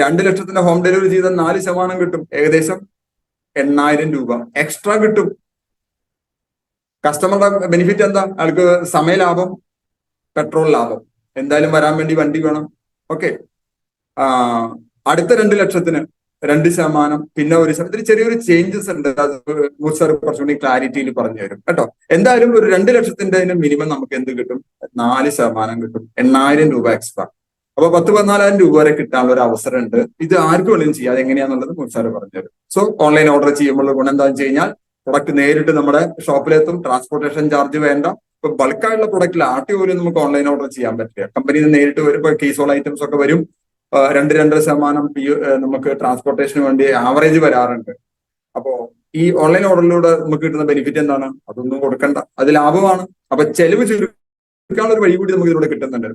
[SPEAKER 1] 2 ലക്ഷത്തിന്റെ ഹോം ഡെലിവറി ചെയ്താൽ 4% കിട്ടും, ഏകദേശം 8,000 രൂപ എക്സ്ട്രാ കിട്ടും. കസ്റ്റമറുടെ ബെനിഫിറ്റ് എന്താ? അയാൾക്ക് സമയ ലാഭം, പെട്രോൾ ലാഭം. എന്തായാലും വരാൻ വേണ്ടി വണ്ടി വേണം. ഓക്കെ, അടുത്ത 2 ലക്ഷത്തിന് 2%, പിന്നെ 1%. ഇതിൽ ചെറിയൊരു ചേഞ്ചസ് ഉണ്ട്, അത് സാർ കുറച്ചുകൂടി ക്ലാരിറ്റിയിൽ പറഞ്ഞു തരും കേട്ടോ. എന്തായാലും ഒരു 2 ലക്ഷത്തിന്റെ മിനിമം നമുക്ക് എന്ത് കിട്ടും? 4% കിട്ടും, 8,000 രൂപ എക്സ്ട്രാ. അപ്പൊ 10-14,000 രൂപ വരെ കിട്ടാനുള്ള ഒരു അവസരം ഉണ്ട്. ഇത് ആർക്കും വേണമെങ്കിലും ചെയ്യാം. അതെങ്ങനെയാന്നുള്ളത് സാർ പറഞ്ഞു തരും. സോ ഓൺലൈൻ ഓർഡർ ചെയ്യുമ്പോൾ ഗുണം എന്താണെന്ന് വെച്ച് കഴിഞ്ഞാൽ പ്രൊഡക്റ്റ് നേരിട്ട് നമ്മുടെ ഷോപ്പിലെത്തും, ട്രാൻസ്പോർട്ടേഷൻ ചാർജ് വേണ്ട. ഇപ്പൊ ബൾക്കായുള്ള പ്രൊഡക്റ്റിൽ ആട്ടി പോലും നമുക്ക് ഓൺലൈൻ ഓർഡർ ചെയ്യാൻ പറ്റില്ല. കമ്പനിയിൽ നിന്ന് നേരിട്ട് വരുമ്പോൾ കീസോൾ ഐറ്റംസ് ഒക്കെ വരും. 2-2.5% നമുക്ക് ട്രാൻസ്പോർട്ടേഷന് വേണ്ടി ആവറേജ് വരാറുണ്ട്. അപ്പോ ഈ ഓൺലൈൻ ഓർഡറിലൂടെ നമുക്ക് കിട്ടുന്ന ബെനിഫിറ്റ് എന്താണ്? അതൊന്നും കൊടുക്കണ്ട, അത് ലാഭമാണ്. അപ്പൊ ചെലവ് ചുരുക്കാനുള്ള ഒരു വഴി കൂടി നമുക്ക് ഇതിലൂടെ കിട്ടുന്നുണ്ട്.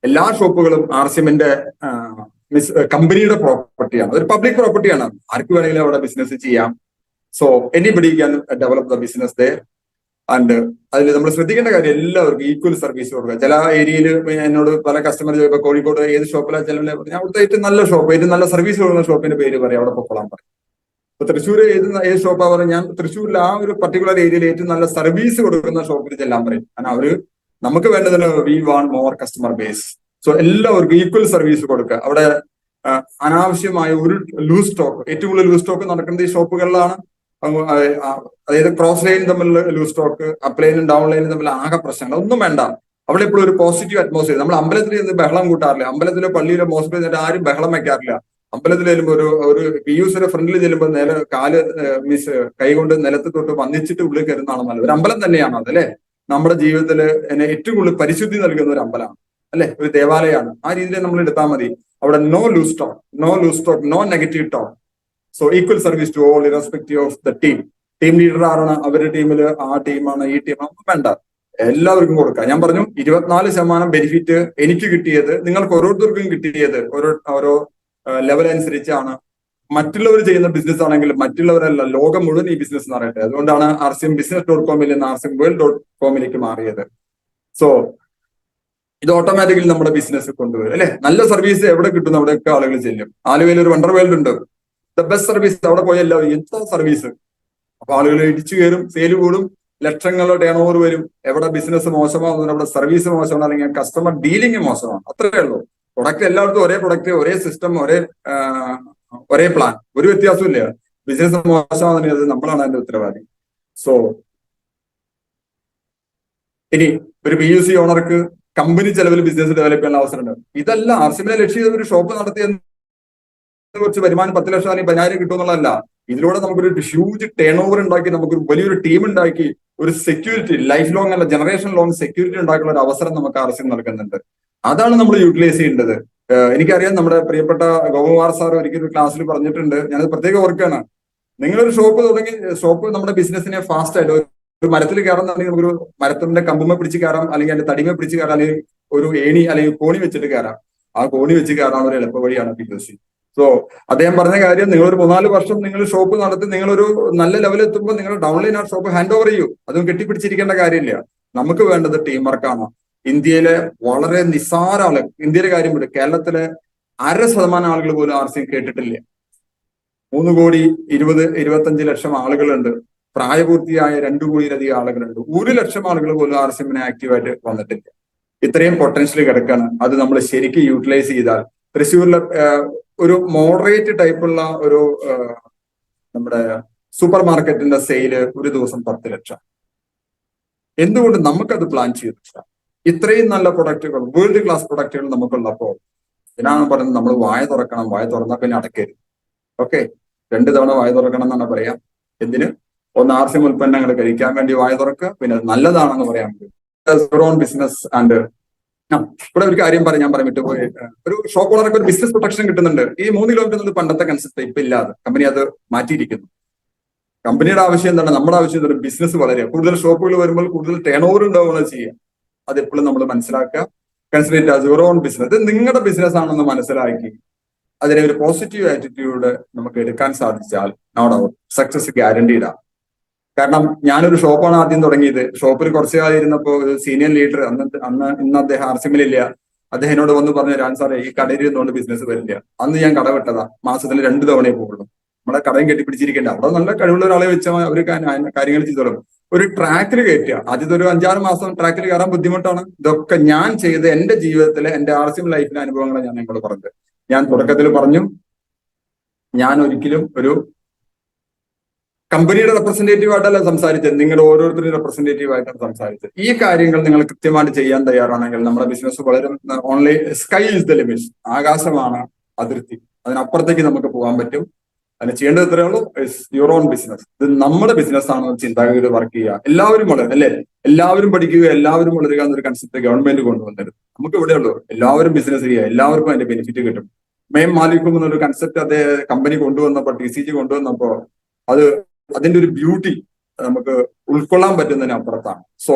[SPEAKER 1] എല്ലാ ഷോപ്പുകളും ആർസിഎമ്മിന്റെ കമ്പനിയുടെ പ്രോപ്പർട്ടിയാണ്, അതൊരു പബ്ലിക് പ്രോപ്പർട്ടിയാണ്. ആർക്ക് വേണമെങ്കിലും അവിടെ ബിസിനസ് ചെയ്യാം. So anybody can develop the business they. And അതിൽ നമ്മൾ ശ്രദ്ധിക്കേണ്ട കാര്യം എല്ലാവർക്കും ഈക്വൽ സർവീസ് കൊടുക്കുക. ചില ഏരിയയിൽ എന്നോട് പല കസ്റ്റമർ ചോദിച്ചപ്പോൾ കോഴിക്കോട് ഏത് ഷോപ്പിലാണ് ചില ഞാൻ അവിടുത്തെ ഏറ്റവും നല്ല ഷോപ്പ്, ഏറ്റവും നല്ല സർവീസ് കൊടുക്കുന്ന ഷോപ്പിന്റെ പേര് പറയാം, അവിടെ പൊക്കോളാൻ പറയും. ഇപ്പൊ തൃശ്ശൂർ ഏത് ഷോപ്പാ പറയും, ഞാൻ തൃശ്ശൂരിൽ ആ ഒരു പർട്ടിക്കുലർ ഏരിയയിൽ ഏറ്റവും നല്ല സർവീസ് കൊടുക്കുന്ന ഷോപ്പിൽ ചെല്ലാൻ പറയും. കാരണം അവര് നമുക്ക് വേണ്ടതിന് we want more customer base. So എല്ലാവർക്കും ഈക്വൽ സർവീസ് കൊടുക്കുക. അവിടെ അനാവശ്യമായ ഒരു ലൂസ് സ്റ്റോക്ക്, ഏറ്റവും കൂടുതൽ ലൂസ് സ്റ്റോക്ക് നടക്കുന്നത് ഈ ഷോപ്പുകളിലാണ്. അതായത് ക്രോസ് ലൈൻ തമ്മിലുള്ള ലൂസ് സ്റ്റോക്ക്, അപ്പ് ലൈനും ഡൗൺ ലൈനും തമ്മിൽ ആകെ പ്രശ്നങ്ങൾ ഒന്നും വേണ്ട. അവിടെ എപ്പോഴും ഒരു പോസിറ്റീവ് അറ്റ്മോസ്ഫിയർ. നമ്മൾ അമ്പലത്തിൽ നിന്ന് ബഹളം കൂട്ടാറില്ല, അമ്പലത്തിലോ പള്ളിയിലോ മോസ്കിലോ ചെന്നിട്ട് ആരും ബഹളം വെക്കാറില്ല. അമ്പലത്തിൽ ചെല്ലുമ്പോൾ ഒരു പിയൂസിന്റെ ഫ്രണ്ടിൽ ചെല്ലുമ്പോൾ കാല് കൈകൊണ്ട് നിലത്ത് തൊട്ട് വന്നിച്ചിട്ട് ഉള്ളിൽ കയറുന്നതാണ് നല്ലത്. ഒരു അമ്പലം തന്നെയാണ് അത്, അല്ലെ? നമ്മുടെ ജീവിതത്തിൽ എന്നെ ഏറ്റവും കൂടുതൽ പരിശുദ്ധി നൽകുന്ന ഒരു അമ്പലമാണ്, അല്ലെ? ഒരു ദേവാലയമാണ്. ആ രീതിയിൽ നമ്മൾ എടുത്താൽ മതി. അവിടെ no loose talk, no negative talk. So equal service to all irrespective of the team. Team leader ആരാണ്? അവരുടെ ടീമിൽ ആ ടീമാണ്, ഈ ടീമാണ്, ഒന്നും വേണ്ട, എല്ലാവർക്കും കൊടുക്കാം. ഞാൻ പറഞ്ഞു 24% ബെനിഫിറ്റ് എനിക്ക് കിട്ടിയത്, നിങ്ങൾക്ക് ഓരോരുത്തർക്കും കിട്ടിയത് ഓരോ ലെവൽ അനുസരിച്ചാണ്. മറ്റുള്ളവർ ചെയ്യുന്ന ബിസിനസ് ആണെങ്കിൽ മറ്റുള്ളവരല്ല, ലോകം മുഴുവൻ ഈ ബിസിനസ് എന്നറിയട്ടെ. അതുകൊണ്ടാണ് rcmbusiness.com നിന്ന് rcmworld.com മാറിയത്. സോ ഇത് ഓട്ടോമാറ്റിക്കലി നമ്മുടെ ബിസിനസ് കൊണ്ടുവരും, അല്ലെ? നല്ല സർവീസ് എവിടെ കിട്ടുന്നു അവിടെയൊക്കെ ആളുകൾ ചെല്ലും. ആലുവയിൽ ഒരു വണ്ടർ വേൾഡ് ഉണ്ട്, ദ ബെസ്റ്റ് സർവീസ്. അവിടെ പോയ എല്ലാവരും എന്താ സർവീസ്. അപ്പൊ ആളുകൾ ഇടിച്ചു കയറും, സെയിൽ കൂടും, ലക്ഷങ്ങളുടെ ടേൺ ഓവർ വരും. എവിടെ ബിസിനസ് മോശമാകുന്നു, അവിടെ സർവീസ് മോശമാണ്, അല്ലെങ്കിൽ കസ്റ്റമർ ഡീലിംഗ് മോശമാണ്. അത്രയേ ഉള്ളൂ. പ്രൊഡക്റ്റ് എല്ലായിടത്തും ഒരേ പ്രൊഡക്റ്റ്, ഒരേ സിസ്റ്റം, ഒരേ പ്ലാൻ, ഒരു വ്യത്യാസവും ഇല്ല. ബിസിനസ് മോശമാകുന്നത് അത് നമ്മളാണ് അതിന്റെ ഉത്തരവാദി. സോ ഇനി ഒരു PUC ഓണർക്ക് കമ്പനി ചെലവിൽ ബിസിനസ് ഡെവലപ്പ് ചെയ്യാനുള്ള അവസരമുണ്ട്. ഇതല്ല ആർസിഎമ്മിനെ ലക്ഷ്യം ഒരു ഷോപ്പ് നടത്തിയ കുറച്ച് വരുമാനം 10 ലക്ഷം അല്ലെങ്കിൽ 10,000 കിട്ടുമെന്നുള്ളതല്ല. ഇതിലൂടെ നമുക്കൊരു ഹ്യൂജ് ടേൺ ഓവർ ഉണ്ടാക്കി, നമുക്കൊരു വലിയൊരു ടീം ഉണ്ടാക്കി, ഒരു സെക്യൂരിറ്റി, ലൈഫ് ലോങ് അല്ല ജനറേഷൻ ലോങ് സെക്യൂരിറ്റി ഉണ്ടാക്കുന്ന ഒരു അവസരം നമുക്ക് ആർസിഎം നൽകുന്നുണ്ട്. അതാണ് നമ്മൾ യൂട്ടിലൈസ് ചെയ്യേണ്ടത്. എനിക്കറിയാം നമ്മുടെ പ്രിയപ്പെട്ട ഗോപകുമാർ സാർ ഒരിക്കലും ക്ലാസ്സിൽ പറഞ്ഞിട്ടുണ്ട്, ഞാനത് പ്രത്യേകം ഓർക്കുകയാണ്. നിങ്ങളൊരു ഷോപ്പ് തുടങ്ങി, ഷോപ്പ് നമ്മുടെ ബിസിനസിനെ ഫാസ്റ്റ് ആയിട്ട് ഒരു മരത്തിൽ കയറുന്നുണ്ടെങ്കിൽ നമുക്കൊരു മരത്തിന്റെ കമ്പുമ പിടിച്ച് കയറാം, അല്ലെങ്കിൽ അതിന്റെ തടിമ പിടിച്ച് കയറാം, അല്ലെങ്കിൽ ഒരു ഏണി അല്ലെങ്കിൽ കോണി വെച്ചിട്ട് കയറാം. ആ കോണി വെച്ച് കയറാൻ ഒരു എളുപ്പ വഴിയാണ് PUC. സോ അദ്ദേഹം പറഞ്ഞ കാര്യം, നിങ്ങളൊരു 3-4 വർഷം നിങ്ങൾ ഷോപ്പ് നടത്തി നിങ്ങളൊരു നല്ല ലെവലിൽ എത്തുമ്പോൾ നിങ്ങൾ ഡൗൺലൈൻ ആ ഷോപ്പ് ഹാൻഡ് ഓവർ ചെയ്യൂ. അതും കെട്ടിപ്പിടിച്ചിരിക്കേണ്ട കാര്യമില്ല. നമുക്ക് വേണ്ടത് ടീം വർക്കാണ്. ഇന്ത്യയിലെ വളരെ നിസ്സാര ആള്, ഇന്ത്യയിലെ കാര്യം വിട്, കേരളത്തിലെ 0.5% ആളുകൾ പോലും ആർസിഎം കേട്ടിട്ടില്ല. 3,20,25 ലക്ഷം ആളുകളുണ്ട്. പ്രായപൂർത്തിയായ 2 കോടിയിലധികം ആളുകളുണ്ട്. 1 ലക്ഷം ആളുകൾ പോലും ആർസിഎമ്മിനെ ആക്റ്റീവായിട്ട് വന്നിട്ടില്ല. ഇത്രയും പൊട്ടൻഷ്യൽ കിടക്കാണ്. അത് നമ്മൾ ശരിക്കും യൂട്ടിലൈസ് ചെയ്താൽ തൃശ്ശൂരിലെ ഒരു മോഡറേറ്റ് ടൈപ്പുള്ള ഒരു നമ്മുടെ സൂപ്പർ മാർക്കറ്റിന്റെ സെയില് ഒരു ദിവസം 10 ലക്ഷം. എന്തുകൊണ്ട് നമുക്കത് പ്ലാൻ ചെയ്തിട്ടില്ല? ഇത്രയും നല്ല പ്രൊഡക്റ്റുകൾ, വേൾഡ് ക്ലാസ് പ്രൊഡക്റ്റുകൾ നമുക്കുള്ളപ്പോൾ ഇതിനാണ് പറയുന്നത് നമ്മൾ വായ തുറക്കണം. വായ തുറന്നാൽ പിന്നെ അടക്കരുത്. ഓക്കെ, 2 തവണ വായ തുറക്കണം എന്നാണ് പറയാം. എന്തിന്? ഒന്ന് ആർസിഎം ഉൽപ്പന്നങ്ങൾ കഴിക്കാൻ വേണ്ടി വായ തുറക്കുക, പിന്നെ അത് നല്ലതാണെന്ന് പറയാൻ വേണ്ടി ബിസിനസ്. ആൻഡ് ഇവിടെ ഒരു കാര്യം ഞാൻ പറയാൻ വിട്ടുപോയി. ഒരു ഷോപ്പ് ഓണർക്ക് ഒരു ബിസിനസ് പ്രൊട്ടക്ഷൻ കിട്ടുന്നുണ്ട്. ഈ 3 കിലോമീറ്റർ പണ്ടത്തെ കൺസെപ്റ്റ് ഇപ്പൊ ഇല്ലാതെ കമ്പനി അത് മാറ്റിയിരിക്കുന്നു. കമ്പനിയുടെ ആവശ്യം എന്താണ്? നമ്മുടെ ആവശ്യം എന്താണ്? ബിസിനസ് വളരെ കൂടുതൽ ഷോപ്പുകൾ വരുമ്പോൾ കൂടുതൽ ടേൺ ഓവർ ഉണ്ടാവുകയാണ് ചെയ്യുക. അത് എപ്പോഴും നമ്മൾ മനസ്സിലാക്കുക. Consider as your own business. ഇത് നിങ്ങളുടെ ബിസിനസ് ആണെന്ന് മനസ്സിലാക്കി അതിനെ ഒരു പോസിറ്റീവ് ആറ്റിറ്റ്യൂഡ് നമുക്ക് എടുക്കാൻ സാധിച്ചാൽ നോ ഡൗട്ട് സക്സസ് ഗ്യാരണ്ടീഡാണ്. കാരണം ഞാനൊരു ഷോപ്പാണ് ആദ്യം തുടങ്ങിയത്. ഷോപ്പിൽ കുറച്ചു കാലം ഇരുന്നപ്പോൾ ഒരു സീനിയർ ലീഡർ, ഇന്ന് അദ്ദേഹം ആർസിഎമ്മിലില്ല. അദ്ദേഹം എന്നോട് വന്ന് പറഞ്ഞു, രാൻ സാറേ ഈ കടയിൽ ഇരുന്നുകൊണ്ട് ബിസിനസ് വരില്ല. അന്ന് ഞാൻ കട വിട്ടതാ, മാസത്തിൽ 2 തവണയെ പോകുള്ളൂ. നമ്മളെ കടയും കെട്ടിപ്പിടിച്ചിരിക്കേണ്ട, അവിടെ നല്ല കഴിവുള്ള ഒരാളെ വെച്ചാൽ അവർ കാര്യങ്ങൾ ചെയ്തോളും. ഒരു ട്രാക്കിൽ കയറ്റുക, ആദ്യത്തെ ഒരു 5-6 മാസം ട്രാക്കിൽ കയറാൻ ബുദ്ധിമുട്ടാണ്. ഇതൊക്കെ ഞാൻ ചെയ്ത് എന്റെ ജീവിതത്തിലെ എന്റെ RCM ലൈഫിലെ അനുഭവങ്ങളെ ഞാൻ നിങ്ങളോട് പറഞ്ഞത്. ഞാൻ തുടക്കത്തിൽ പറഞ്ഞു, ഞാൻ ഒരിക്കലും ഒരു കമ്പനിയുടെ റെപ്രസെന്റേറ്റീവ് ആയിട്ടല്ല സംസാരിച്ചത്, നിങ്ങളുടെ ഓരോരുത്തരും റെപ്രസെന്റേറ്റീവ് ആയിട്ടാണ് സംസാരിച്ചത്. ഈ കാര്യങ്ങൾ നിങ്ങൾ കൃത്യമായിട്ട് ചെയ്യാൻ തയ്യാറാണെങ്കിൽ നമ്മുടെ ബിസിനസ് വളരും. Only sky is the limit, ആകാശമാണ് അതിർത്തി, അതിനപ്പുറത്തേക്ക് നമുക്ക് പോകാൻ പറ്റും. അതിന് ചെയ്യേണ്ടത് ഇത്രയേ ഉള്ളൂ, ഇസ് യുവർ ഓൺ ബിസിനസ്. ഇത് നമ്മുടെ ബിസിനസ് ആണെന്ന് ചിന്താഗതിയിൽ വർക്ക് ചെയ്യുക. എല്ലാവരും വളരും അല്ലെ, എല്ലാവരും പഠിക്കുക, എല്ലാവരും വളരുക എന്നൊരു കൺസെപ്റ്റ് ഗവൺമെന്റ് കൊണ്ടുവന്നിരുന്നു. നമുക്ക് ഇവിടെ ഉള്ളൂ, എല്ലാവരും ബിസിനസ് ചെയ്യുക, എല്ലാവർക്കും അതിന്റെ ബെനിഫിറ്റ് കിട്ടും. മെയിൻ മാലിക്കും എന്നൊരു കൺസെപ്റ്റ് അതേ കമ്പനി കൊണ്ടുവന്നപ്പോൾ, TCG കൊണ്ടുവന്നപ്പോ അത് അതിന്റെ ഒരു ബ്യൂട്ടി നമുക്ക് ഉൾക്കൊള്ളാൻ പറ്റുന്നതിന് അപ്പുറത്താണ്. സോ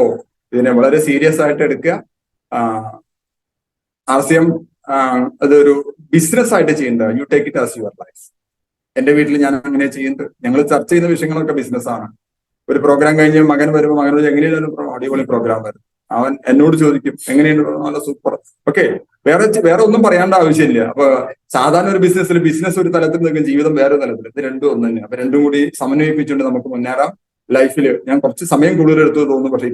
[SPEAKER 1] ഇതിനെ വളരെ സീരിയസ് ആയിട്ട് എടുക്കുക. RCM അതൊരു ബിസിനസ് ആയിട്ട് ചെയ്യേണ്ടത്, you take it as your life. എന്റെ വീട്ടിൽ ഞാൻ അങ്ങനെ ചെയ്യുന്നത്. ഞങ്ങൾ ചർച്ച ചെയ്യുന്ന വിഷയങ്ങളൊക്കെ ബിസിനസ്സാണ്. ഒരു പ്രോഗ്രാം കഴിഞ്ഞ് മകൻ വരുമ്പോൾ മകനോട് എങ്ങനെയാണ് അടിപൊളി പ്രോഗ്രാം വരും, അവൻ എന്നോട് ചോദിക്കും എങ്ങനെയുണ്ട്, നല്ല സൂപ്പർ. ഓക്കെ, വേറെ ഒന്നും പറയേണ്ട ആവശ്യമില്ല. അപ്പൊ സാധാരണ ഒരു ബിസിനസ് ഒരു തലത്തിൽ നിൽക്കും, ജീവിതം വേറെ തലത്തിൽ. ഇത് രണ്ടും ഒന്ന് തന്നെ. അപ്പൊ രണ്ടും കൂടി സമന്വയിപ്പിച്ചുകൊണ്ട് നമുക്ക് മുന്നേറാം. ലൈഫിൽ ഞാൻ കുറച്ച് സമയം കൂടുതൽ എടുത്തു തോന്നുന്നു, പക്ഷെ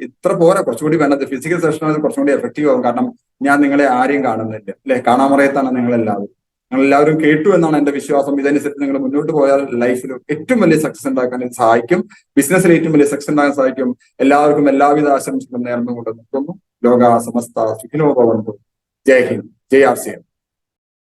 [SPEAKER 1] ഇത്ര പോരാ, കുറച്ചുകൂടി വേണ്ടത്. ഫിസിക്കൽ സെഷനാണ് കുറച്ചും കൂടി എഫക്റ്റീവ് ആവും. കാരണം ഞാൻ നിങ്ങളെ ആരെയും കാണുന്നില്ല അല്ലെ, കാണാമറയത്താണ് നിങ്ങളെല്ലാവരും കേട്ടു എന്നാണ് എന്റെ വിശ്വാസം. ഇതനുസരിച്ച് നിങ്ങൾ മുന്നോട്ട് പോയാൽ ലൈഫിൽ ഏറ്റവും വലിയ സക്സസ് ഉണ്ടാക്കാൻ സഹായിക്കും, ബിസിനസ്സിൽ ഏറ്റവും വലിയ സക്സസ് ഉണ്ടാക്കാൻ സഹായിക്കും. എല്ലാവർക്കും എല്ലാവിധ ആശംസകളും നേർന്നുകൊണ്ട് നിർത്തുന്നു. ലോക സമസ്ത സുഖിനോ ഭവന്തു. ജയ് ഹിന്ദ്, ജയ് RCM.